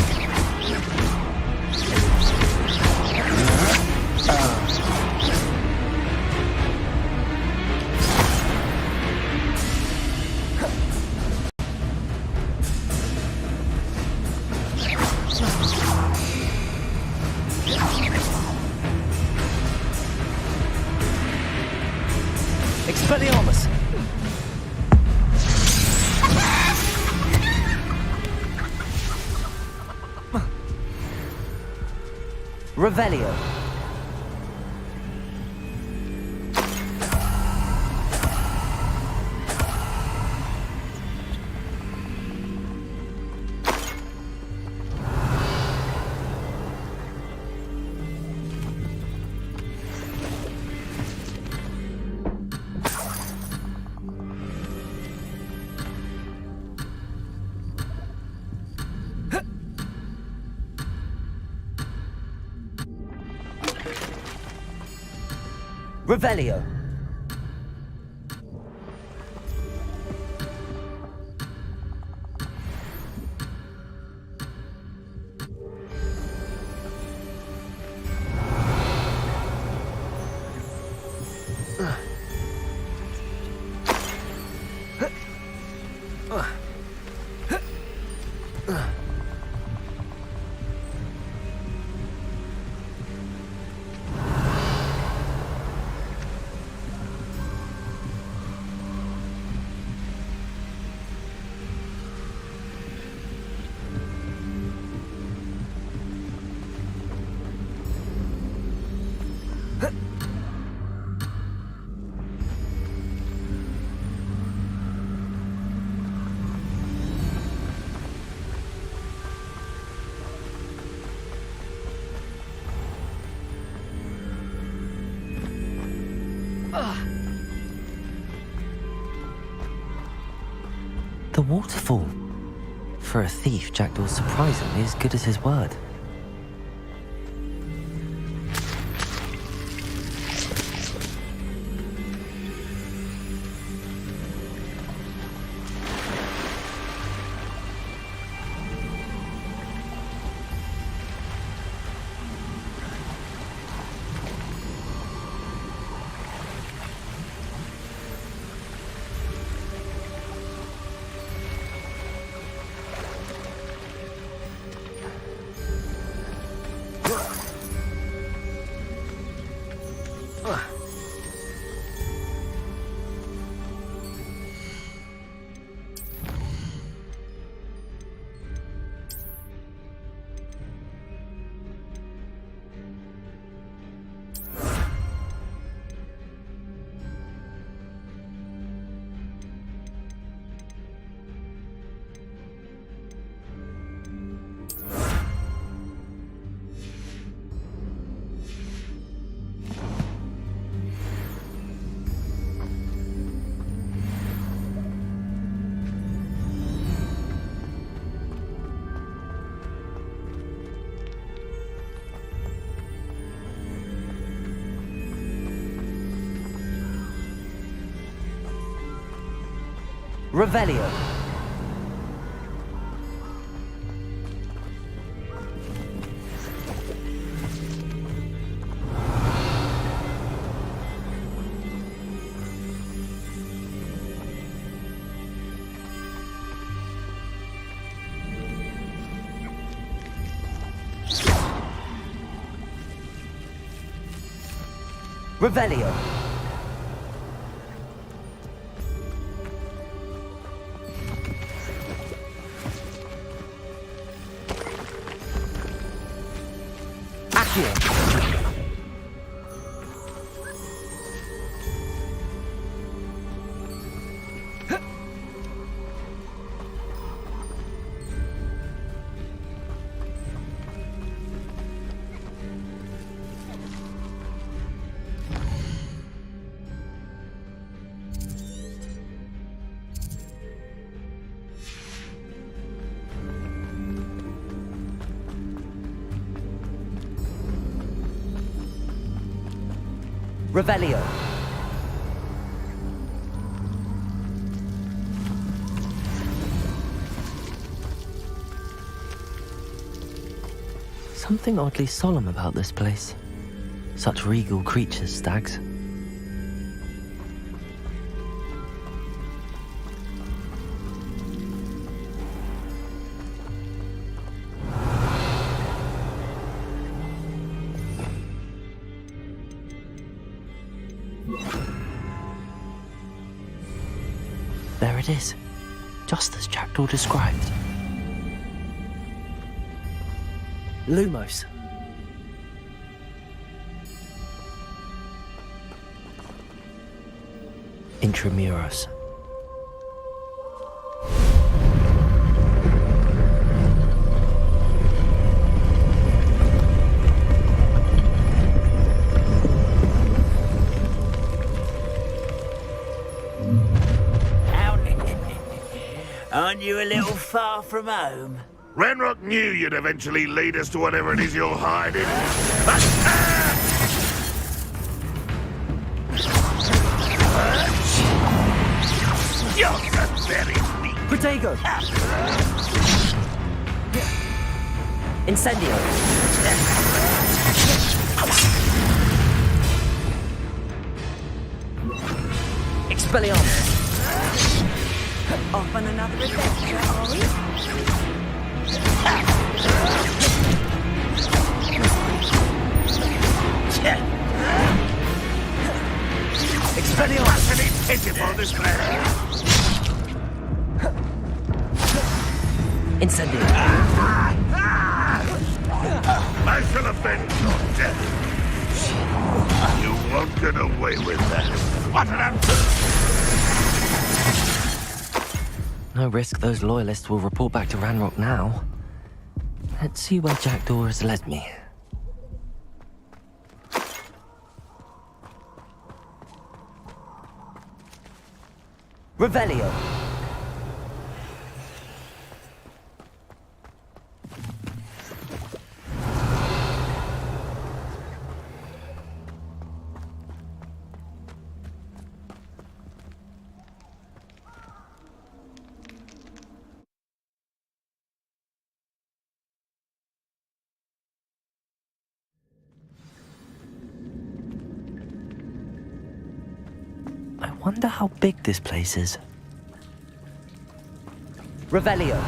Expelliarmus. Revelio. Revelio. The waterfall. For a thief, Jackdaw's surprisingly as good as his word. Revelio. Revelio. Revelio. Something oddly solemn about this place. Such regal creatures, stags. There it is, just as Jackdaw described. Lumos. Intramuros. Aren't you a little far from home? Renrock knew you'd eventually lead us to whatever it is you're hiding. You're very weak. Protego! Incendio! Expelliarmus! Off on another adventure, are we? Expelliarmus! It's pitiful, this man. Incendio! I shall avenge your death. You won't get away with that. What an answer! No risk those loyalists will report back to Ranrock now. Let's see where Jackdaw has led me. Revelio! I wonder how big this place is. Revelio!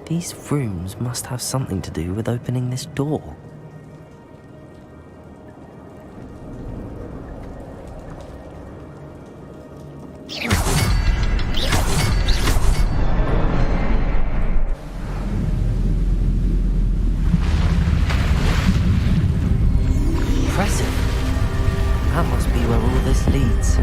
These rooms must have something to do with opening this door. Impressive. That must be where all this leads.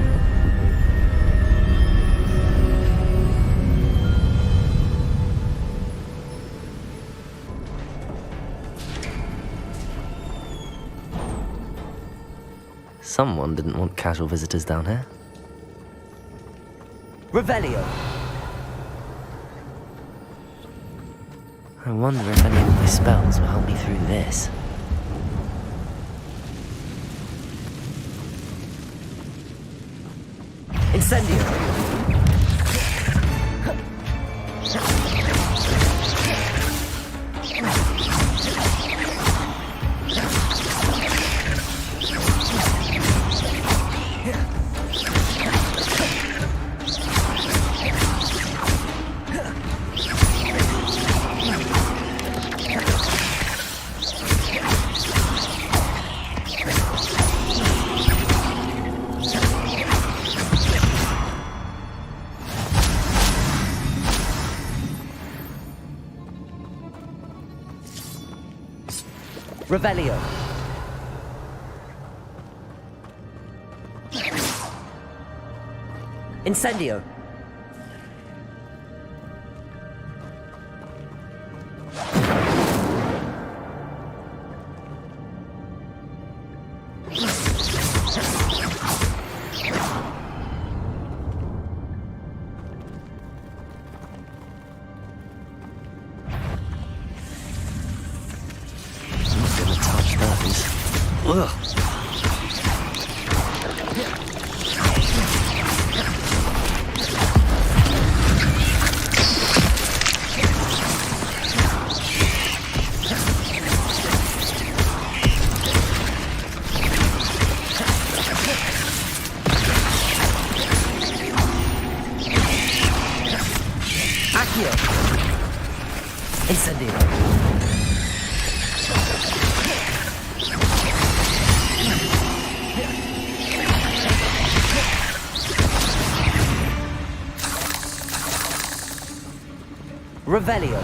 Someone didn't want casual visitors down here. Revelio! I wonder if any of my spells will help me through this. Incendio! Revelio! Incendio! Ugh. Accio! Incendio. Revelio.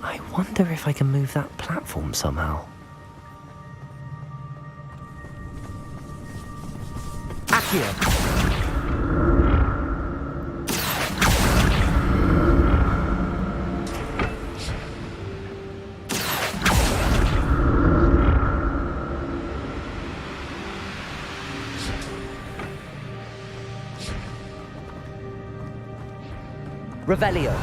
I wonder if I can move that platform somehow. Accio! Revelio.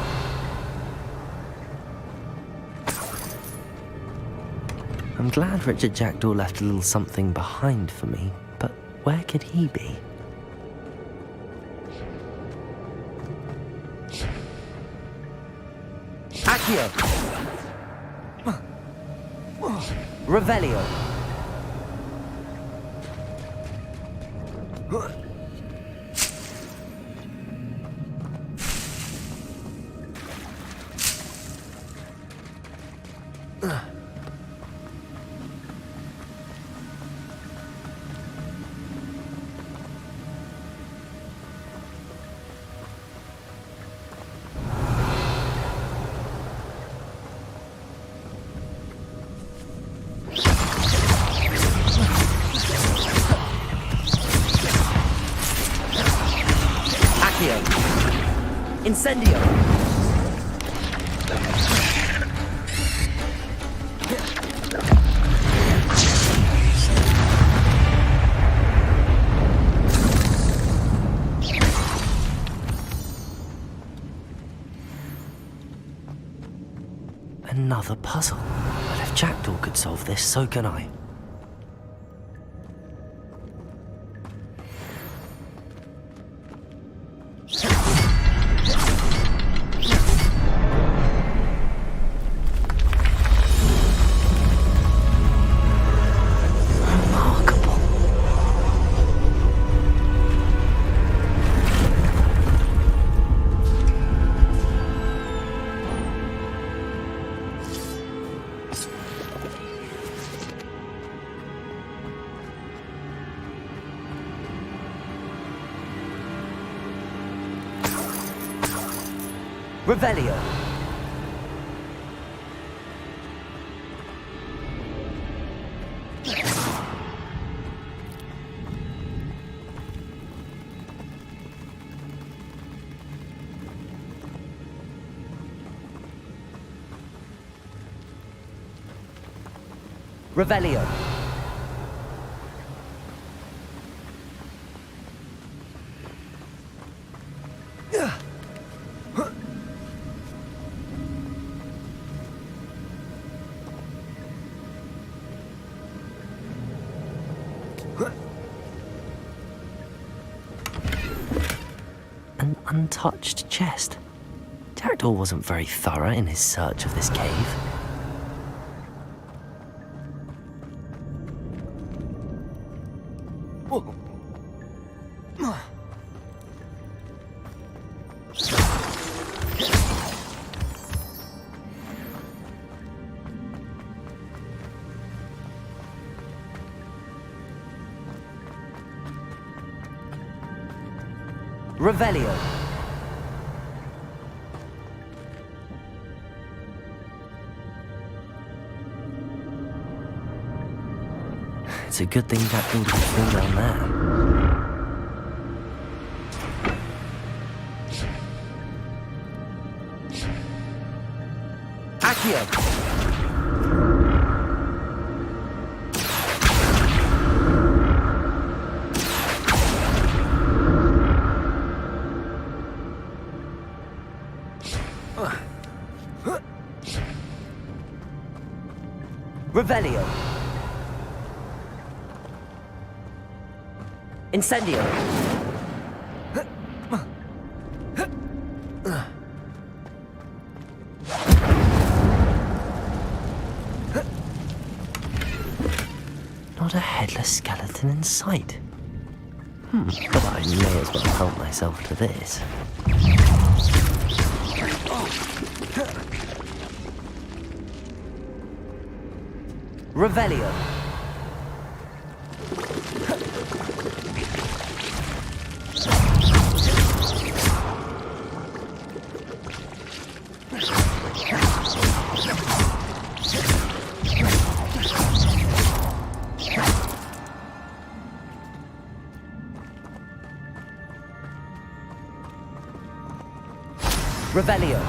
I'm glad Richard Jackdaw left a little something behind for me, but where could he be? Accio! Revelio! Incendio! Another puzzle. But if Jackdaw could solve this, so can I. Revelio. Revelio. An untouched chest. Jackdaw wasn't very thorough in his search of this cave. Revelio. It's a good thing Jackdaw didn't fall down there. Accio! Revelio. Incendio. Not a headless skeleton in sight. But I may as well help myself to this. Revelio. Revelio.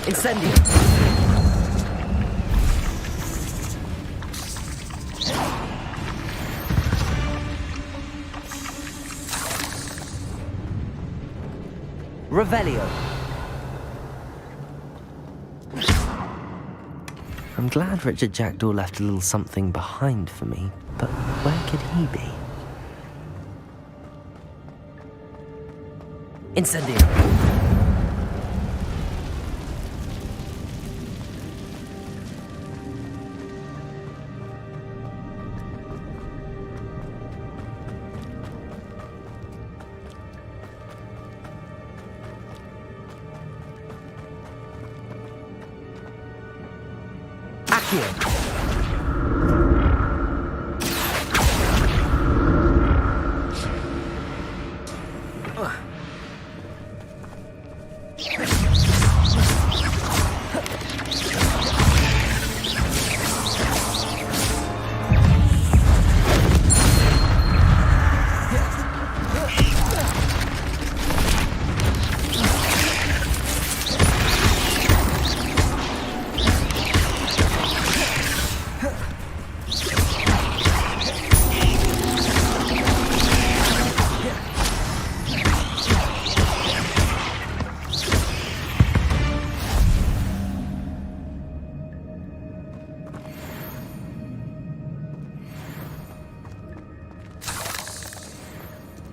Incendio. Revelio. I'm glad Richard Jackdaw left a little something behind for me, but where could he be? Incendio. Accio.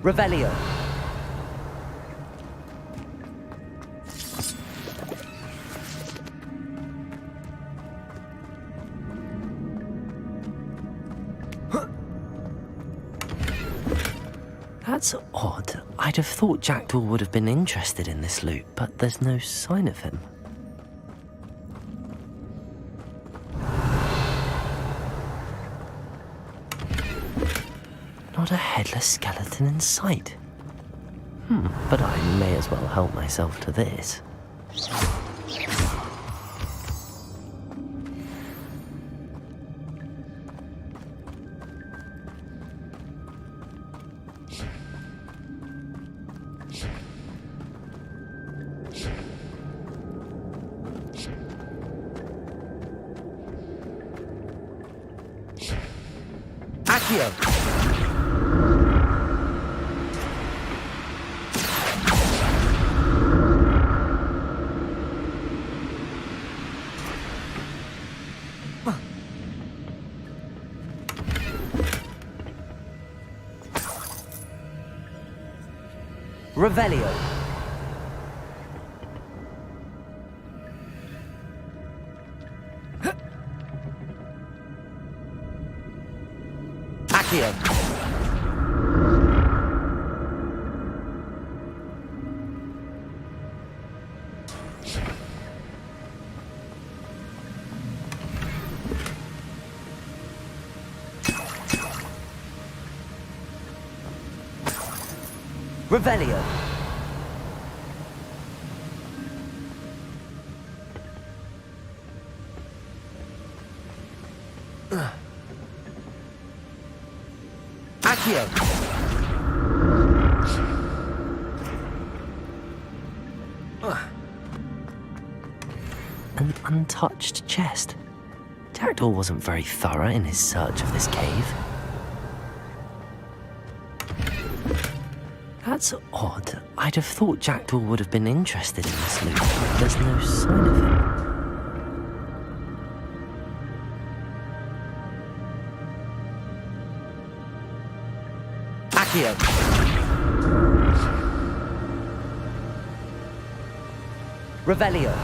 Revelio. That's odd. I'd have thought Jackdaw would have been interested in this loot, but there's no sign of him. Not a headless skeleton in sight. But I may as well help myself to this. Accio! Revelio. Accio. Revelio. Accio. An untouched chest. Jackdaw wasn't very thorough in his search of this cave. That's odd. I'd have thought Jackdaw would have been interested in this loot, but there's no sign of him. Accio. Revelio.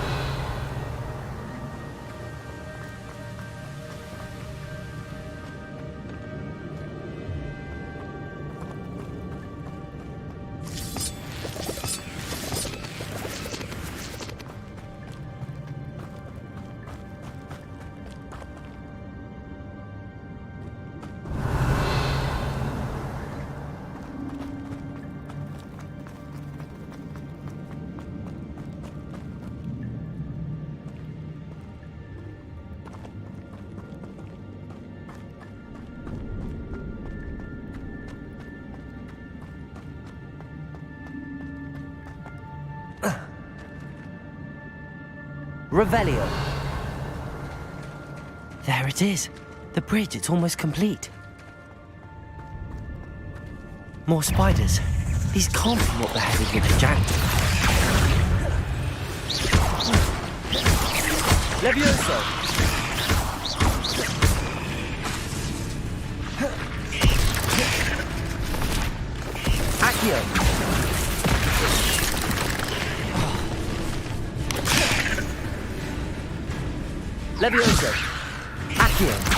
Revelio. There it is. The bridge, it's almost complete. More spiders. These can't be what the heck is with the jackdaw. Levioso. Accio. Levioso. Accio.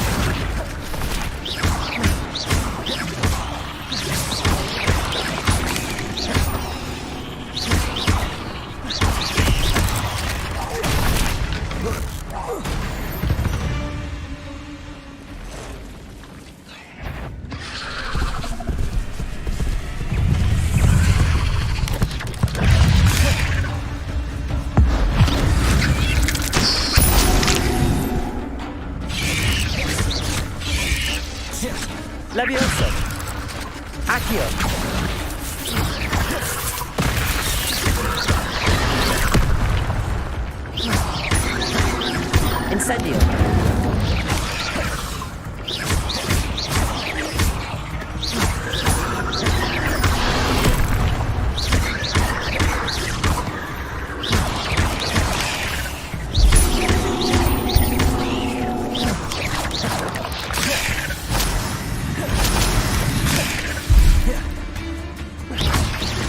Levioso. Accio. Incendio.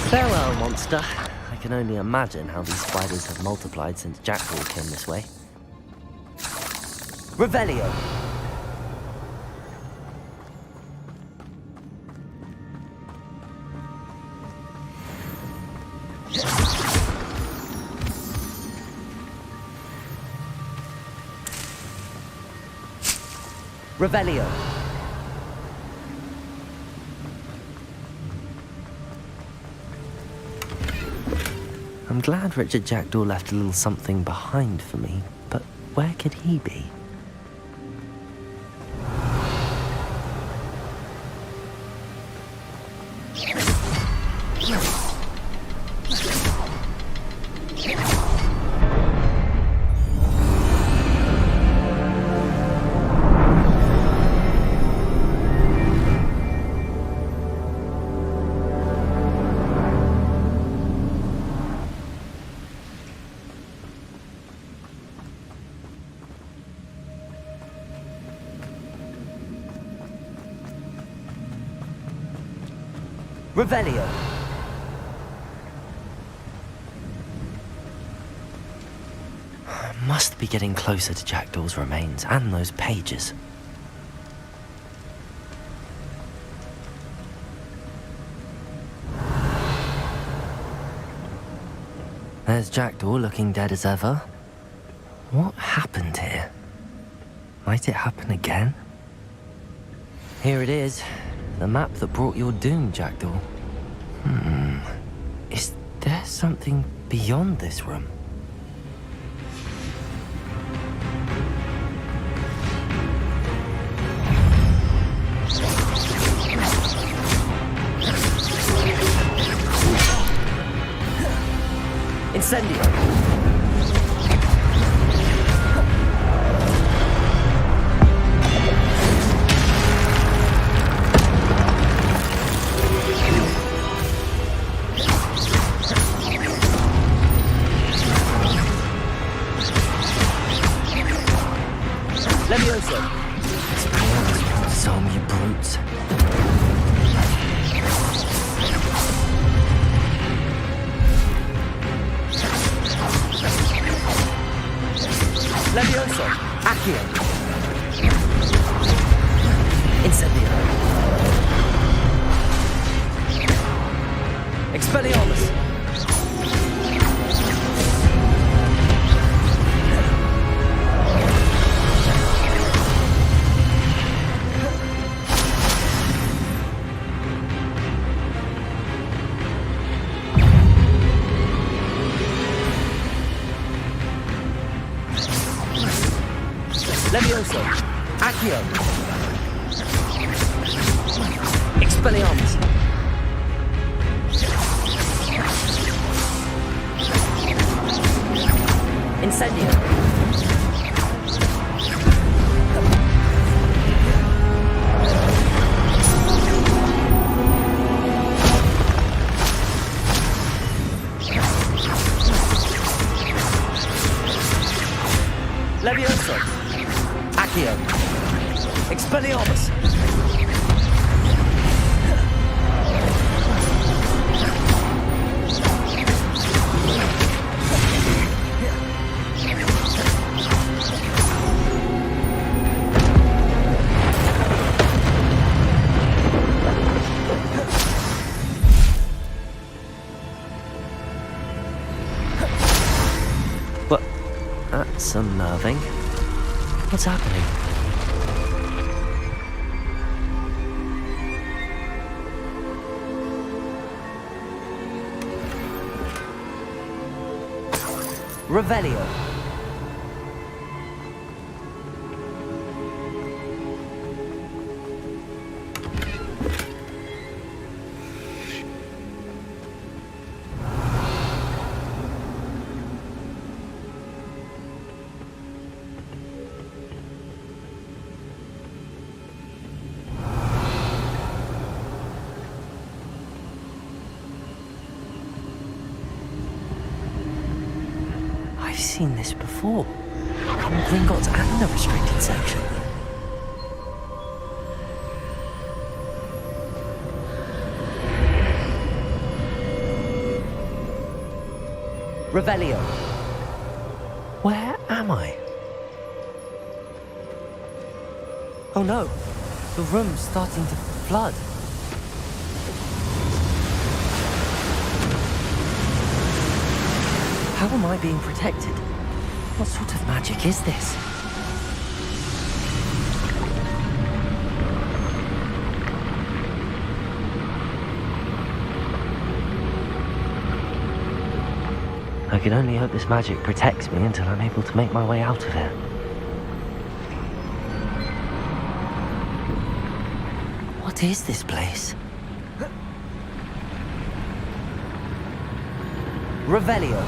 Farewell, monster. I can only imagine how these spiders have multiplied since Jackdaw came this way. Revelio. Revelio. I'm glad Richard Jackdaw left a little something behind for me, but where could he be? Revelio. Must be getting closer to Jackdaw's remains and those pages. There's Jackdaw looking dead as ever. What happened here? Might it happen again? Here it is. The map that brought your doom, Jackdaw. There's something beyond this room. Incendio! Levioso! Some you brutes. Levioso! Accio! Incendio! Expelliarmus! Levioso! Accio! Expelliarmus! Incendio! Levioso! Accio! Expelliarmus! Well, that's unnerving. What's happening? Revelio. I've seen this before. In Gringotts and the restricted section. Revelio. Where am I? Oh no, the room's starting to flood. How am I being protected? What sort of magic is this? I can only hope this magic protects me until I'm able to make my way out of here. What is this place? Revelio.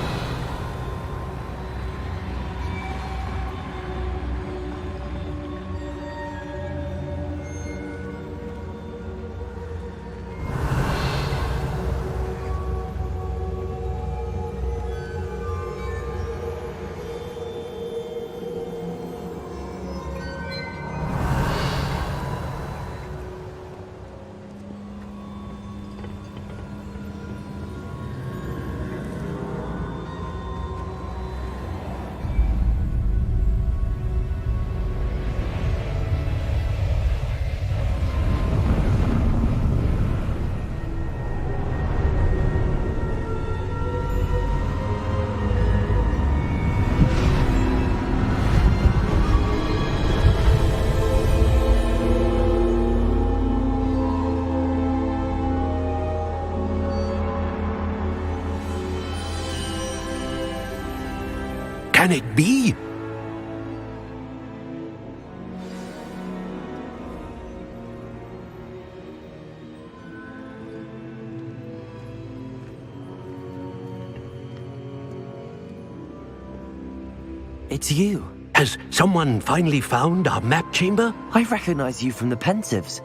Can it be? It's you. Has someone finally found our map chamber? I recognize you from the Pensieves.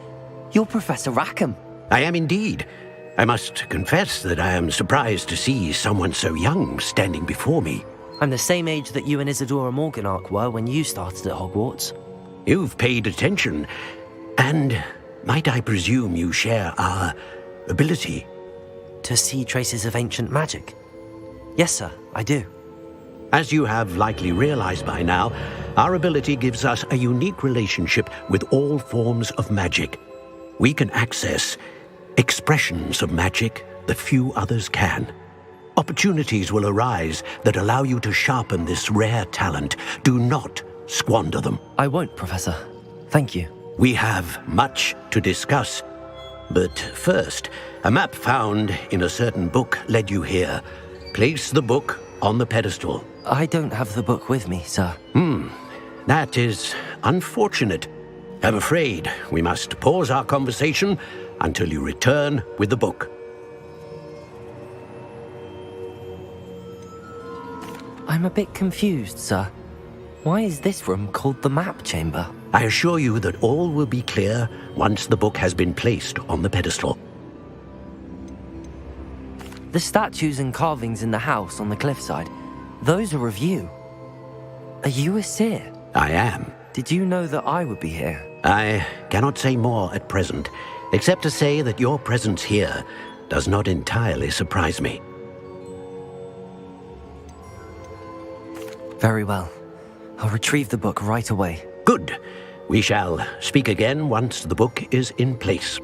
You're Professor Rackham. I am indeed. I must confess that I am surprised to see someone so young standing before me. I'm the same age that you and Isadora Morganach were when you started at Hogwarts. You've paid attention, and might I presume you share our ability? To see traces of ancient magic? Yes, sir, I do. As you have likely realized by now, our ability gives us a unique relationship with all forms of magic. We can access expressions of magic that few others can. Opportunities will arise that allow you to sharpen this rare talent. Do not squander them. I won't, Professor. Thank you. We have much to discuss. But first, a map found in a certain book led you here. Place the book on the pedestal. I don't have the book with me, sir. That is unfortunate. I'm afraid we must pause our conversation until you return with the book. I'm a bit confused, sir. Why is this room called the map chamber? I assure you that all will be clear once the book has been placed on the pedestal. The statues and carvings in the house on the cliffside, those are of you. Are you a seer? I am. Did you know that I would be here? I cannot say more at present, except to say that your presence here does not entirely surprise me. Very well. I'll retrieve the book right away. Good. We shall speak again once the book is in place.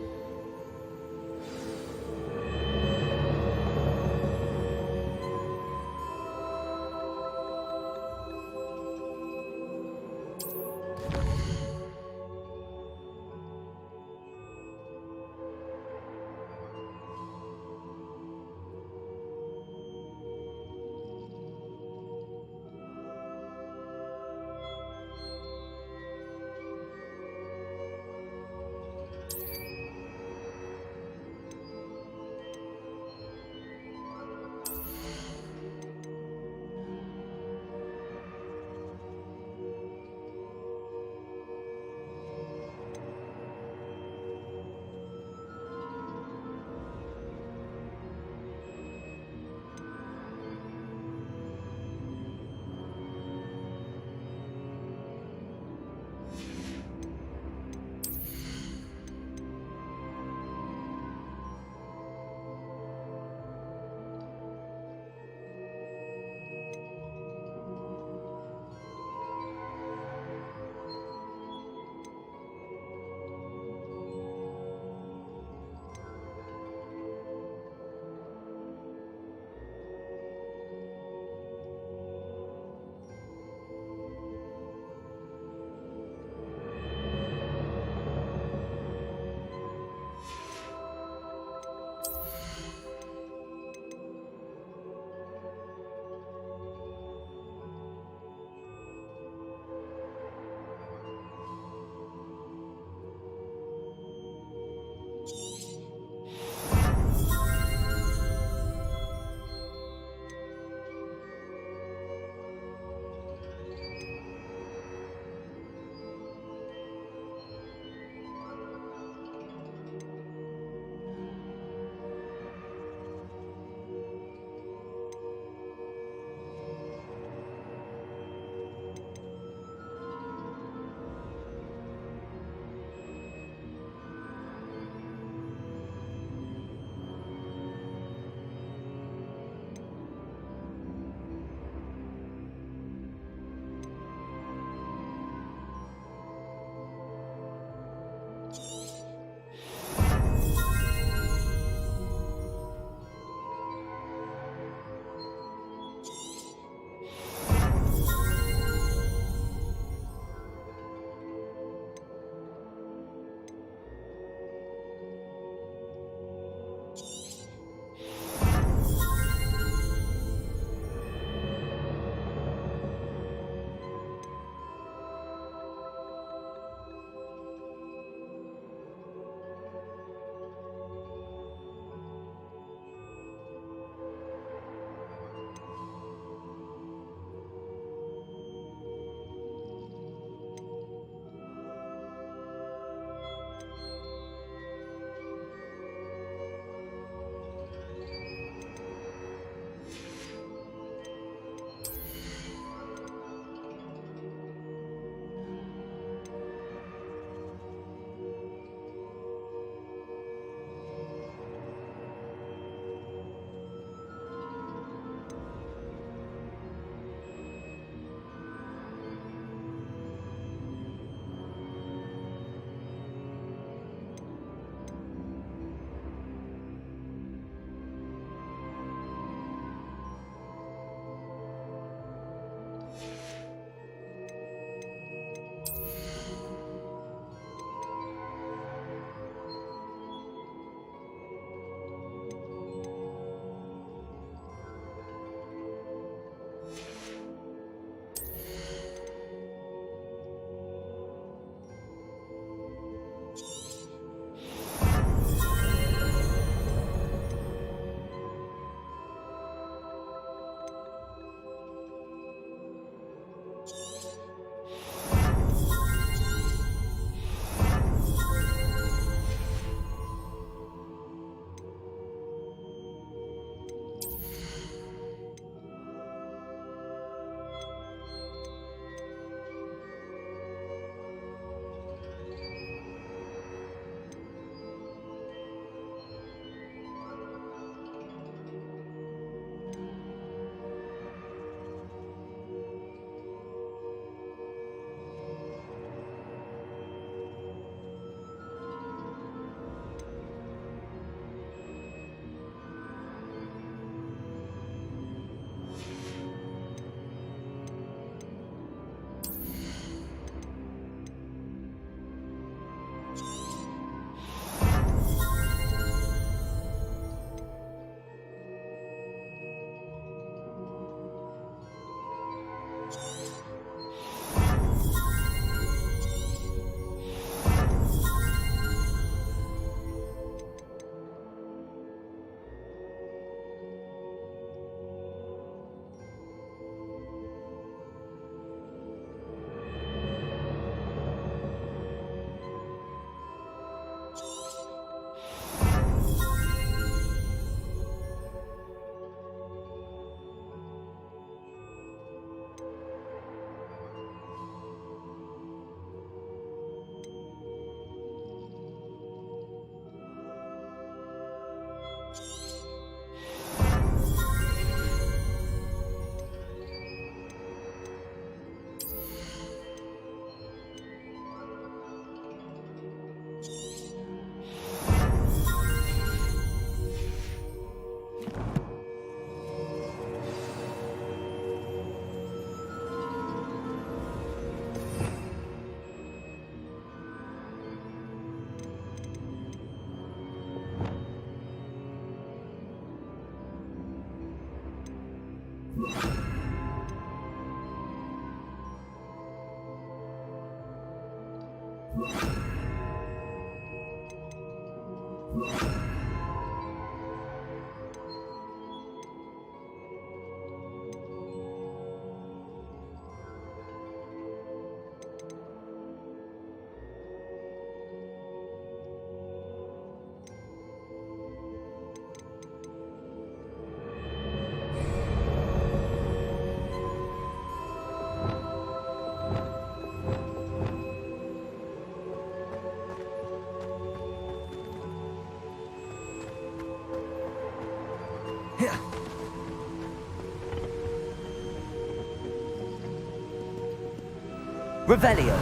Revelio.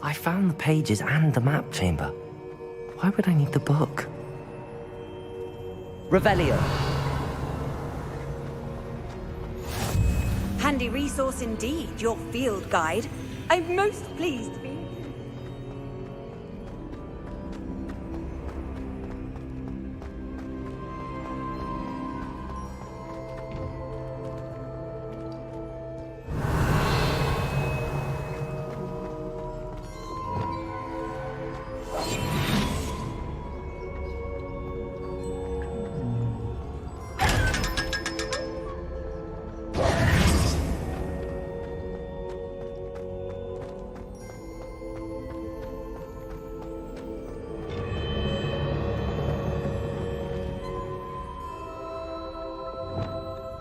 I found the pages and the map chamber. Why would I need the book? Revelio. Handy resource indeed, your field guide. I'm most pleased to be.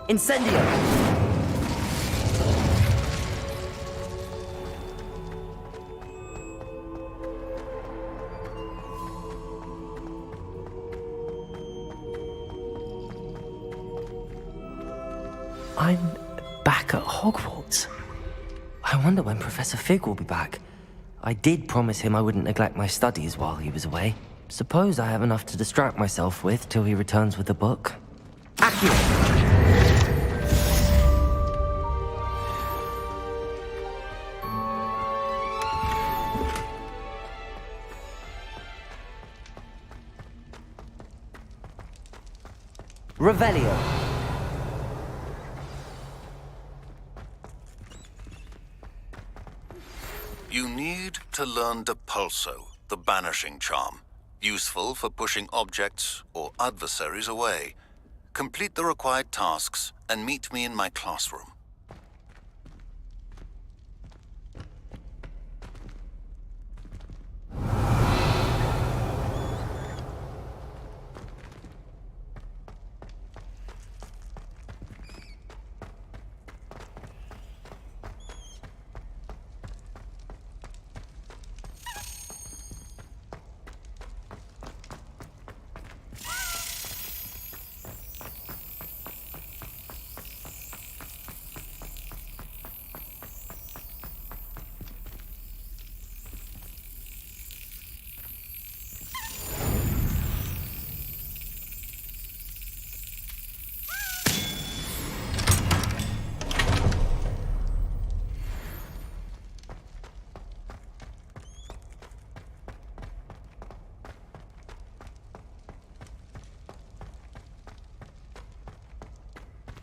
Incendio! I'm back at Hogwarts. I wonder when Professor Fig will be back. I did promise him I wouldn't neglect my studies while he was away. Suppose I have enough to distract myself with till he returns with the book. Accio! Revelio. You need to learn Depulso, the banishing charm. Useful for pushing objects or adversaries away. Complete the required tasks and meet me in my classroom.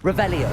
Revelio.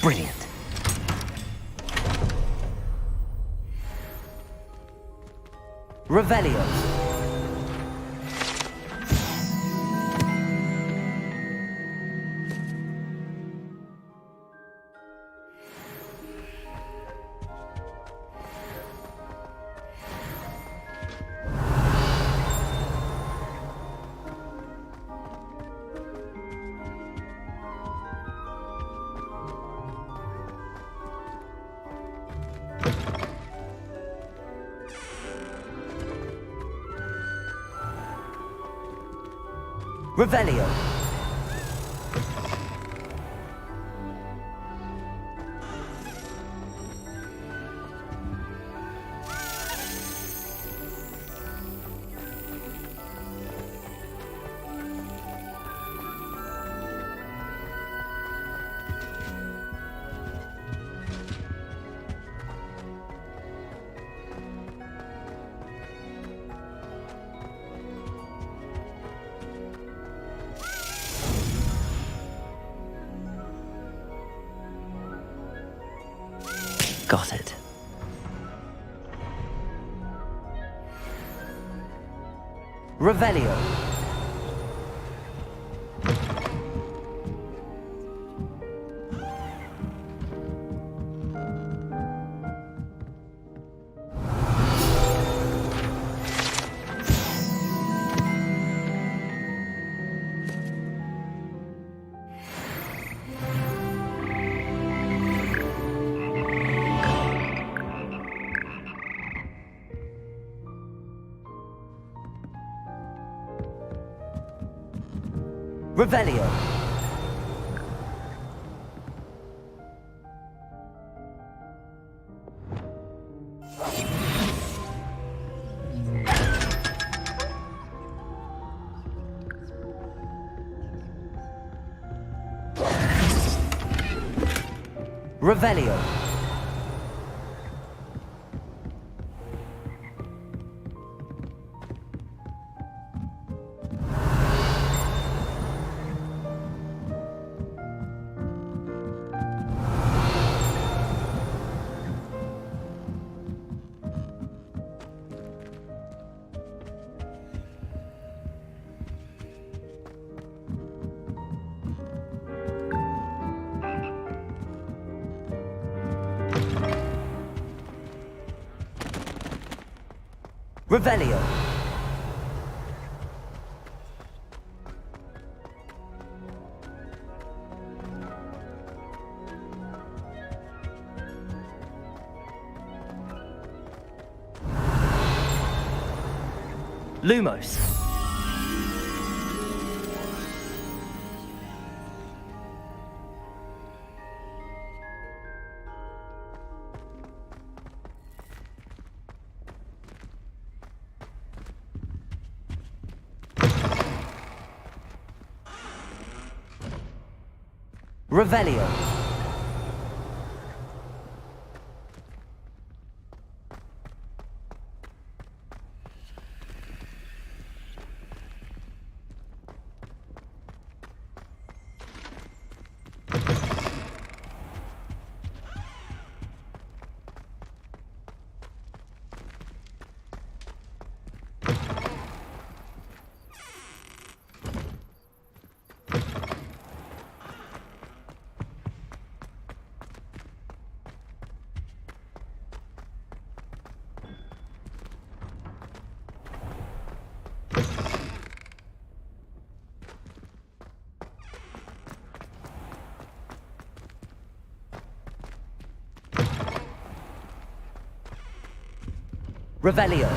Brilliant. Revelio. Revelio. Got it. Revelio. Revelio. Revelio. Revelio. Lumos. Revelio. Revelio.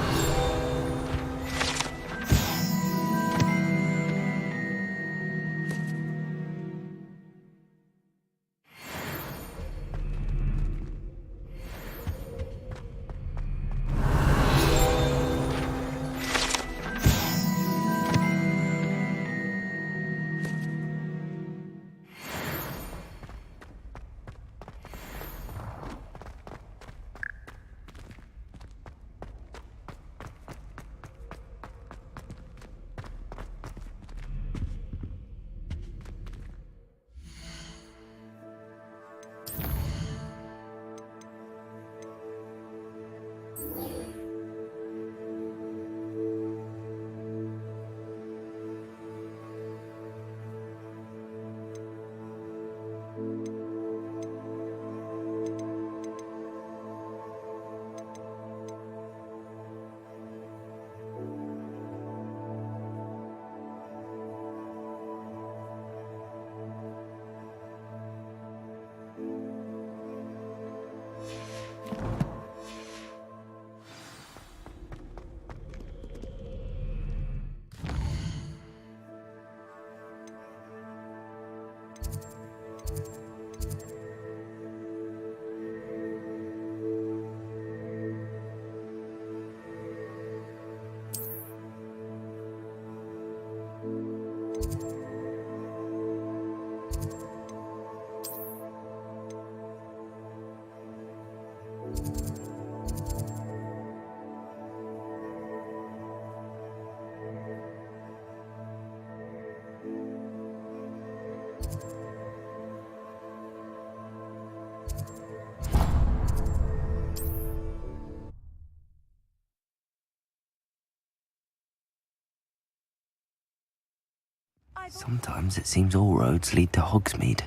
Sometimes it seems all roads lead to Hogsmeade.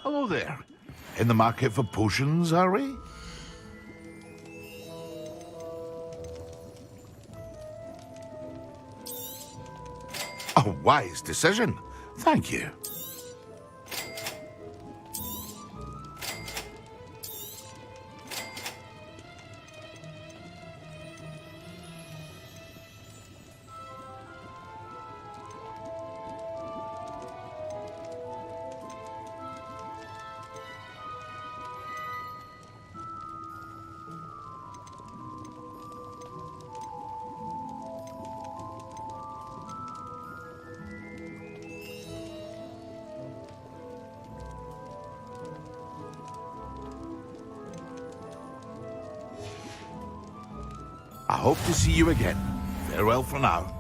Hello there. In the market for potions, are we? A wise decision. Thank you. I hope to see you again. Farewell for now.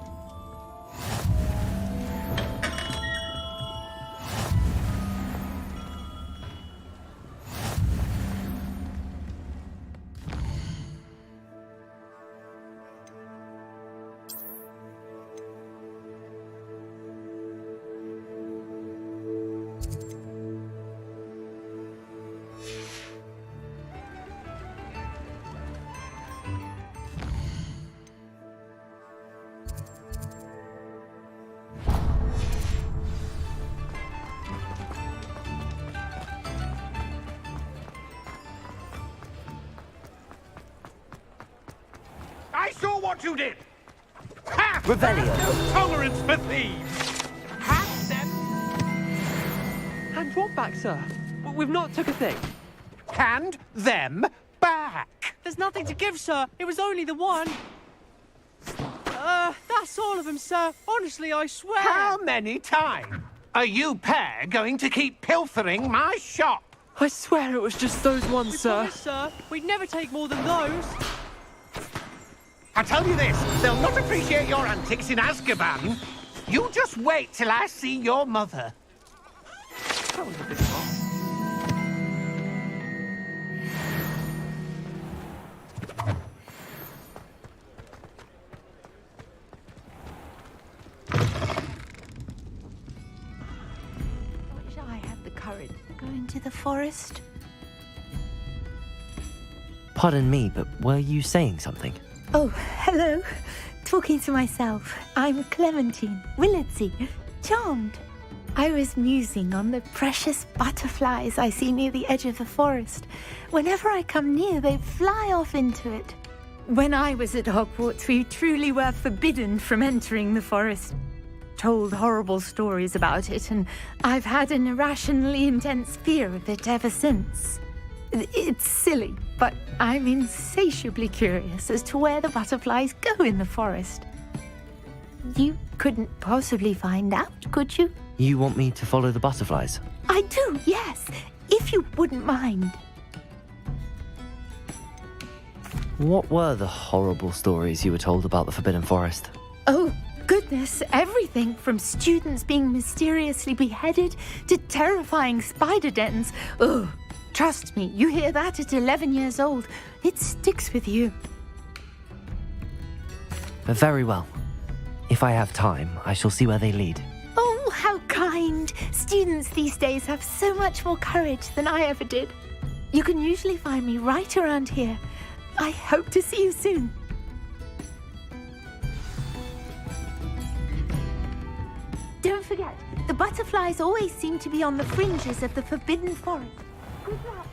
I saw what you did! Ha! Revelio. No tolerance for thieves! Have them! And what back, sir? We've not took a thing. Hand them back! There's nothing to give, sir. It was only the one. That's all of them, sir. Honestly, I swear. How many times are you pair going to keep pilfering my shop? I swear it was just those ones, sir. Promise, sir. We'd never take more than those. I tell you this, they'll not appreciate your antics in Azkaban. You just wait till I see your mother. That was a bit hot. I wish I had the courage to go into the forest. Pardon me, but were you saying something? Oh, hello. Talking to myself. I'm Clementine Willardsey, charmed. I was musing on the precious butterflies I see near the edge of the forest. Whenever I come near, they fly off into it. When I was at Hogwarts, we truly were forbidden from entering the forest. Told horrible stories about it, and I've had an irrationally intense fear of it ever since. It's silly, but I'm insatiably curious as to where the butterflies go in the forest. You couldn't possibly find out, could you? You want me to follow the butterflies? I do, yes, if you wouldn't mind. What were the horrible stories you were told about the Forbidden Forest? Oh, goodness, everything from students being mysteriously beheaded to terrifying spider dens. Ugh. Trust me, you hear that at 11 years old, it sticks with you. Very well. If I have time, I shall see where they lead. Oh, how kind. Students these days have so much more courage than I ever did. You can usually find me right around here. I hope to see you soon. Don't forget, the butterflies always seem to be on the fringes of the Forbidden Forest. Good luck.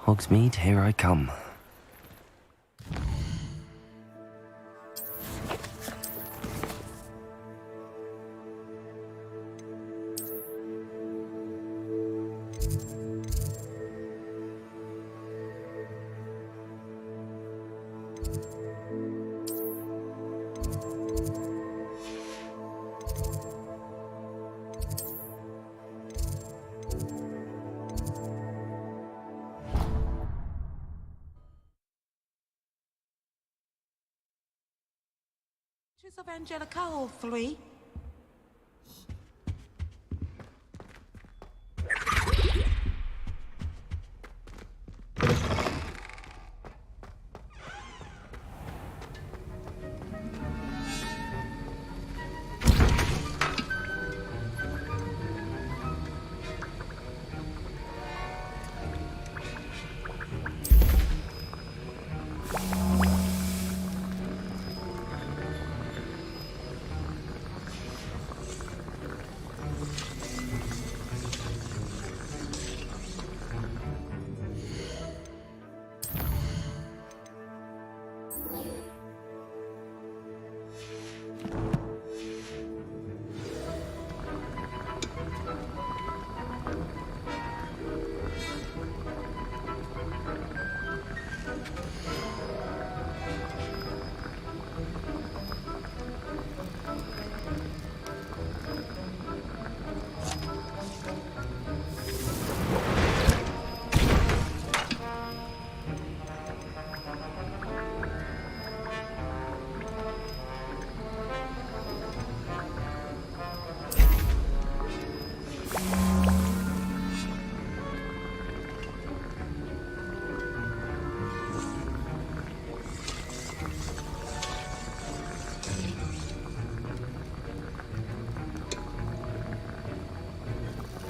Hogsmeade, here I come. Of Angelica, all three.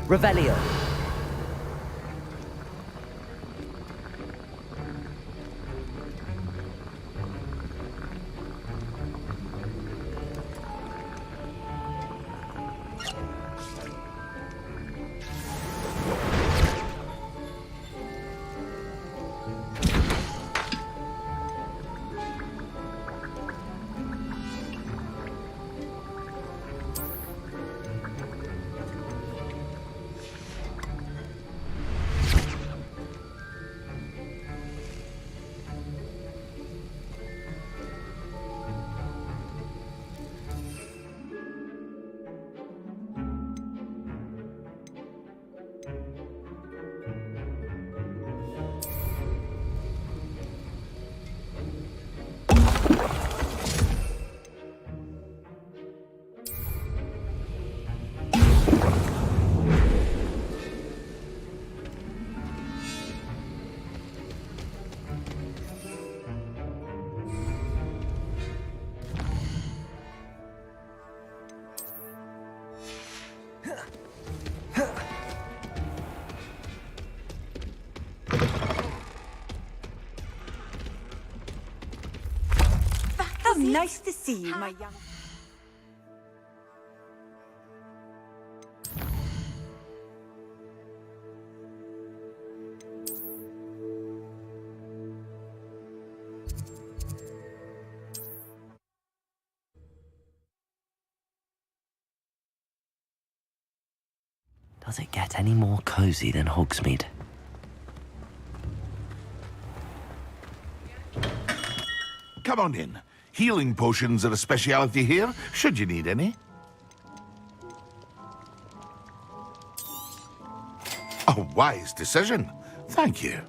Revelio. nice to see you, my young... Does it get any more cozy than Hogsmeade? Come on in. Healing potions are a speciality here, should you need any. A wise decision. Thank you.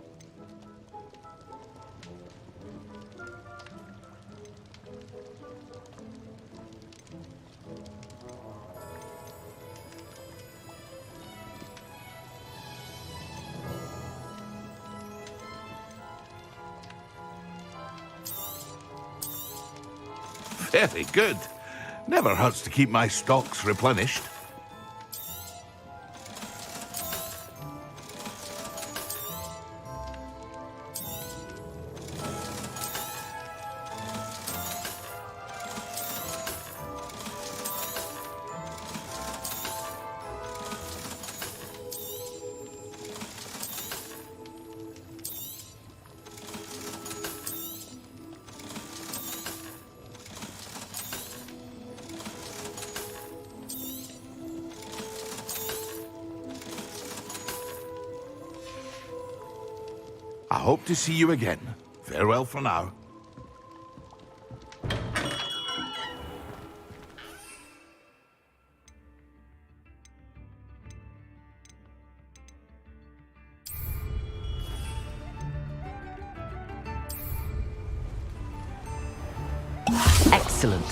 Very good. Never hurts to keep my stocks replenished. I hope to see you again. Farewell for now. Excellent.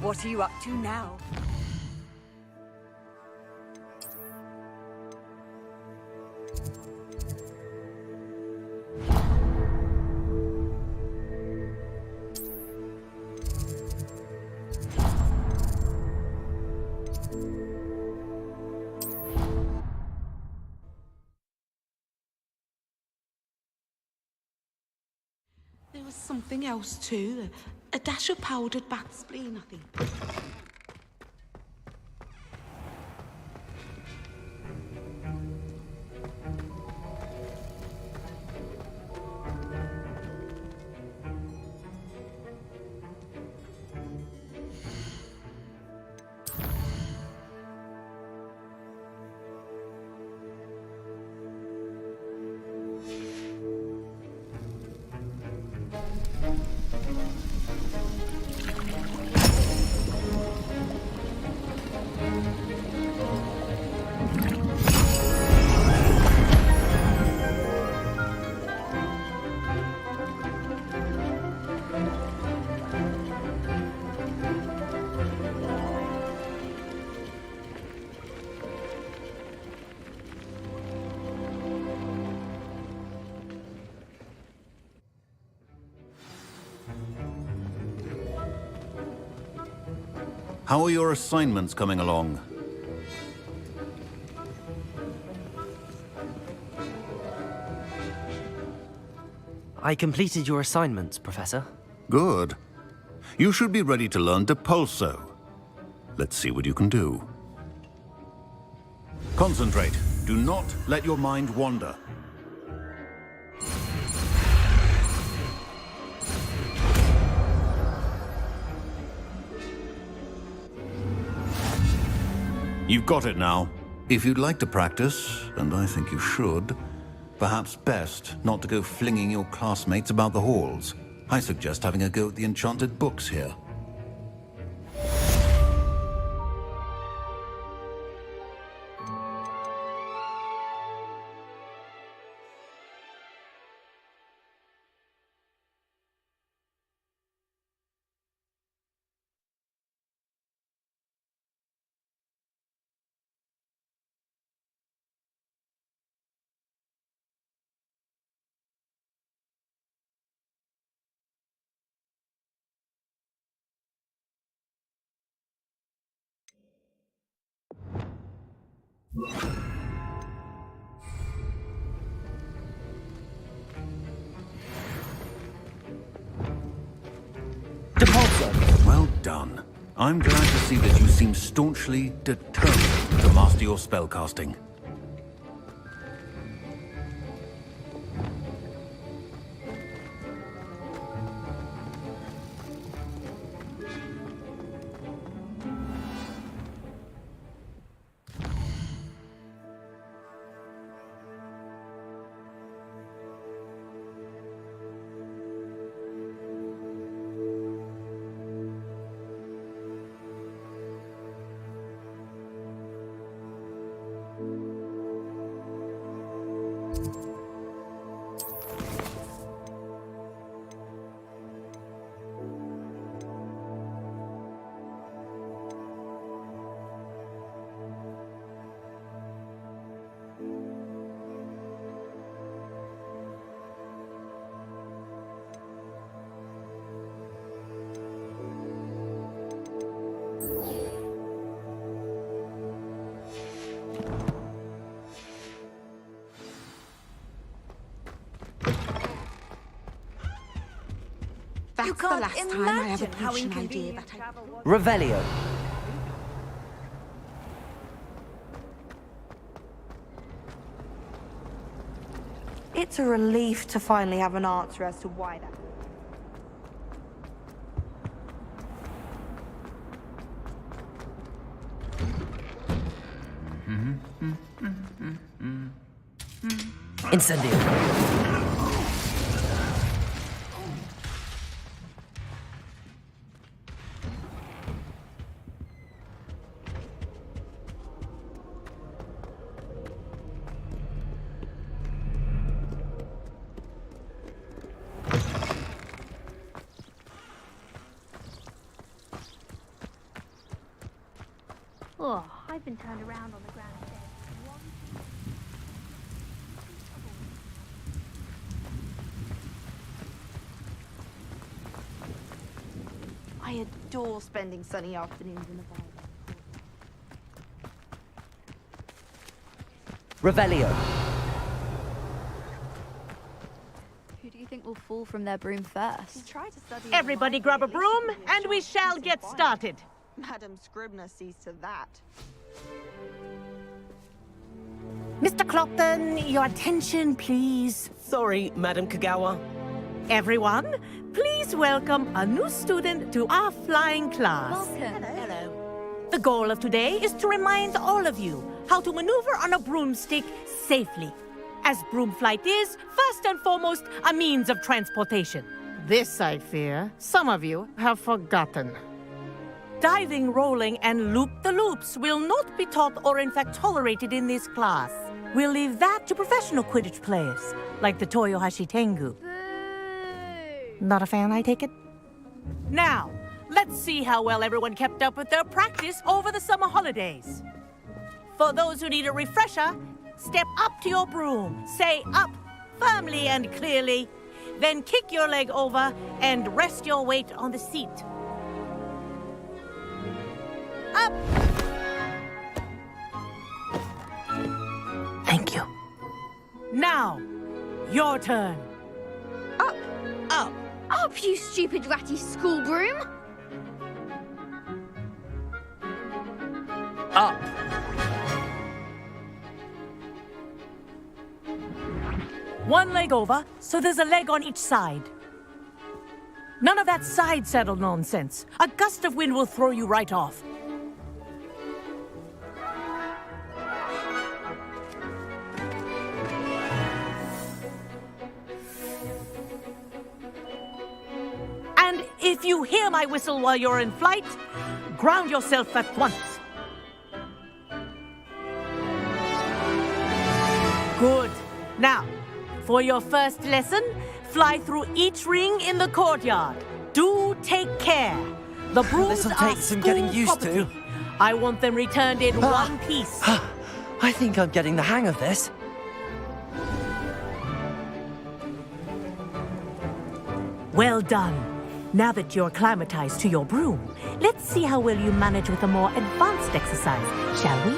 What are you up to now? There was something else too. A dash of powdered bat spleen, I think. How are your assignments coming along? I completed your assignments, Professor. Good. You should be ready to learn Depulso. Let's see what you can do. Concentrate. Do not let your mind wander. You've got it now. If you'd like to practice, and I think you should, perhaps best not to go flinging your classmates about the halls. I suggest having a go at the enchanted books here. Depulso. Well done. I'm glad to see that you seem staunchly determined to master your spellcasting. That's the last time I have a potion idea that I... Revelio. It's a relief to finally have an answer as to why that... Incendio. Oh, I've been turned around on the ground today. I adore spending sunny afternoons in the valley. Revelio. Who do you think will fall from their broom first? Everybody grab a broom, and we shall get started. Madam Scribner sees to that. Mr. Clopton, your attention, please. Sorry, Madam Kagawa. Everyone, please welcome a new student to our flying class. Welcome. Hello. The goal of today is to remind all of you how to maneuver on a broomstick safely, as broom flight is, first and foremost, a means of transportation. This, I fear, some of you have forgotten. Diving, rolling, and loop-the-loops will not be taught or in fact tolerated in this class. We'll leave that to professional Quidditch players, like the Toyohashi Tengu. Not a fan, I take it? Now, let's see how well everyone kept up with their practice over the summer holidays. For those who need a refresher, step up to your broom, say up firmly and clearly, then kick your leg over and rest your weight on the seat. Up! Thank you. Now, your turn. Up! Up! Up, you stupid ratty school broom! Up! One leg over, so there's a leg on each side. None of that side saddle nonsense. A gust of wind will throw you right off. And if you hear my whistle while you're in flight, ground yourself at once. Good. Now, for your first lesson, fly through each ring in the courtyard. Do take care. The brooms This'll are take some getting school used property. to. I want them returned in one piece. I think I'm getting the hang of this. Well done. Now that you're acclimatized to your broom, let's see how well you manage with a more advanced exercise, shall we?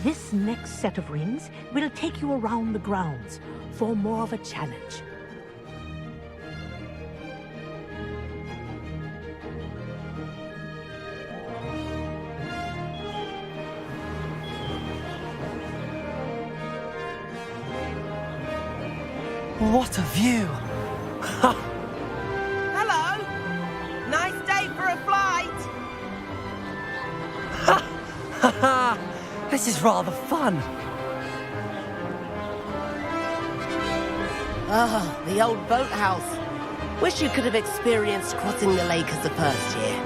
This next set of rings will take you around the grounds for more of a challenge. What a view! Hello! Nice day for a flight! Haha! This is rather fun. Ah, the old boathouse. Wish you could have experienced crossing the lake as a first year.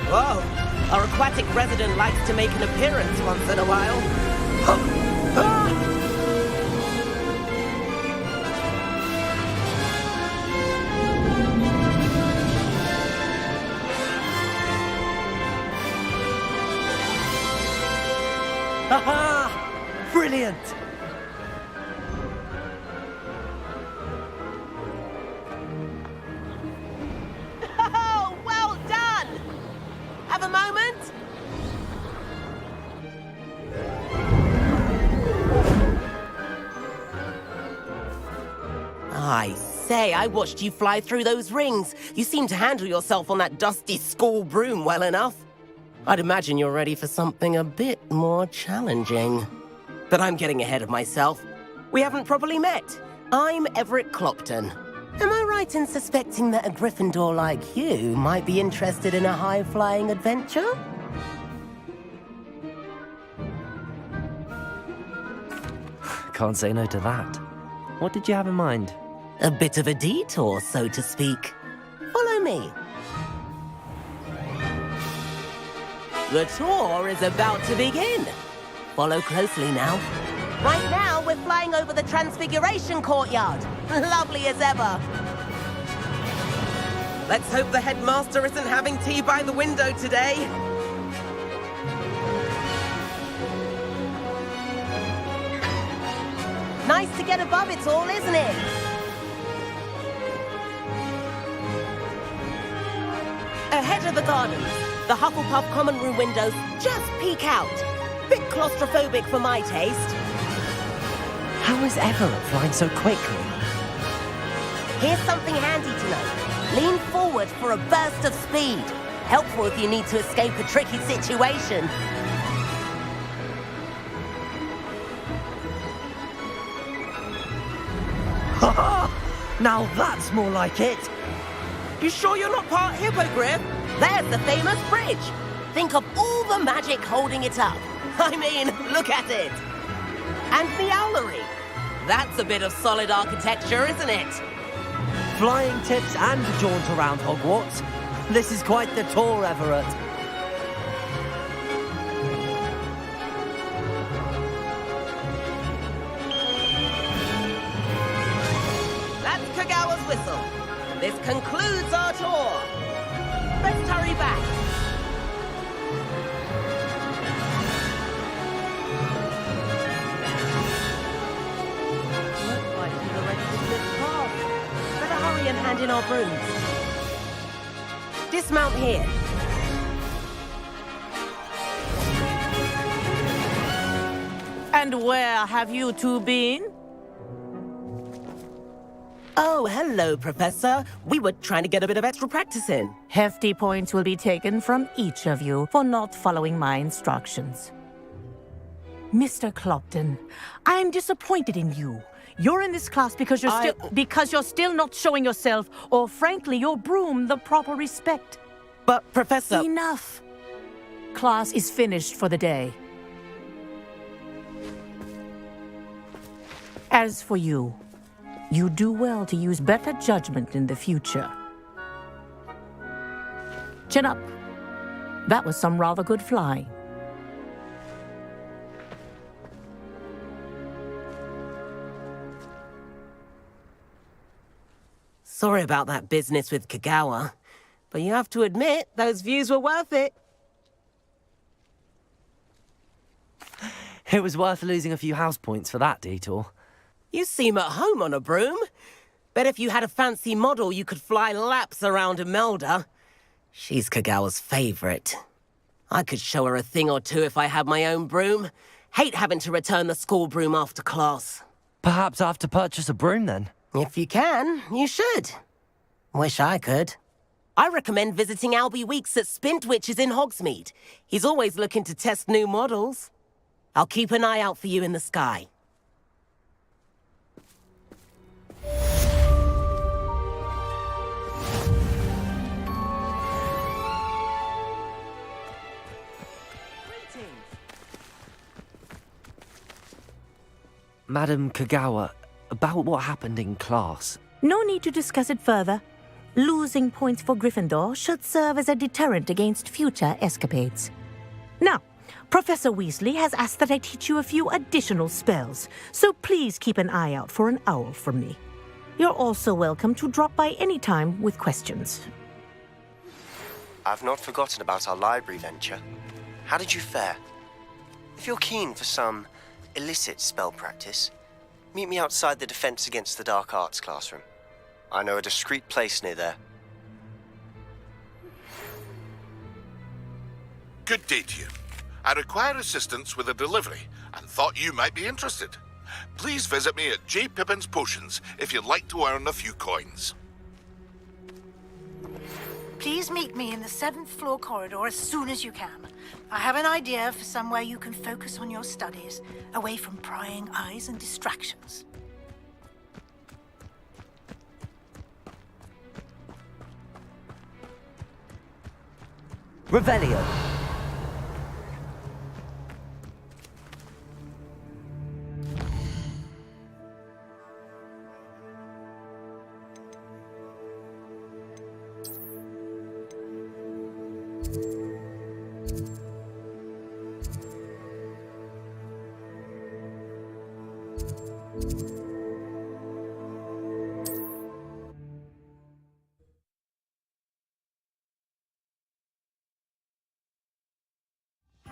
Whoa! Our aquatic resident likes to make an appearance once in a while. Haha! Brilliant! Oh, well done! Have a moment? I say, I watched you fly through those rings. You seem to handle yourself on that dusty school broom well enough. I'd imagine you're ready for something a bit more challenging. But I'm getting ahead of myself. We haven't properly met. I'm Everett Clopton. Am I right in suspecting that a Gryffindor like you might be interested in a high-flying adventure? Can't say no to that. What did you have in mind? A bit of a detour, so to speak. Follow me. The tour is about to begin. Follow closely now. Right now, we're flying over the Transfiguration Courtyard. Lovely as ever. Let's hope the headmaster isn't having tea by the window today. Nice to get above it all, isn't it? Ahead of the gardens, the Hufflepuff common room windows just peek out. Bit claustrophobic for my taste. How is Everett flying so quickly? Here's something handy to know. Lean forward for a burst of speed. Helpful if you need to escape a tricky situation. Now that's more like it. You sure you're not part hippogriff? There's the famous bridge. Think of all the magic holding it up. I mean, look at it. And the owlery. That's a bit of solid architecture, isn't it? Flying tips and a jaunt around Hogwarts. This is quite the tour, Everett. That's Kagawa's whistle. This concludes our tour. Let's hurry back. Looks like we've already dismissed class. Better hurry and hand in our brooms. Dismount here. And where have you two been? Oh, hello, Professor. We were trying to get a bit of extra practice in. Hefty points will be taken from each of you for not following my instructions. Mr. Clopton, I'm disappointed in you. You're in this class because you're still not showing yourself, or frankly, your broom the proper respect. But, Professor... Enough. Class is finished for the day. As for you, you do well to use better judgment in the future. Chin up. That was some rather good flying. Sorry about that business with Kagawa, but you have to admit, those views were worth it. It was worth losing a few house points for that detour. You seem at home on a broom. Bet if you had a fancy model, you could fly laps around Imelda. She's Kagawa's favorite. I could show her a thing or two if I had my own broom. Hate having to return the school broom after class. Perhaps I have to purchase a broom then? If you can, you should. Wish I could. I recommend visiting Albie Weeks at Spintwitches in Hogsmeade. He's always looking to test new models. I'll keep an eye out for you in the sky. Madam Kagawa, about what happened in class. No need to discuss it further. Losing points for Gryffindor should serve as a deterrent against future escapades. Now, Professor Weasley has asked that I teach you a few additional spells, so please keep an eye out for an owl from me. You're also welcome to drop by any time with questions. I've not forgotten about our library venture. How did you fare? If you're keen for some illicit spell practice, meet me outside the Defense Against the Dark Arts classroom. I know a discreet place near there. Good day to you. I require assistance with a delivery and thought you might be interested. Please visit me at J. Pippin's Potions if you'd like to earn a few coins. Please meet me in the 7th floor corridor as soon as you can. I have an idea for somewhere you can focus on your studies, away from prying eyes and distractions. Revelio.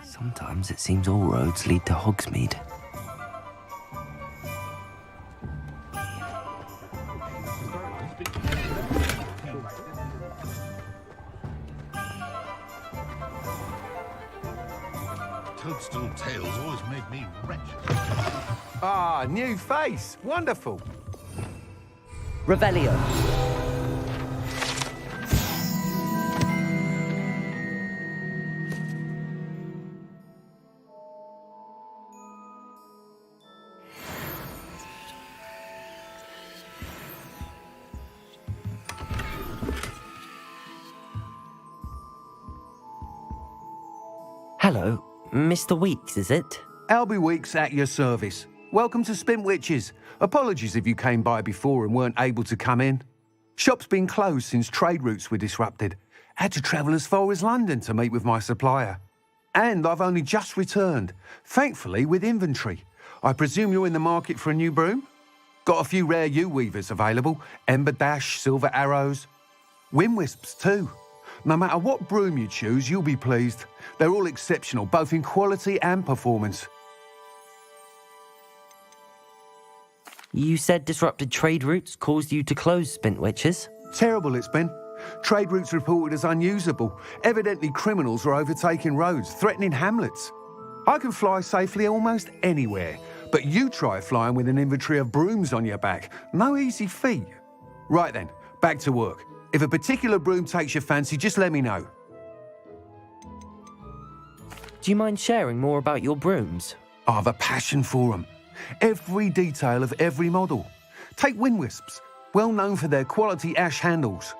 Sometimes it seems all roads lead to Hogsmeade. Toadstool Tales always made me wretched. Ah, new face. Wonderful. Revelio. Hello, Mr. Weeks, is it? Albie Weeks at your service. Welcome to Spintwitches. Apologies if you came by before and weren't able to come in. Shop's been closed since trade routes were disrupted. Had to travel as far as London to meet with my supplier. And I've only just returned, thankfully with inventory. I presume you're in the market for a new broom? Got a few rare U-weavers available. Ember Dash, Silver Arrows. Wind Wisps too. No matter what broom you choose, you'll be pleased. They're all exceptional, both in quality and performance. You said disrupted trade routes caused you to close Spintwitches? Terrible it's been. Trade routes reported as unusable. Evidently criminals are overtaking roads, threatening hamlets. I can fly safely almost anywhere, but you try flying with an inventory of brooms on your back. No easy feat. Right then, back to work. If a particular broom takes your fancy, just let me know. Do you mind sharing more about your brooms? I have a passion for them. Every detail of every model. Take Wind Wisps, well known for their quality ash handles.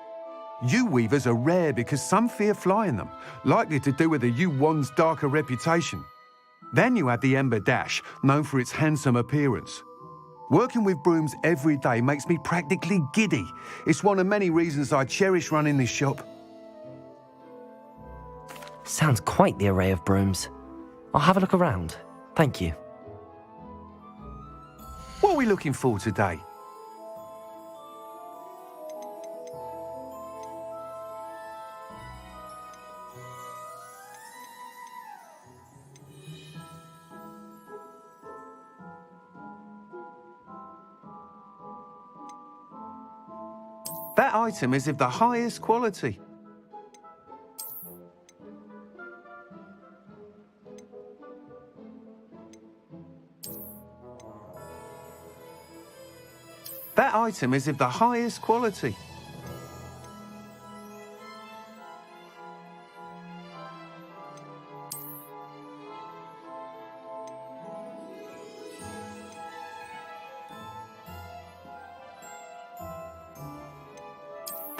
U-weavers are rare because some fear flying them, likely to do with the U-wand's darker reputation. Then you have the Ember Dash, known for its handsome appearance. Working with brooms every day makes me practically giddy. It's one of many reasons I cherish running this shop. Sounds quite the array of brooms. I'll have a look around. Thank you. What are we looking for today? That item is of the highest quality. That item is of the highest quality.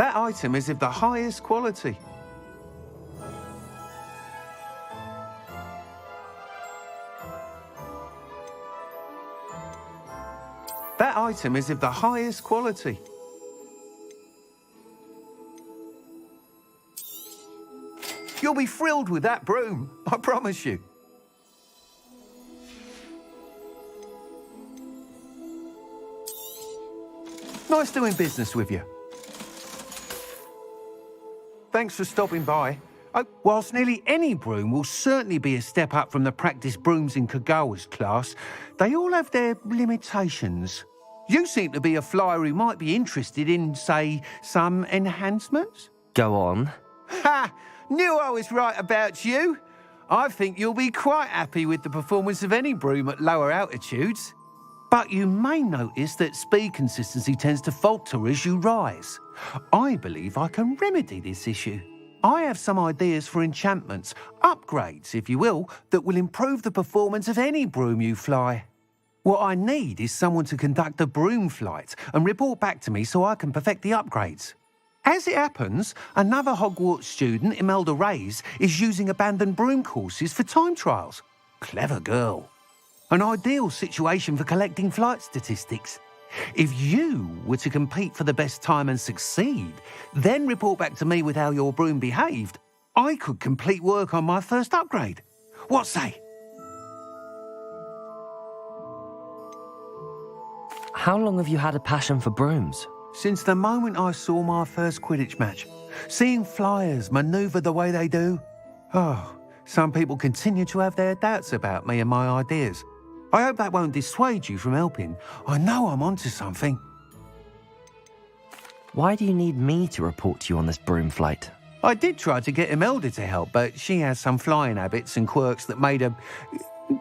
That item is of the highest quality. That item is of the highest quality. You'll be thrilled with that broom, I promise you. Nice doing business with you. Thanks for stopping by. Whilst nearly any broom will certainly be a step up from the practice brooms in Kagawa's class, they all have their limitations. You seem to be a flyer who might be interested in, say, some enhancements? Go on. Ha! Knew I was right about you. I think you'll be quite happy with the performance of any broom at lower altitudes. But you may notice that speed consistency tends to falter as you rise. I believe I can remedy this issue. I have some ideas for enchantments, upgrades, if you will, that will improve the performance of any broom you fly. What I need is someone to conduct a broom flight and report back to me so I can perfect the upgrades. As it happens, another Hogwarts student, Imelda Reyes, is using abandoned broom courses for time trials. Clever girl. An ideal situation for collecting flight statistics. If you were to compete for the best time and succeed, then report back to me with how your broom behaved, I could complete work on my first upgrade. What say? How long have you had a passion for brooms? Since the moment I saw my first Quidditch match. Seeing flyers manoeuvre the way they do. Oh, some people continue to have their doubts about me and my ideas. I hope that won't dissuade you from helping. I know I'm onto something. Why do you need me to report to you on this broom flight? I did try to get Imelda to help, but she has some flying habits and quirks that made her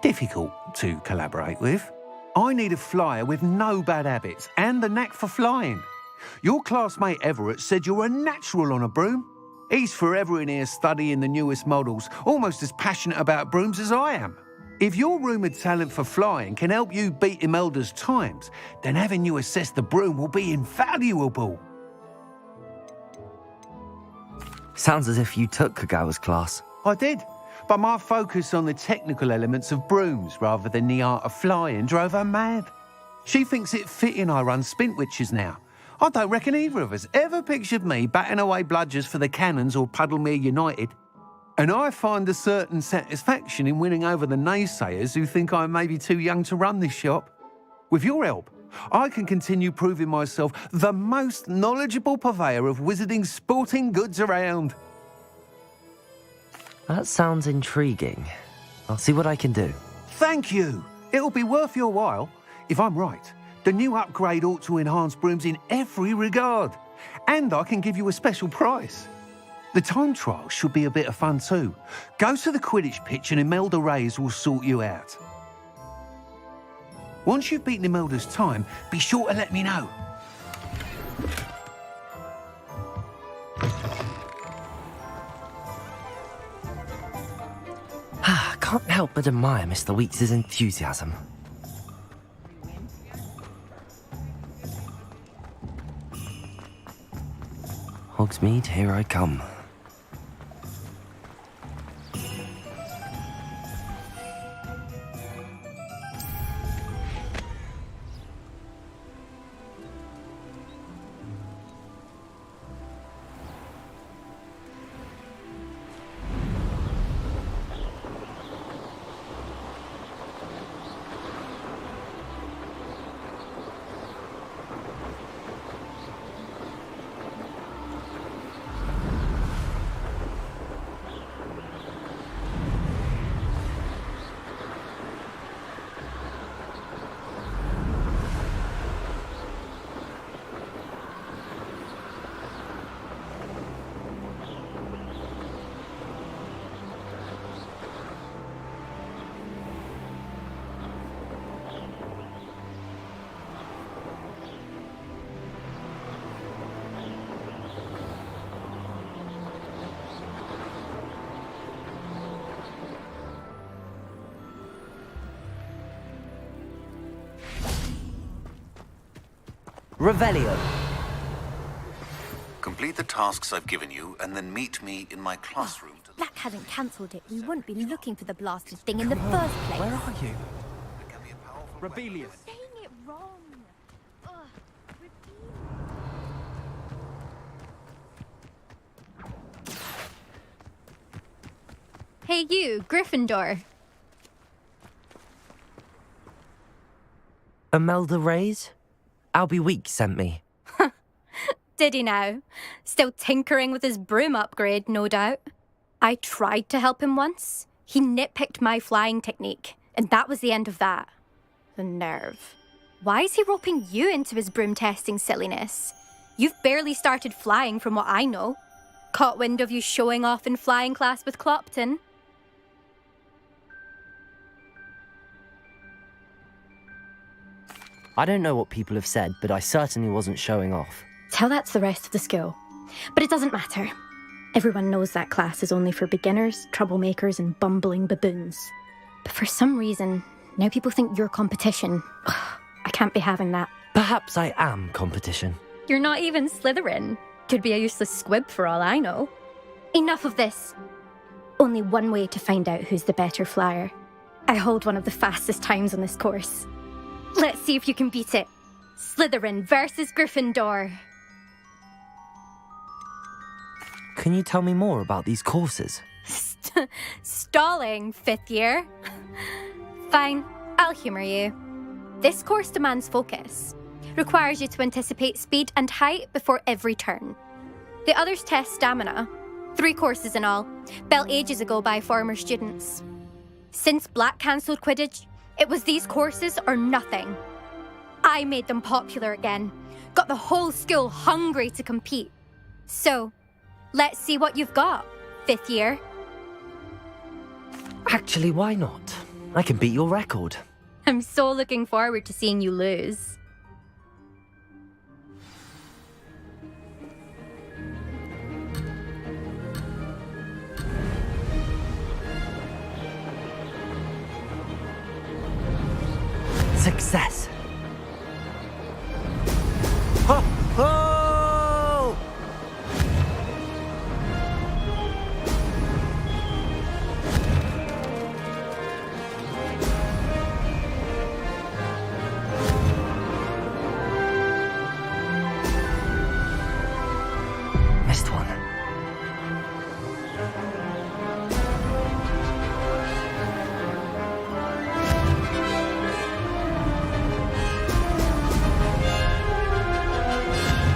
difficult to collaborate with. I need a flyer with no bad habits and the knack for flying. Your classmate Everett said you're a natural on a broom. He's forever in here studying the newest models, almost as passionate about brooms as I am. If your rumoured talent for flying can help you beat Imelda's times, then having you assess the broom will be invaluable. Sounds as if you took Kagawa's class. I did, but my focus on the technical elements of brooms rather than the art of flying drove her mad. She thinks it fitting I run Spintwitches now. I don't reckon either of us ever pictured me batting away bludgers for the Cannons or Puddlemere United. And I find a certain satisfaction in winning over the naysayers who think I may be too young to run this shop. With your help, I can continue proving myself the most knowledgeable purveyor of wizarding sporting goods around. That sounds intriguing. I'll see what I can do. Thank you. It'll be worth your while. If I'm right, the new upgrade ought to enhance brooms in every regard. And I can give you a special price. The time trial should be a bit of fun too. Go to the Quidditch pitch and Imelda Reyes will sort you out. Once you've beaten Imelda's time, be sure to let me know. I can't help but admire Mr. Weeks' enthusiasm. Hogsmeade, here I come. Revelio. Complete the tasks I've given you, and then meet me in my classroom. Black hadn't cancelled it. We wouldn't be looking for the blasted thing in the first place. Where are you? Rebellious. Saying it wrong. Ugh. Hey you, Gryffindor. Imelda Reyes? Albie Weeks sent me. Did he now? Still tinkering with his broom upgrade, no doubt. I tried to help him once. He nitpicked my flying technique, and that was the end of that. The nerve. Why is he roping you into his broom testing silliness? You've barely started flying from what I know. Caught wind of you showing off in flying class with Clopton. I don't know what people have said, but I certainly wasn't showing off. Tell that to the rest of the school. But it doesn't matter. Everyone knows that class is only for beginners, troublemakers, and bumbling baboons. But for some reason, now people think you're competition. Ugh, I can't be having that. Perhaps I am competition. You're not even Slytherin. Could be a useless squib for all I know. Enough of this. Only one way to find out who's the better flyer. I hold one of the fastest times on this course. Let's see if you can beat it. Slytherin versus Gryffindor. Can you tell me more about these courses? Stalling, 5th year. Fine, I'll humour you. This course demands focus. Requires you to anticipate speed and height before every turn. The others test stamina. 3 courses in all, built ages ago by former students. Since Black cancelled Quidditch, it was these courses or nothing. I made them popular again. Got the whole school hungry to compete. So, let's see what you've got, 5th year. Actually, why not? I can beat your record. I'm so looking forward to seeing you lose. Success. Ho! Ho! Missed one.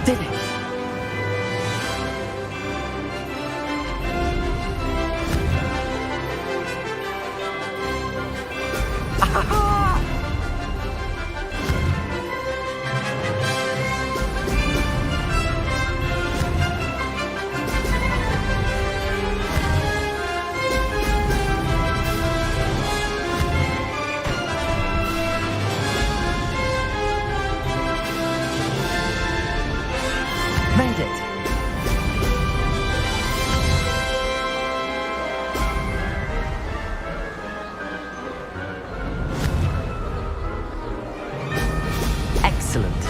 Did it? Made it. Excellent.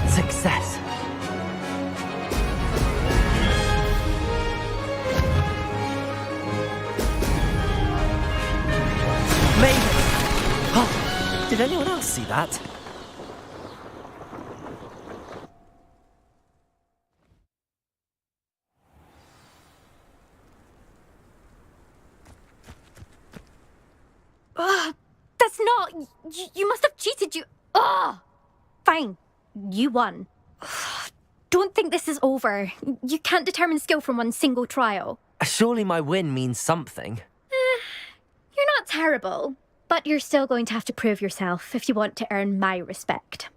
Success. Made it. Oh, did anyone else see that? That's not... You must have cheated, you... Ugh! Fine. You won. Don't think this is over. You can't determine skill from one single trial. Surely my win means something. You're not terrible, but you're still going to have to prove yourself if you want to earn my respect.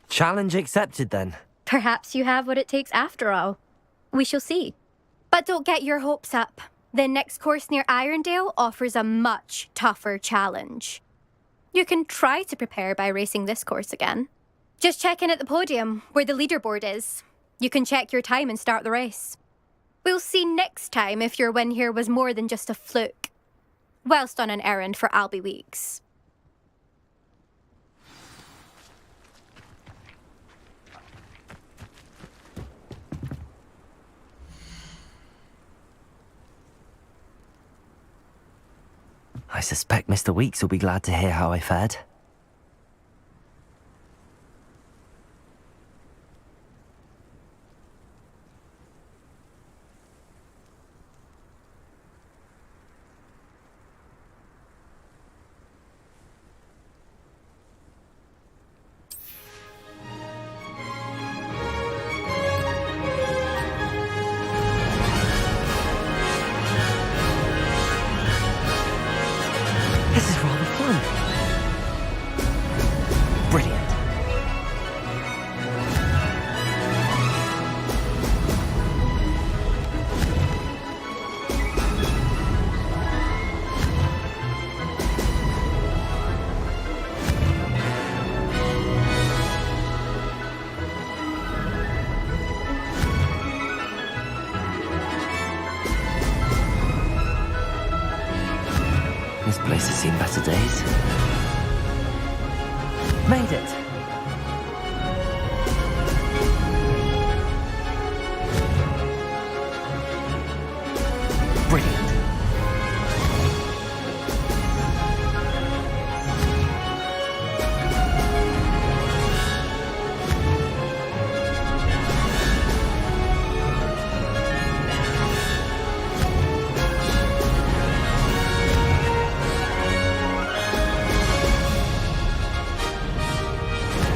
Challenge accepted then. Perhaps you have what it takes after all. We shall see. But don't get your hopes up. The next course near Irondale offers a much tougher challenge. You can try to prepare by racing this course again. Just check in at the podium, where the leaderboard is. You can check your time and start the race. We'll see next time if your win here was more than just a fluke. Whilst on an errand for Albie Weeks. I suspect Mr. Weeks will be glad to hear how I fared. This is rather fun. Brilliant. This place has seen better days. Made it! Brilliant.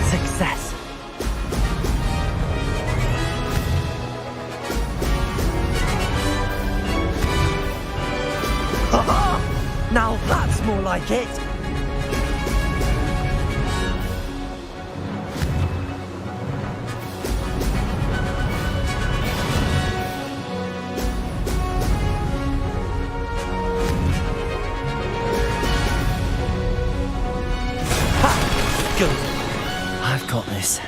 Success. Ha-ha! Now that's more like it. Ha! Good. I've got this.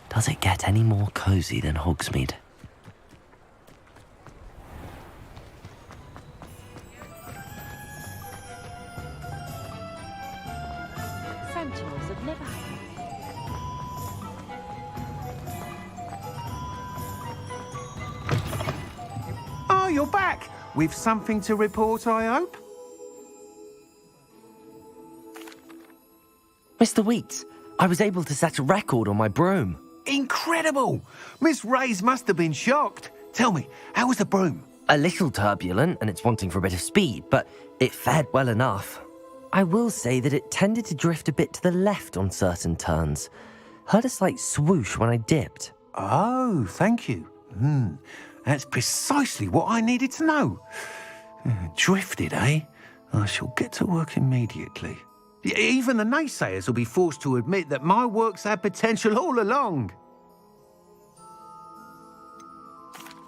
Does it get any more cozy than Hogsmeade? Sentinels have never Oh, you're back! With something to report, I hope? Mr. Weeks, I was able to set a record on my broom. Incredible! Miss Reyes must have been shocked. Tell me, how was the broom? A little turbulent, and it's wanting for a bit of speed, but it fared well enough. I will say that it tended to drift a bit to the left on certain turns. Heard a slight swoosh when I dipped. Oh, thank you. That's precisely what I needed to know. Drifted, eh? I shall get to work immediately. Even the naysayers will be forced to admit that my work's had potential all along.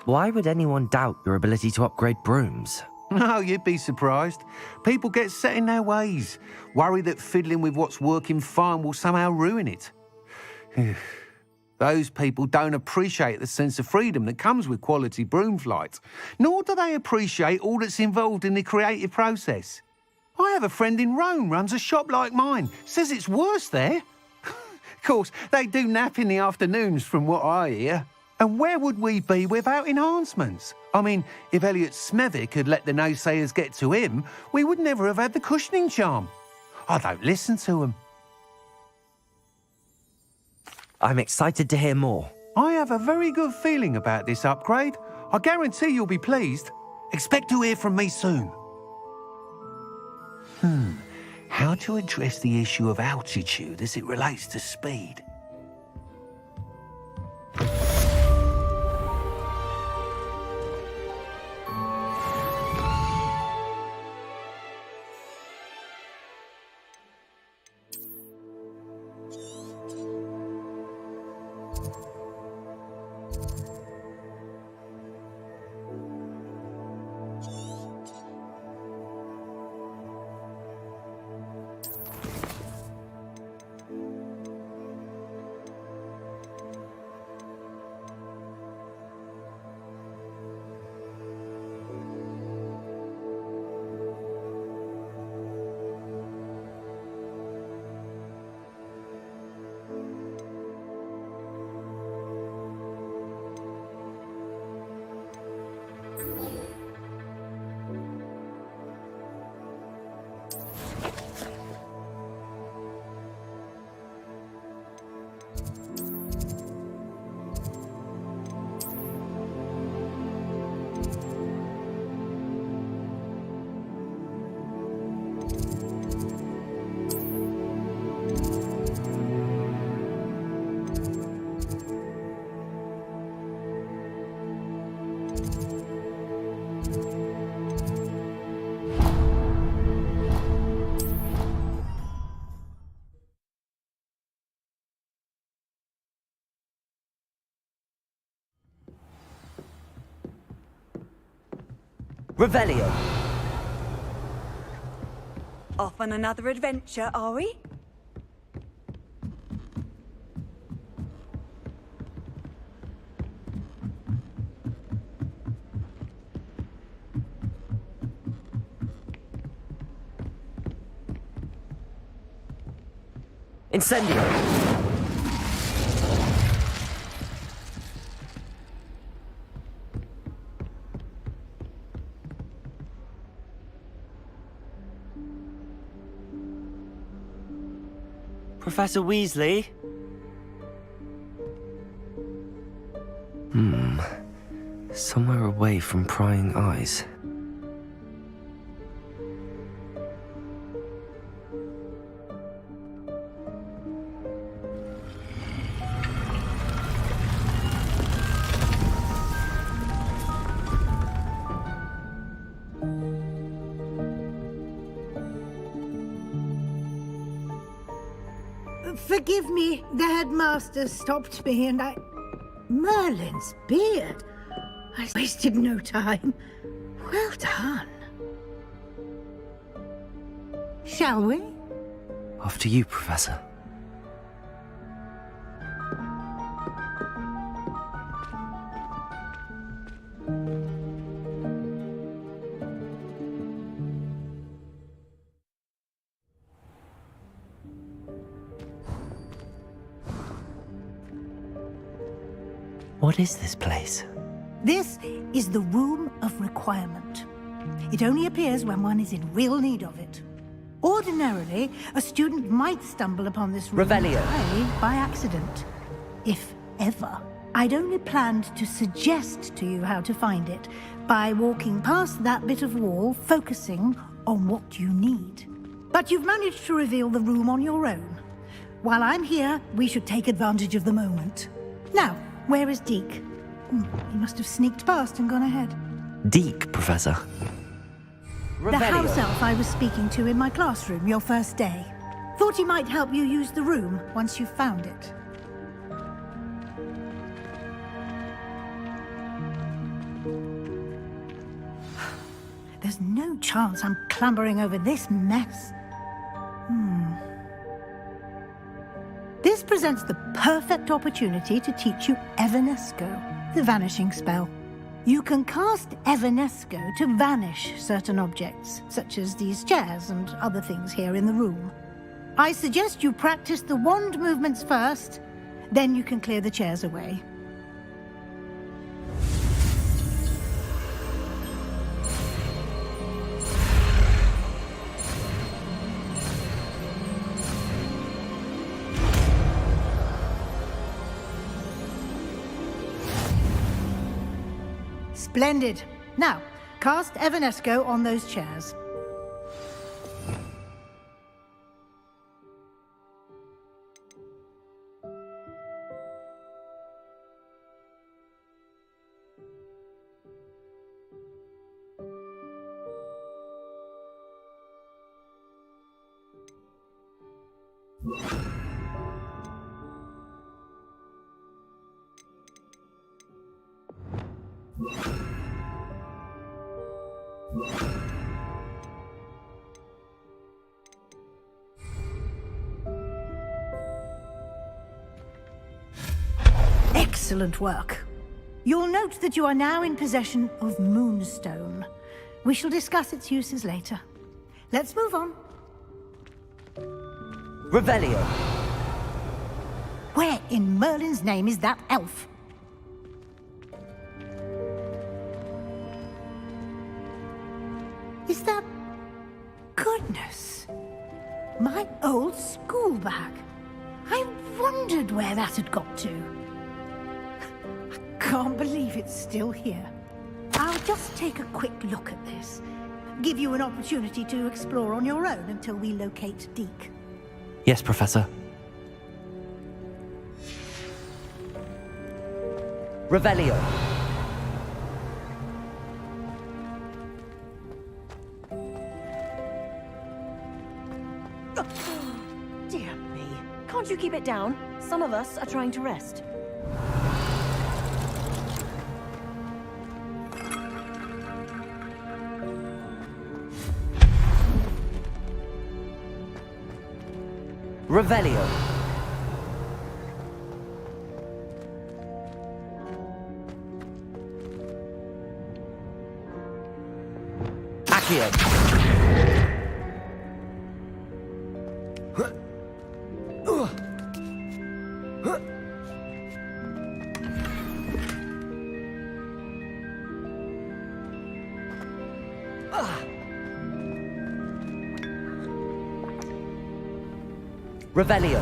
Why would anyone doubt your ability to upgrade brooms? No, you'd be surprised. People get set in their ways, worry that fiddling with what's working fine will somehow ruin it. Those people don't appreciate the sense of freedom that comes with quality broom flight, nor do they appreciate all that's involved in the creative process. I have a friend in Rome runs a shop like mine, says it's worse there. Of course, they do nap in the afternoons from what I hear. And where would we be without enhancements? I mean, if Elliot Smethwick had let the naysayers get to him, we would never have had the cushioning charm. I don't listen to them. I'm excited to hear more. I have a very good feeling about this upgrade. I guarantee you'll be pleased. Expect to hear from me soon. How to address the issue of altitude as it relates to speed? Revelio. Off on another adventure, are we? Incendio. Professor Weasley? Somewhere away from prying eyes. Forgive me, the headmaster stopped me and I... Merlin's beard. I wasted no time. Well done. Shall we? After you, Professor. What is this place? This is the Room of Requirement. It only appears when one is in real need of it. Ordinarily, a student might stumble upon this room Revelio. entirely by accident, if ever. I'd only planned to suggest to you how to find it by walking past that bit of wall, focusing on what you need. But you've managed to reveal the room on your own. While I'm here, we should take advantage of the moment. Now, where is Deke? He must have sneaked past and gone ahead. Deke, Professor. The house elf I was speaking to in my classroom your first day. Thought he might help you use the room once you've found it. There's no chance I'm clambering over this mess. This presents the perfect opportunity to teach you Evanesco, the vanishing spell. You can cast Evanesco to vanish certain objects, such as these chairs and other things here in the room. I suggest you practice the wand movements first, then you can clear the chairs away. Splendid. Now, cast Evanesco on those chairs. Excellent work. You'll note that you are now in possession of Moonstone. We shall discuss its uses later. Let's move on. Revelio. Where in Merlin's name is that elf? Is that... Goodness. My old school bag. I wondered where that had got to. I can't believe it's still here. I'll just take a quick look at this. Give you an opportunity to explore on your own until we locate Deke. Yes, Professor. Revelio. Dear me. Can't you keep it down? Some of us are trying to rest. Revelio. Accio. Revelio.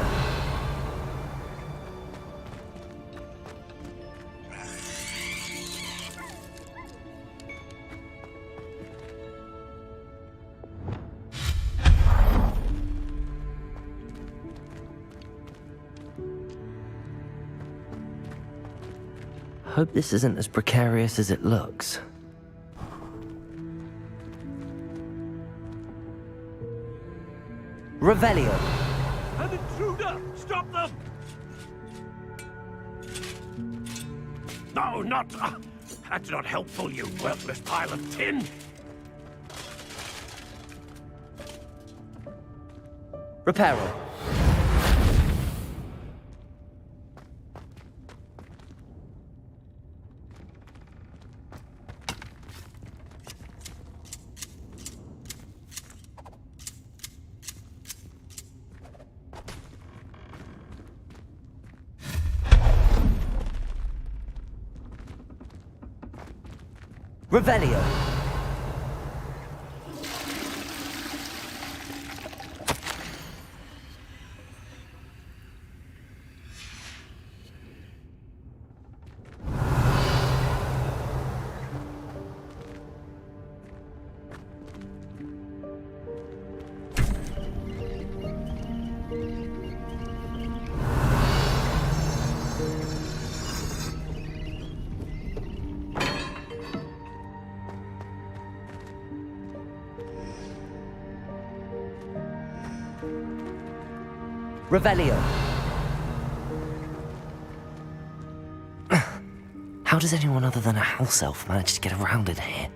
Hope this isn't as precarious as it looks. Revelio. An intruder! Stop them! No, not... that's not helpful, you worthless pile of tin! Reparo. Revelio. Revelio. How does anyone other than a house elf manage to get around in here?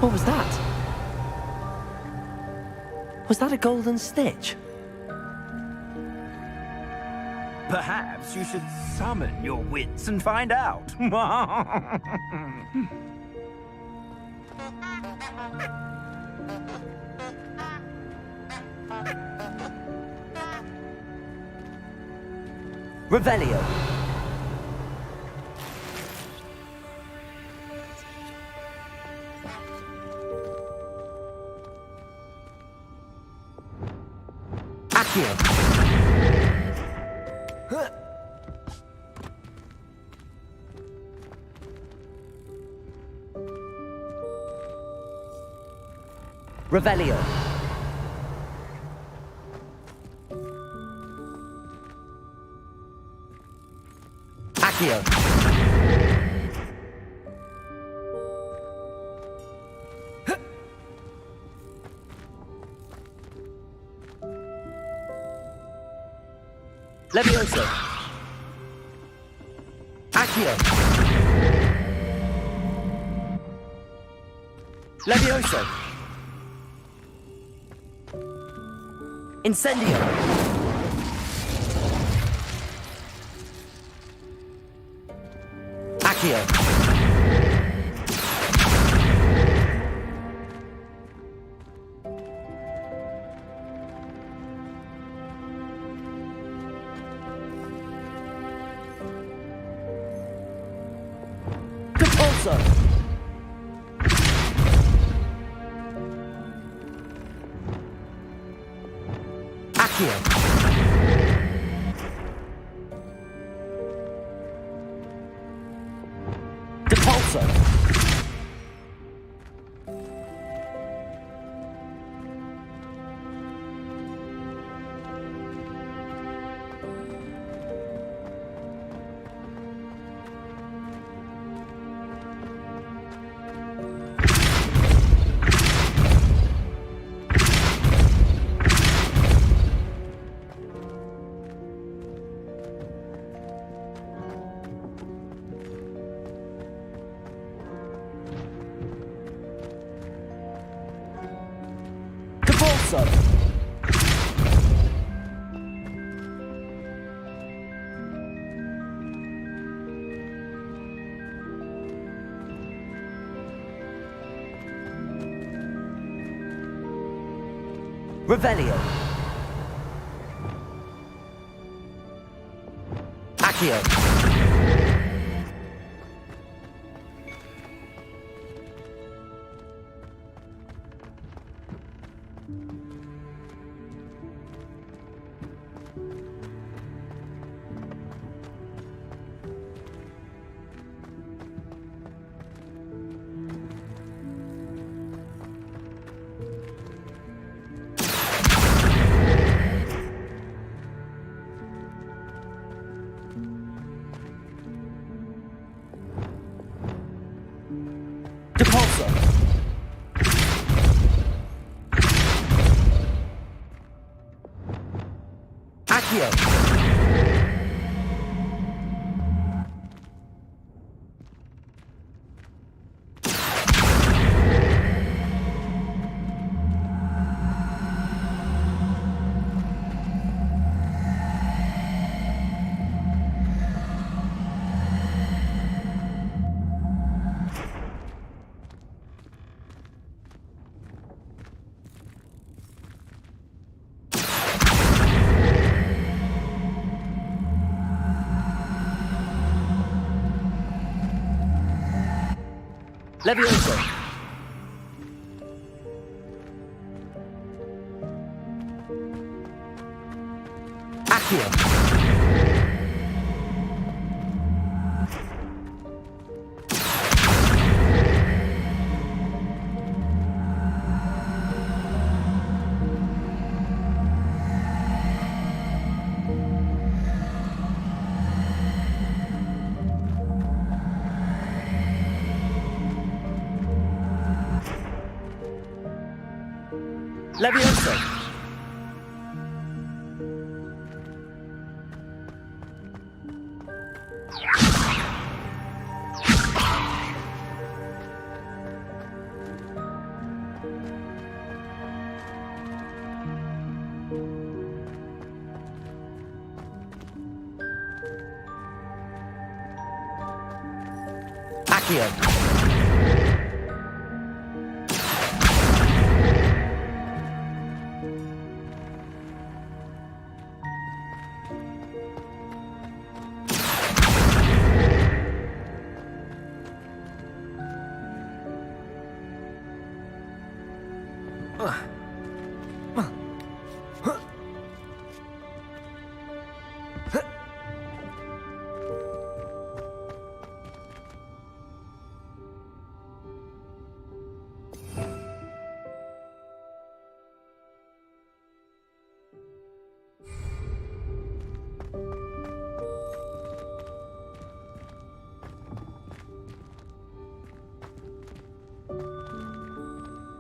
What was that? Was that a golden stitch? Perhaps you should summon your wits and find out. Revelio. Accio. Revelio. Accio. Levioso. Accio. Levioso. Incendio. Accio. Depulso. Accio. Depulso. Depulso. Revelio. Accio. Depulso. Accio. Levioso. Accio. Levioso! Accio!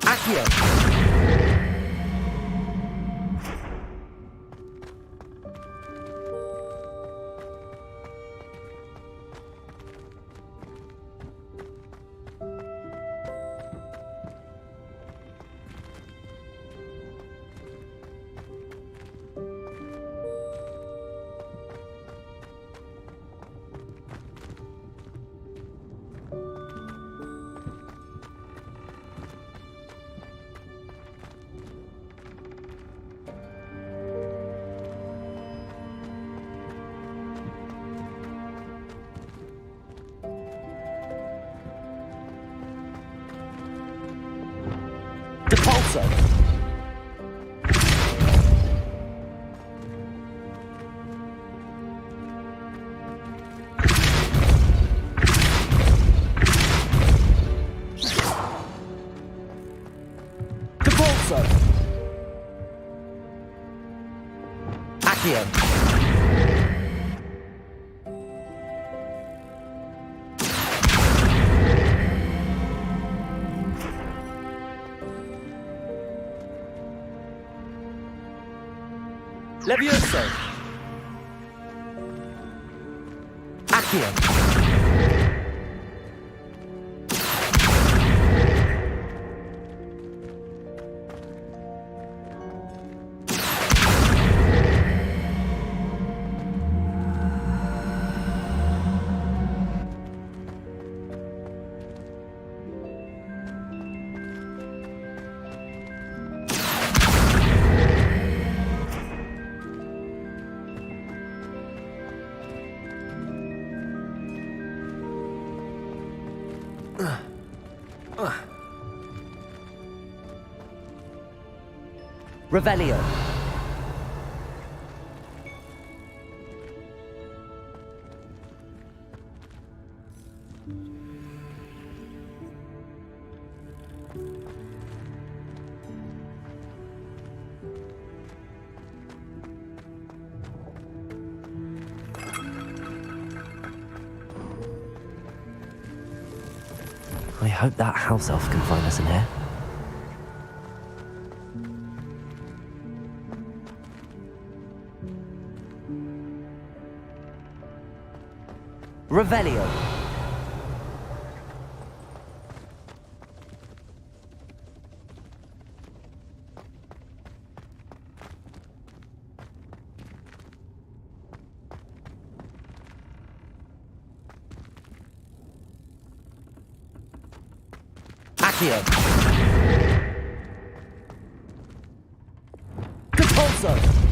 Accio! Depulso! Depulso! Accio! Levioso! Accio! Revelio. I hope that house elf can find us in here. Revelio. Accio. Depulso.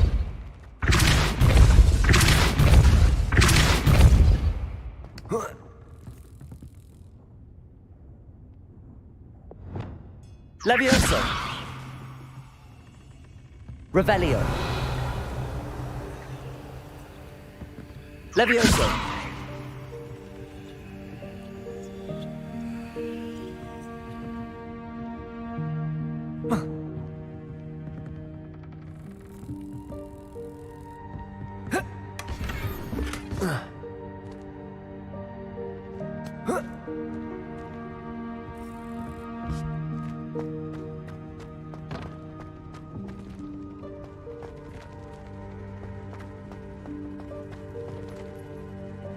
Levioso. Revelio. Levioso.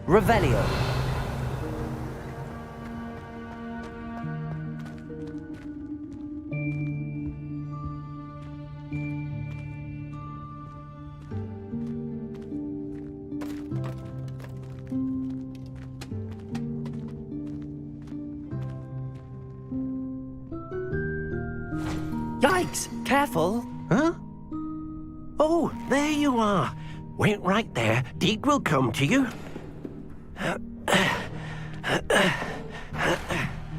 Revelio. Yikes! Careful. Huh? Oh, there you are. Wait right there. Deke will come to you.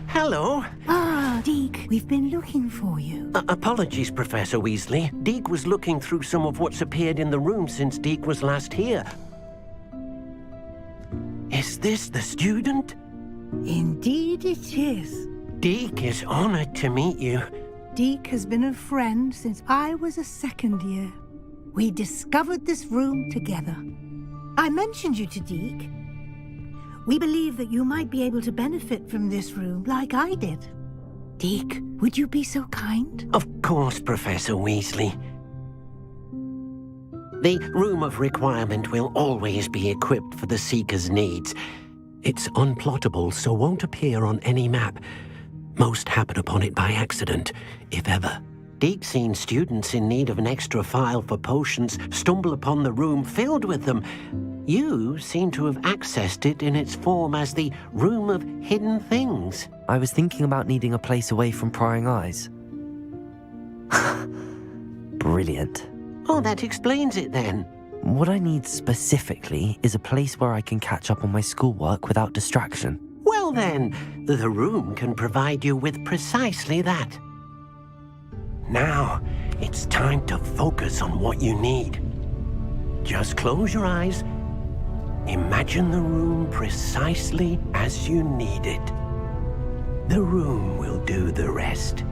Hello. Ah, Deke, we've been looking for you. Apologies, Professor Weasley. Deke was looking through some of what's appeared in the room since Deke was last here. Is this the student? Indeed it is. Deke is honored to meet you. Deke has been a friend since I was a second year. We discovered this room together. I mentioned you to Deke. We believe that you might be able to benefit from this room like I did. Deke, would you be so kind? Of course, Professor Weasley. The Room of Requirement will always be equipped for the Seeker's needs. It's unplottable, so won't appear on any map. Most happen upon it by accident, if ever. Deke's seen students in need of an extra file for potions stumble upon the room filled with them. You seem to have accessed it in its form as the Room of Hidden Things. I was thinking about needing a place away from prying eyes. Brilliant. Oh, that explains it then. What I need specifically is a place where I can catch up on my schoolwork without distraction. Well then, the room can provide you with precisely that. Now, it's time to focus on what you need. Just close your eyes. Imagine the room precisely as you need it. The room will do the rest.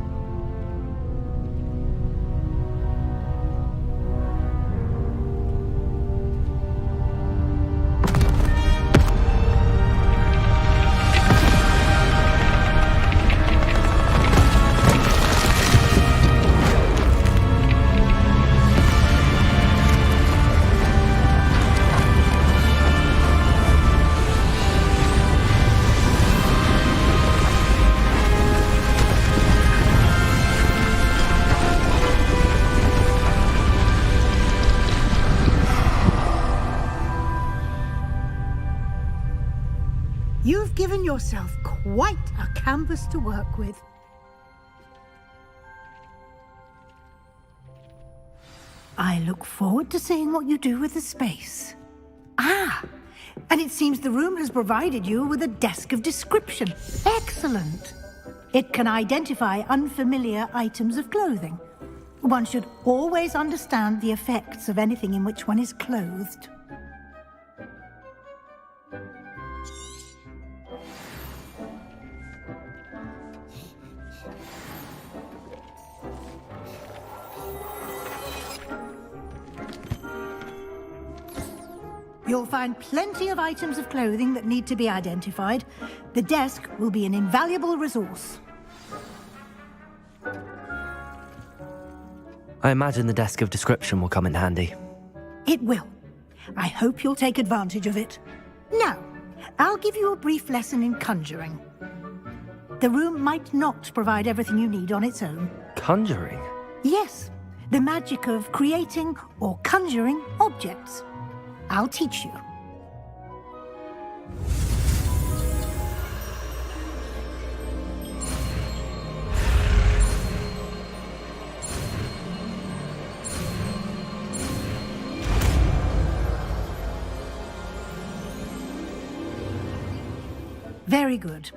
You've given yourself quite a canvas to work with. I look forward to seeing what you do with the space. Ah, and it seems the room has provided you with a desk of description. Excellent. It can identify unfamiliar items of clothing. One should always understand the effects of anything in which one is clothed. You'll find plenty of items of clothing that need to be identified. The desk will be an invaluable resource. I imagine the desk of description will come in handy. It will. I hope you'll take advantage of it. Now, I'll give you a brief lesson in conjuring. The room might not provide everything you need on its own. Conjuring? Yes, the magic of creating or conjuring objects. I'll teach you. Very good.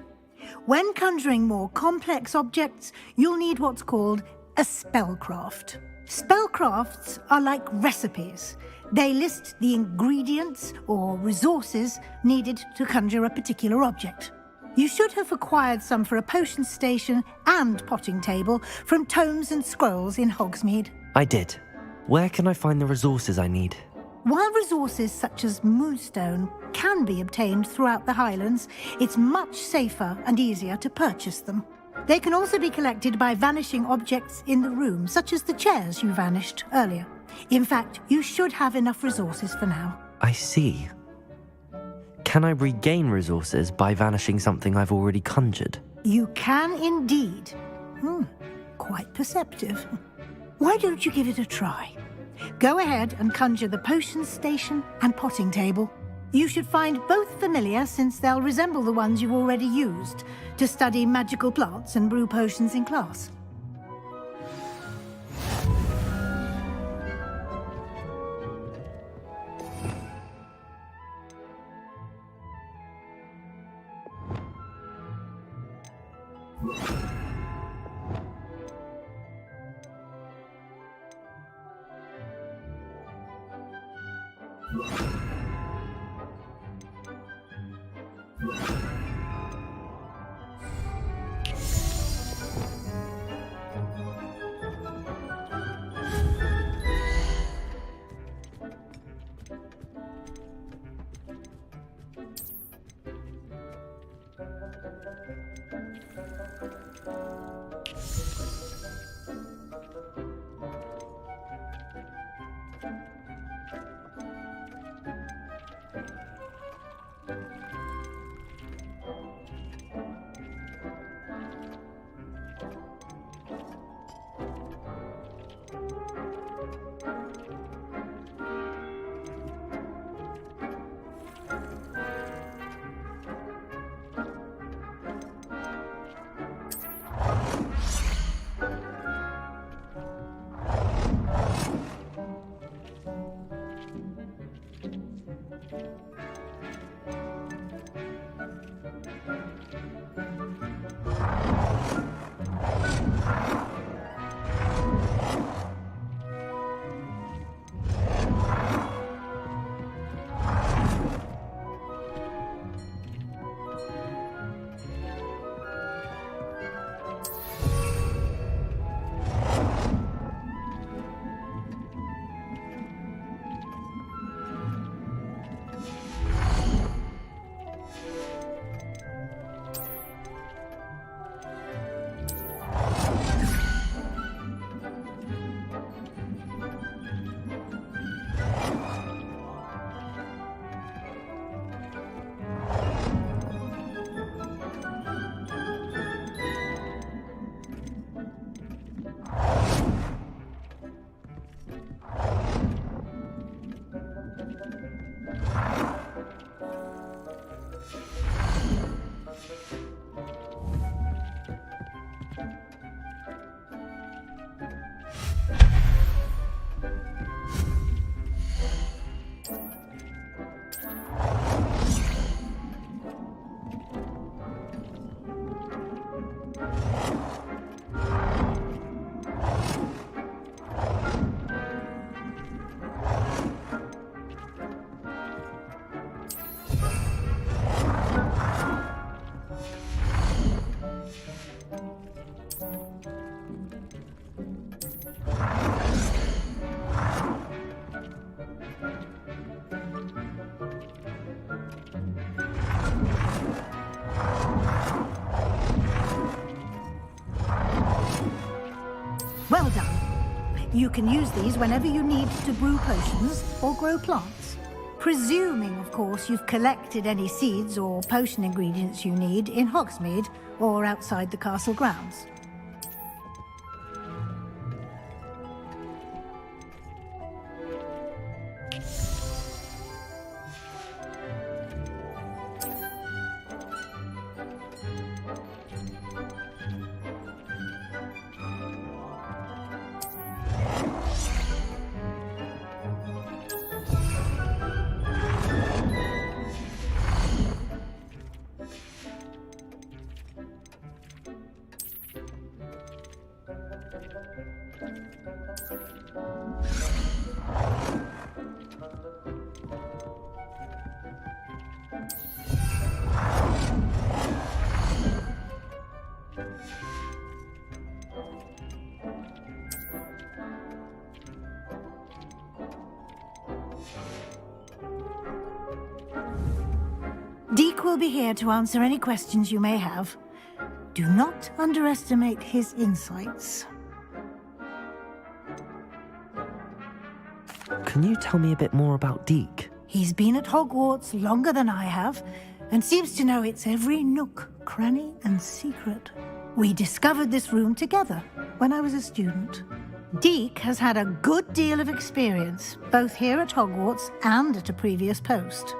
When conjuring more complex objects, you'll need what's called a spellcraft. Spellcrafts are like recipes. They list the ingredients or resources needed to conjure a particular object. You should have acquired some for a potion station and potting table from tomes and scrolls in Hogsmeade. I did. Where can I find the resources I need? While resources such as moonstone can be obtained throughout the Highlands, it's much safer and easier to purchase them. They can also be collected by vanishing objects in the room, such as the chairs you vanished earlier. In fact, you should have enough resources for now. I see. Can I regain resources by vanishing something I've already conjured? You can indeed. Quite perceptive. Why don't you give it a try? Go ahead and conjure the potion station and potting table. You should find both familiar, since they'll resemble the ones you've already used to study magical plants and brew potions in class. Well done. You can use these whenever you need to brew potions or grow plants. Presuming, of course, you've collected any seeds or potion ingredients you need in Hogsmeade or outside the castle grounds. Deke will be here to answer any questions you may have. Do not underestimate his insights. Can you tell me a bit more about Deke? He's been at Hogwarts longer than I have, and seems to know its every nook, cranny, and secret. We discovered this room together when I was a student. Deke has had a good deal of experience, both here at Hogwarts and at a previous post.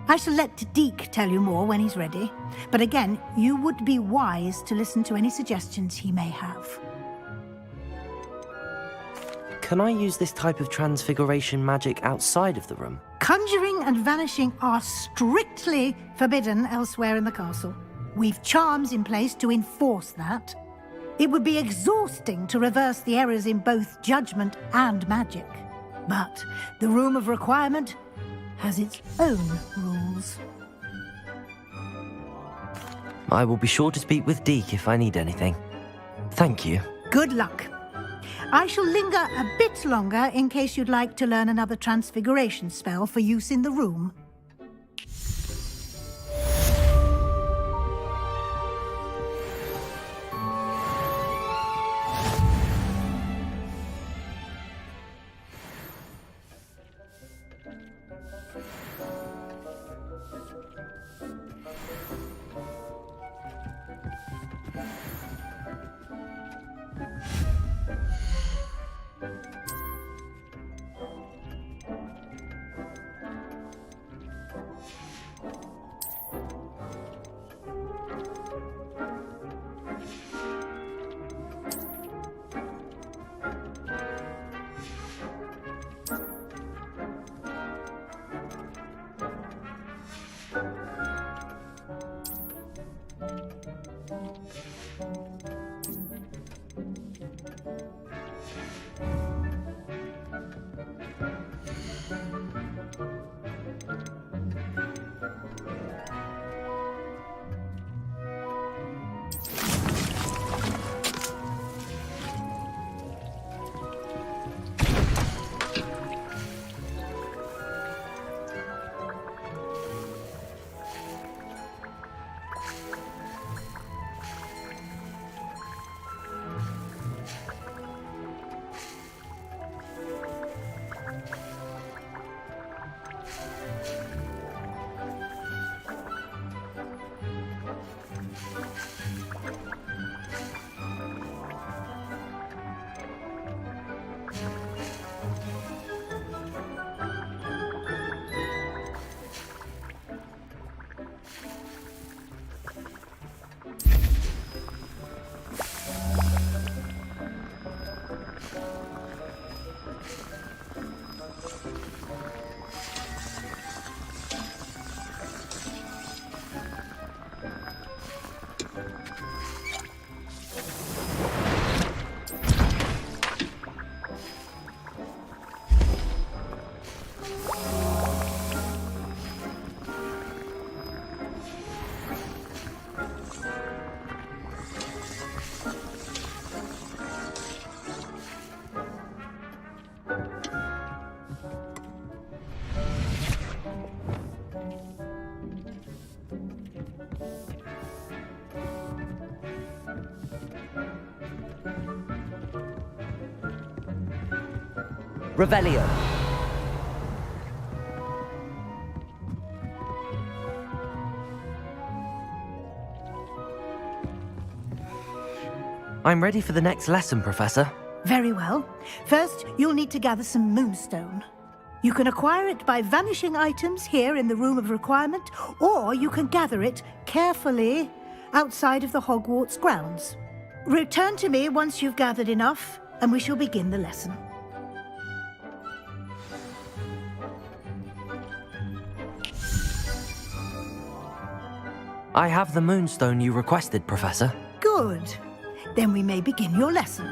I shall let Deke tell you more when he's ready, but again, you would be wise to listen to any suggestions he may have. Can I use this type of transfiguration magic outside of the room? Conjuring and vanishing are strictly forbidden elsewhere in the castle. We've charms in place to enforce that. It would be exhausting to reverse the errors in both judgment and magic. But the Room of Requirement has its own rules. I will be sure to speak with Deke if I need anything. Thank you. Good luck. I shall linger a bit longer in case you'd like to learn another transfiguration spell for use in the room. Revelio. I'm ready for the next lesson, Professor. Very well. First, you'll need to gather some moonstone. You can acquire it by vanishing items here in the Room of Requirement, or you can gather it carefully outside of the Hogwarts grounds. Return to me once you've gathered enough, and we shall begin the lesson. I have the moonstone you requested, Professor. Good. Then we may begin your lesson.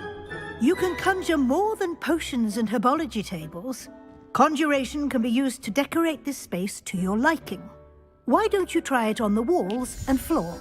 You can conjure more than potions and herbology tables. Conjuration can be used to decorate this space to your liking. Why don't you try it on the walls and floor?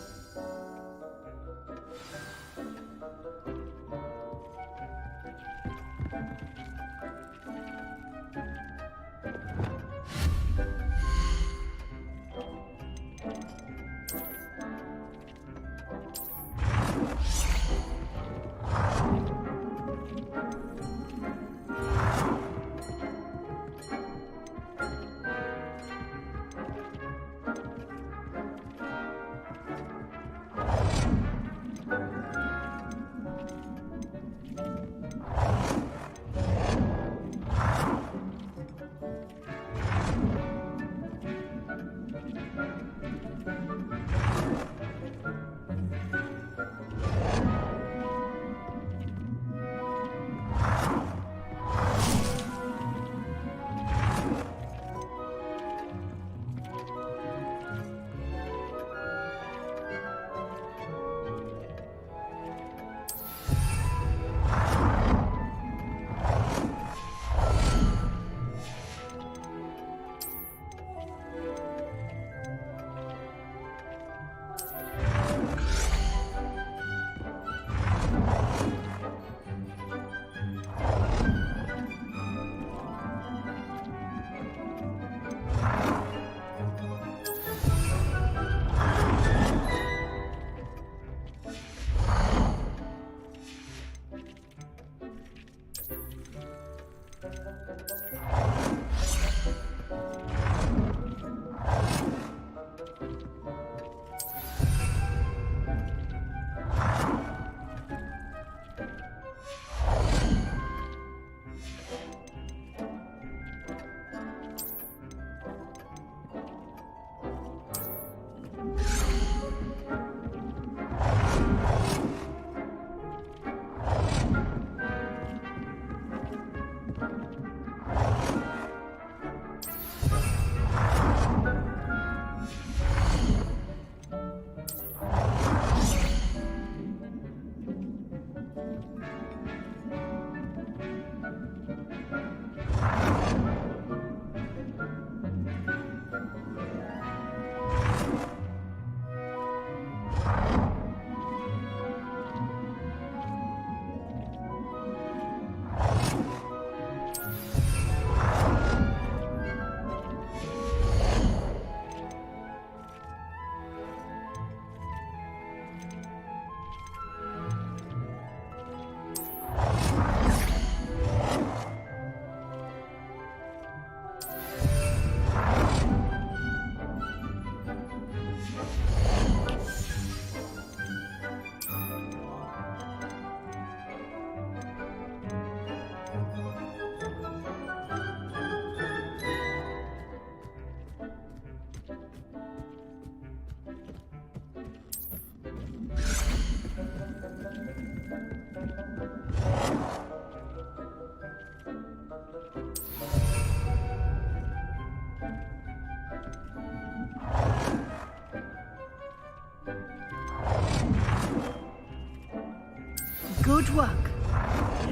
Good work.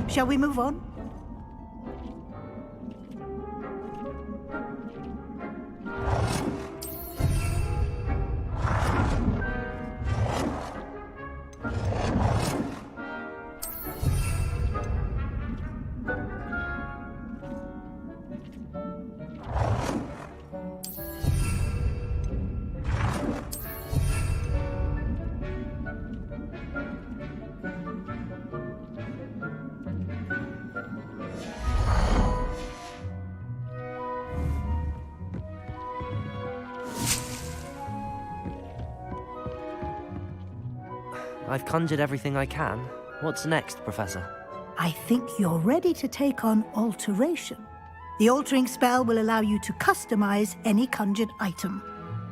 Shall we move on? I've conjured everything I can. What's next, Professor? I think you're ready to take on alteration. The altering spell will allow you to customize any conjured item.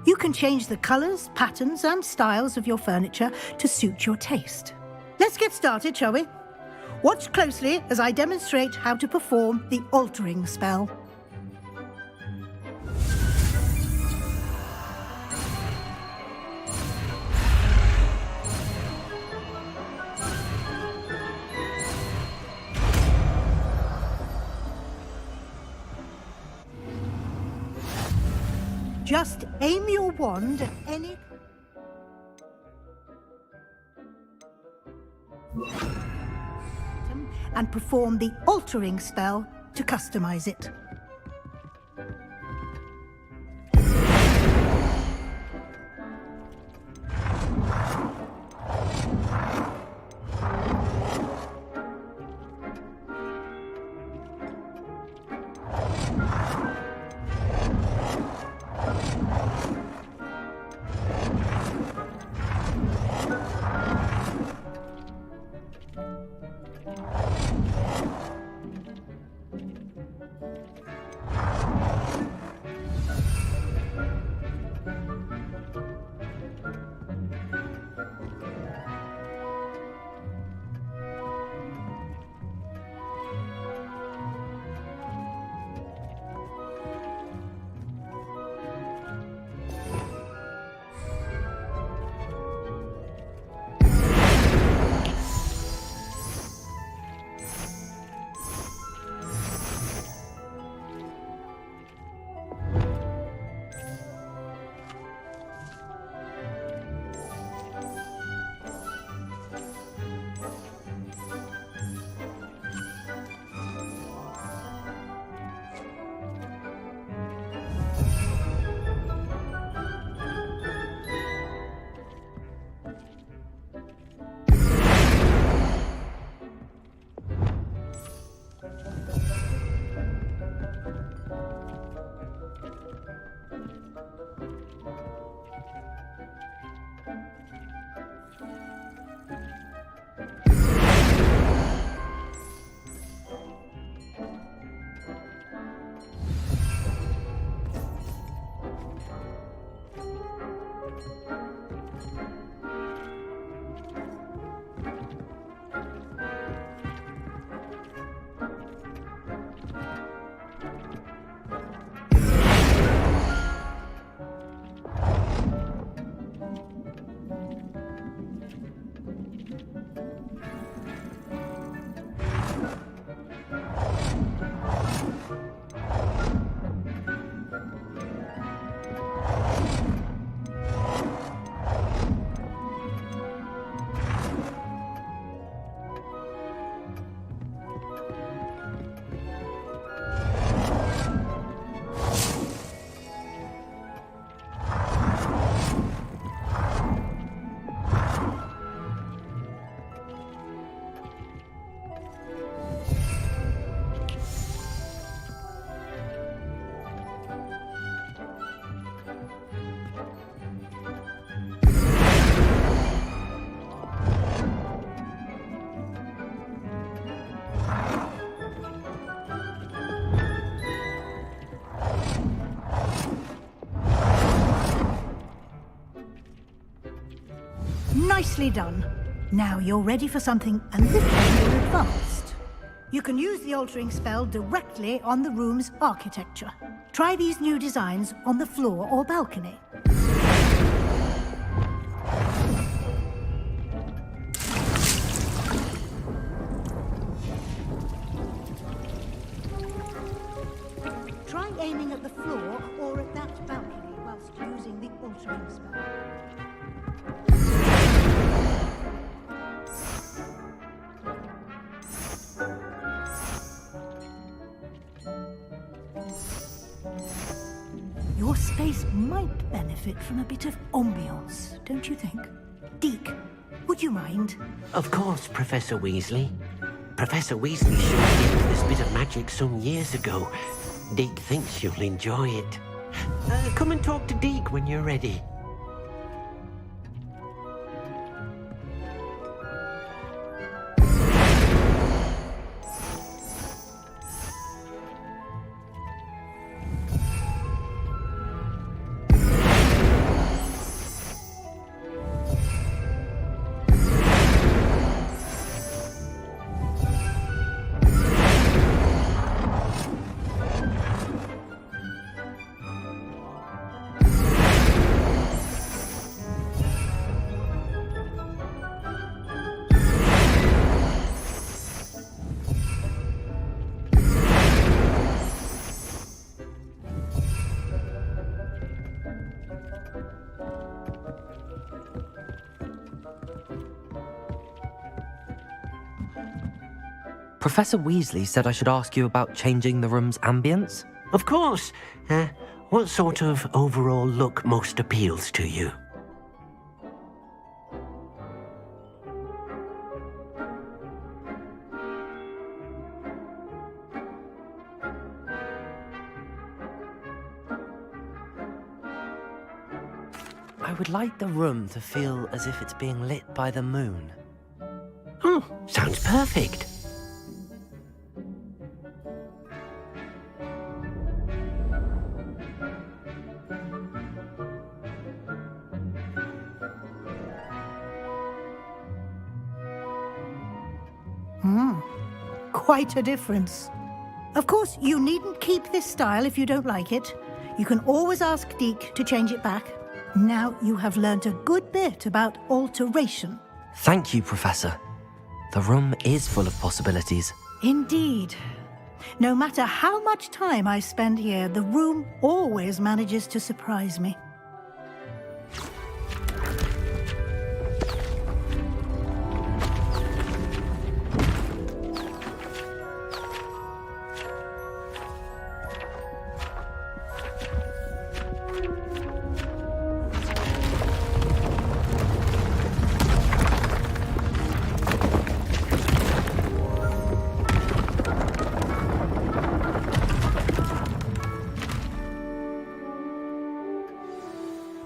You can change the colors, patterns, and styles of your furniture to suit your taste. Let's get started, shall we? Watch closely as I demonstrate how to perform the altering spell. Just aim your wand at any... and perform the altering spell to customize it. Nicely done. Now you're ready for something a little more advanced. You can use the altering spell directly on the room's architecture. Try these new designs on the floor or balcony. Try aiming at the floor or at that balcony whilst using the altering spell. Your space might benefit from a bit of ambiance, don't you think? Deke, would you mind? Of course, Professor Weasley. Professor Weasley showed Deke this bit of magic some years ago. Deke thinks you'll enjoy it. Come and talk to Deke when you're ready. Professor Weasley said I should ask you about changing the room's ambience? Of course. What sort of overall look most appeals to you? I would like the room to feel as if it's being lit by the moon. Oh, sounds perfect. Quite a difference. Of course, you needn't keep this style if you don't like it. You can always ask Deke to change it back. Now you have learnt a good bit about alteration. Thank you, Professor. The room is full of possibilities. Indeed. No matter how much time I spend here, the room always manages to surprise me.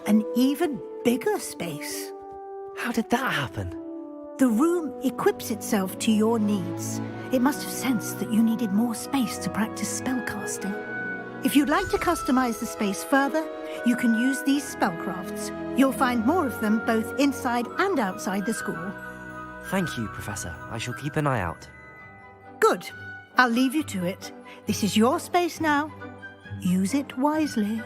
An even bigger space. How did that happen? The room equips itself to your needs. It must have sensed that you needed more space to practice spellcasting. If you'd like to customize the space further, you can use these spellcrafts. You'll find more of them both inside and outside the school. Thank you, Professor. I shall keep an eye out. Good. I'll leave you to it. This is your space now. Use it wisely.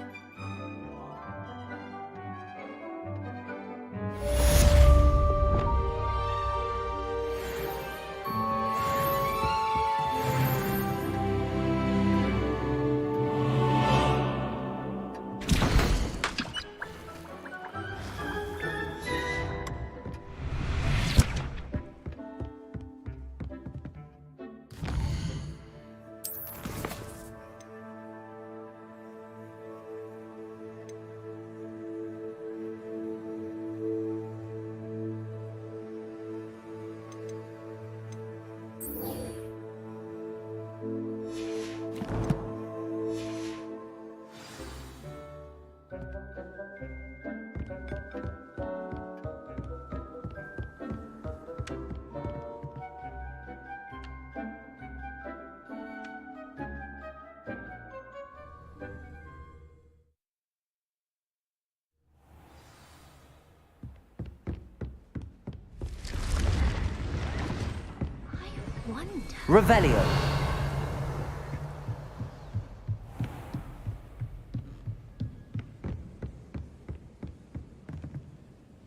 Revelio.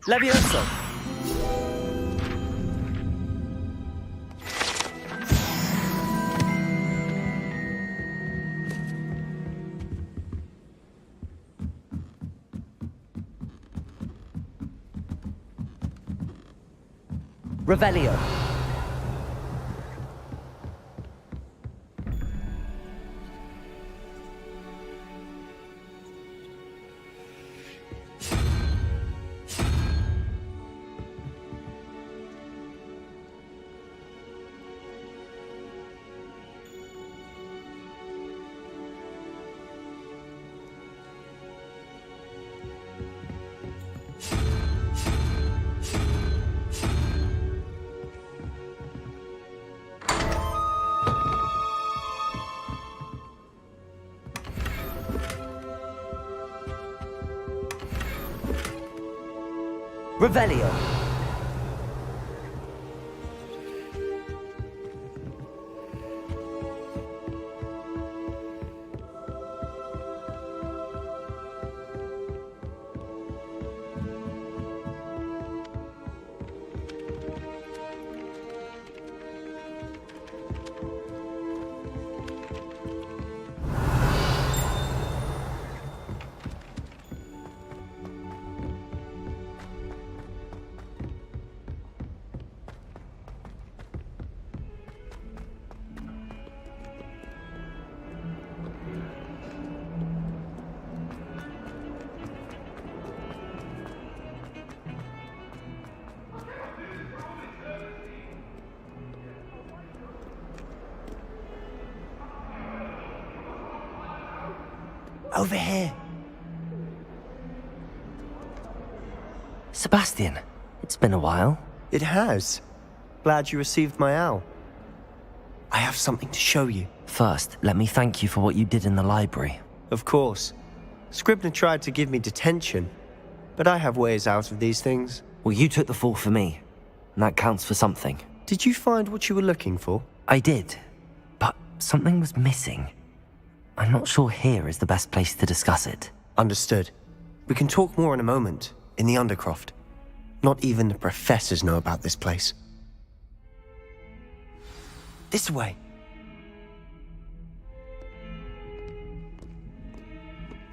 Levioso. Revelio. Revelio. Over here. Sebastian, it's been a while. It has. Glad you received my owl. I have something to show you. First, let me thank you for what you did in the library. Of course. Scribner tried to give me detention, but I have ways out of these things. Well, you took the fall for me, and that counts for something. Did you find what you were looking for? I did, but something was missing. I'm not sure here is the best place to discuss it. Understood. We can talk more in a moment, in the Undercroft. Not even the professors know about this place. This way.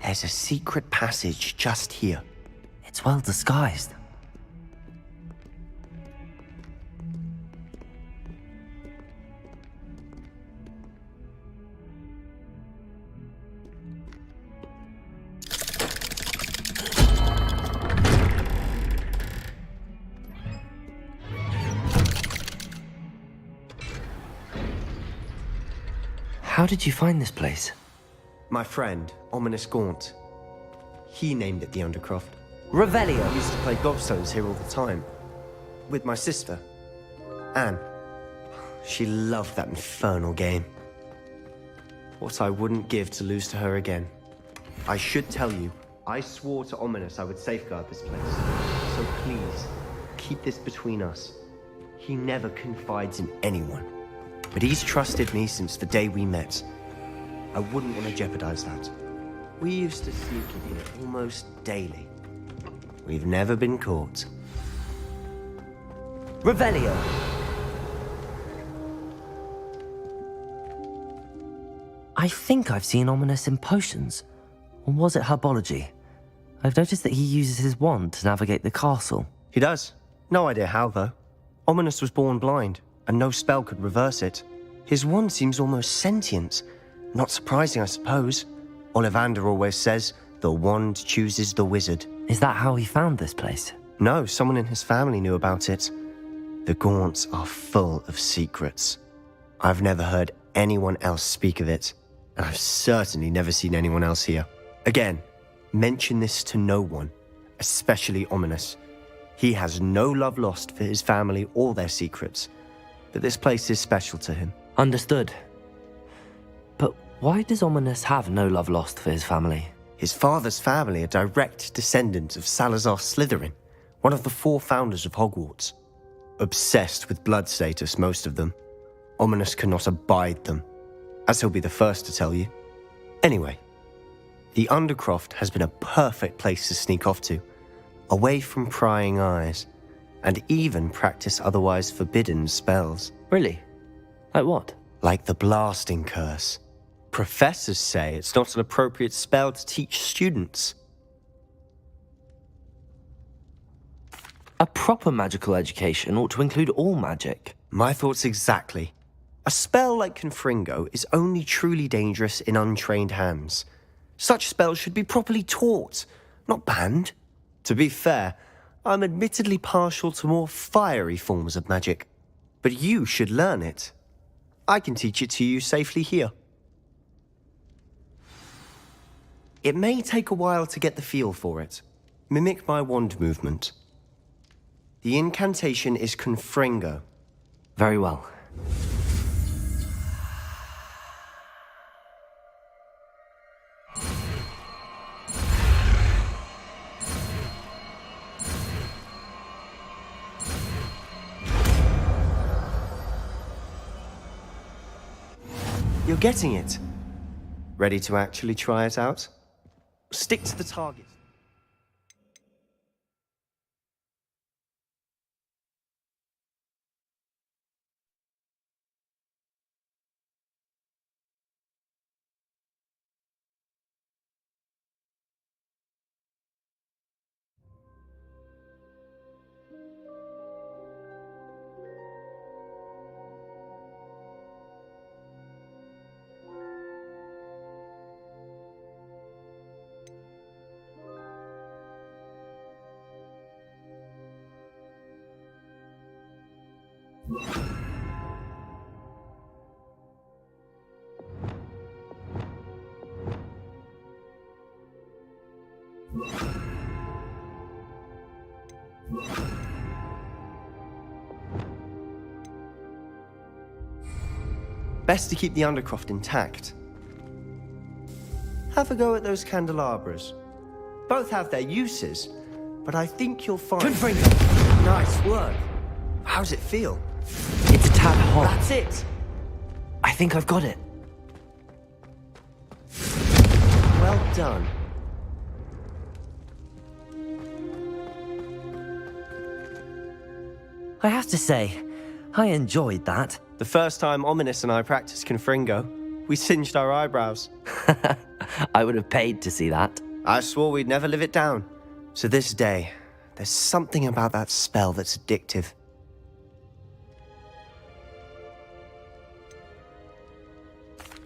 There's a secret passage just here. It's well disguised. How did you find this place? My friend, Ominous Gaunt. He named it the Undercroft. Revelio. I used to play gobstones here all the time. With my sister, Anne. She loved that infernal game. What I wouldn't give to lose to her again. I should tell you, I swore to Ominous I would safeguard this place. So please, keep this between us. He never confides in anyone. But he's trusted me since the day we met. I wouldn't want to jeopardize that. We used to sneak in here almost daily. We've never been caught. Revelio. I think I've seen Ominous in potions. Or was it herbology? I've noticed that he uses his wand to navigate the castle. He does. No idea how, though. Ominous was born blind, and no spell could reverse it. His wand seems almost sentient. Not surprising, I suppose. Ollivander always says, the wand chooses the wizard. Is that how he found this place? No, someone in his family knew about it. The Gaunts are full of secrets. I've never heard anyone else speak of it, and I've certainly never seen anyone else here. Again, mention this to no one, especially Ominous. He has no love lost for his family or their secrets, but this place is special to him. Understood. But why does Ominous have no love lost for his family? His father's family are direct descendants of Salazar Slytherin, one of the 4 founders of Hogwarts. Obsessed with blood status, most of them. Ominous cannot abide them, as he'll be the first to tell you. Anyway, the Undercroft has been a perfect place to sneak off to, away from prying eyes, and even practice otherwise forbidden spells. Really? Like what? Like the Blasting Curse. Professors say it's not an appropriate spell to teach students. A proper magical education ought to include all magic. My thoughts exactly. A spell like Confringo is only truly dangerous in untrained hands. Such spells should be properly taught, not banned. To be fair, I'm admittedly partial to more fiery forms of magic. But you should learn it. I can teach it to you safely here. It may take a while to get the feel for it. Mimic my wand movement. The incantation is Confringo. Very well. You're getting it. Ready to actually try it out? Stick to the target. Best to keep the Undercroft intact. Have a go at those candelabras. Both have their uses, but I think you'll find... Confringo! Nice work. How's it feel? It's a tad hot. That's it. I think I've got it. Well done. I have to say, I enjoyed that. The first time Ominous and I practiced Confringo, we singed our eyebrows. I would have paid to see that. I swore we'd never live it down. To this day, there's something about that spell that's addictive.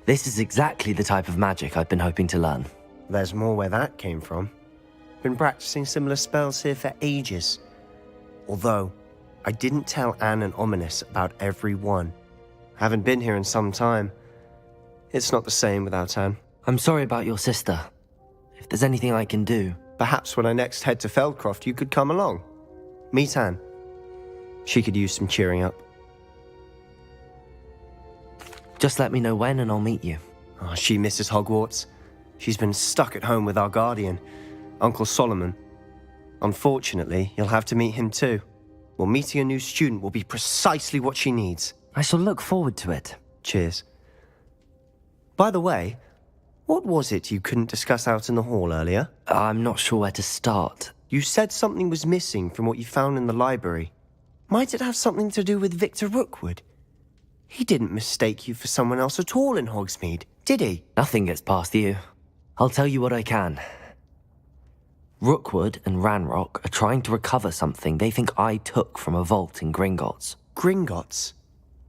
This is exactly the type of magic I've been hoping to learn. There's more where that came from. Been practicing similar spells here for ages. Although, I didn't tell Anne and Ominous about every one. Haven't been here in some time. It's not the same without Anne. I'm sorry about your sister. If there's anything I can do... Perhaps when I next head to Feldcroft, you could come along. Meet Anne. She could use some cheering up. Just let me know when and I'll meet you. Oh, she misses Hogwarts. She's been stuck at home with our guardian, Uncle Solomon. Unfortunately, you'll have to meet him too. Well, meeting a new student will be precisely what she needs. I shall look forward to it. Cheers. By the way, what was it you couldn't discuss out in the hall earlier? I'm not sure where to start. You said something was missing from what you found in the library. Might it have something to do with Victor Rookwood? He didn't mistake you for someone else at all in Hogsmeade, did he? Nothing gets past you. I'll tell you what I can. Rookwood and Ranrock are trying to recover something they think I took from a vault in Gringotts. Gringotts?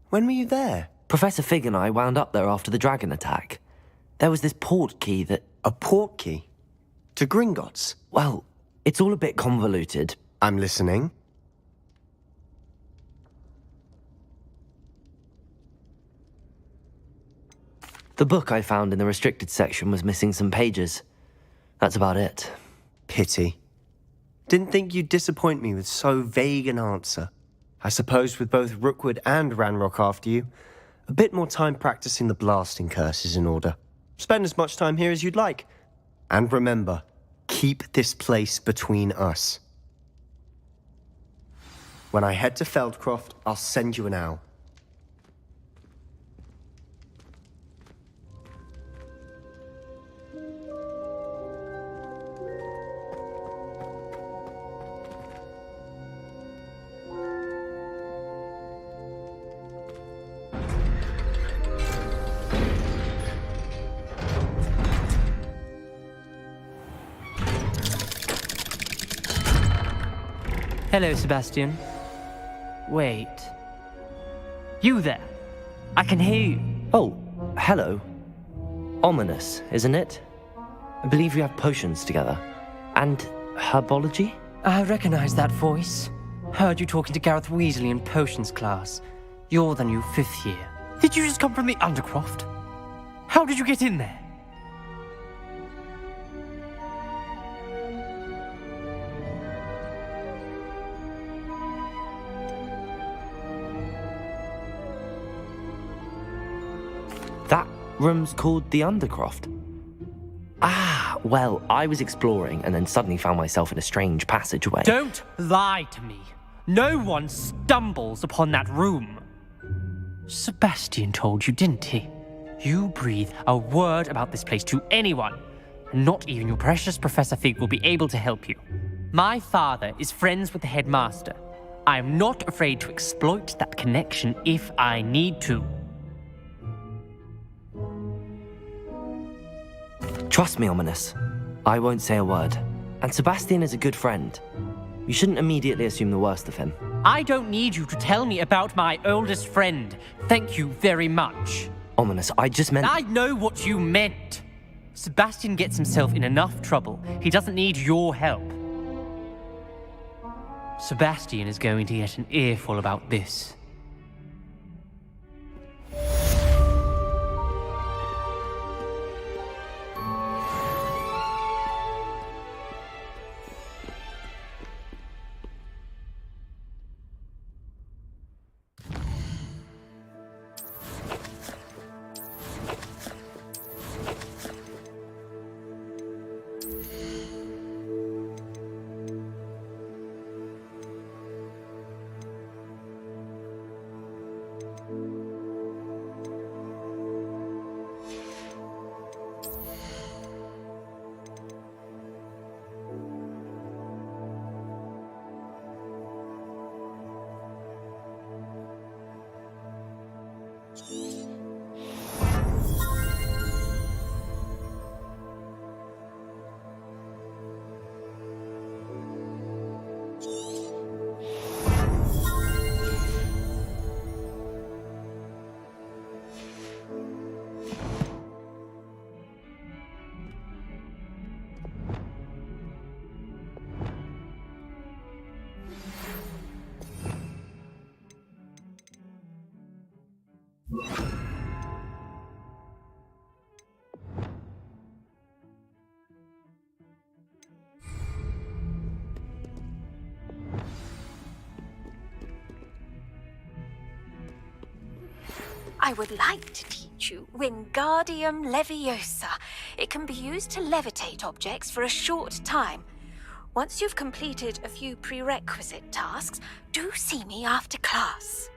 When were you there? Professor Fig and I wound up there after the dragon attack. There was this port key that... A port key? To Gringotts? Well, it's all a bit convoluted. I'm listening. The book I found in the restricted section was missing some pages. That's about it. Pity. Didn't think you'd disappoint me with so vague an answer. I suppose with both Rookwood and Ranrock after you, a bit more time practicing the blasting curse is in order. Spend as much time here as you'd like. And remember, keep this place between us. When I head to Feldcroft, I'll send you an owl. Hello, Sebastian. Wait. You there? I can hear you. Oh, hello. Ominous, isn't it? I believe we have potions together. And herbology? I recognize that voice. Heard you talking to Gareth Weasley in potions class. You're the new 5th year. Did you just come from the Undercroft? How did you get in there? That room's called the Undercroft. Ah, well, I was exploring and then suddenly found myself in a strange passageway. Don't lie to me. No one stumbles upon that room. Sebastian told you, didn't he? You breathe a word about this place to anyone, and not even your precious Professor Fig will be able to help you. My father is friends with the headmaster. I am not afraid to exploit that connection if I need to. Trust me, Ominous. I won't say a word. And Sebastian is a good friend. You shouldn't immediately assume the worst of him. I don't need you to tell me about my oldest friend. Thank you very much. Ominous, I just meant... I know what you meant. Sebastian gets himself in enough trouble. He doesn't need your help. Sebastian is going to get an earful about this. I would like to teach you Wingardium Leviosa. It can be used to levitate objects for a short time. Once you've completed a few prerequisite tasks, do see me after class.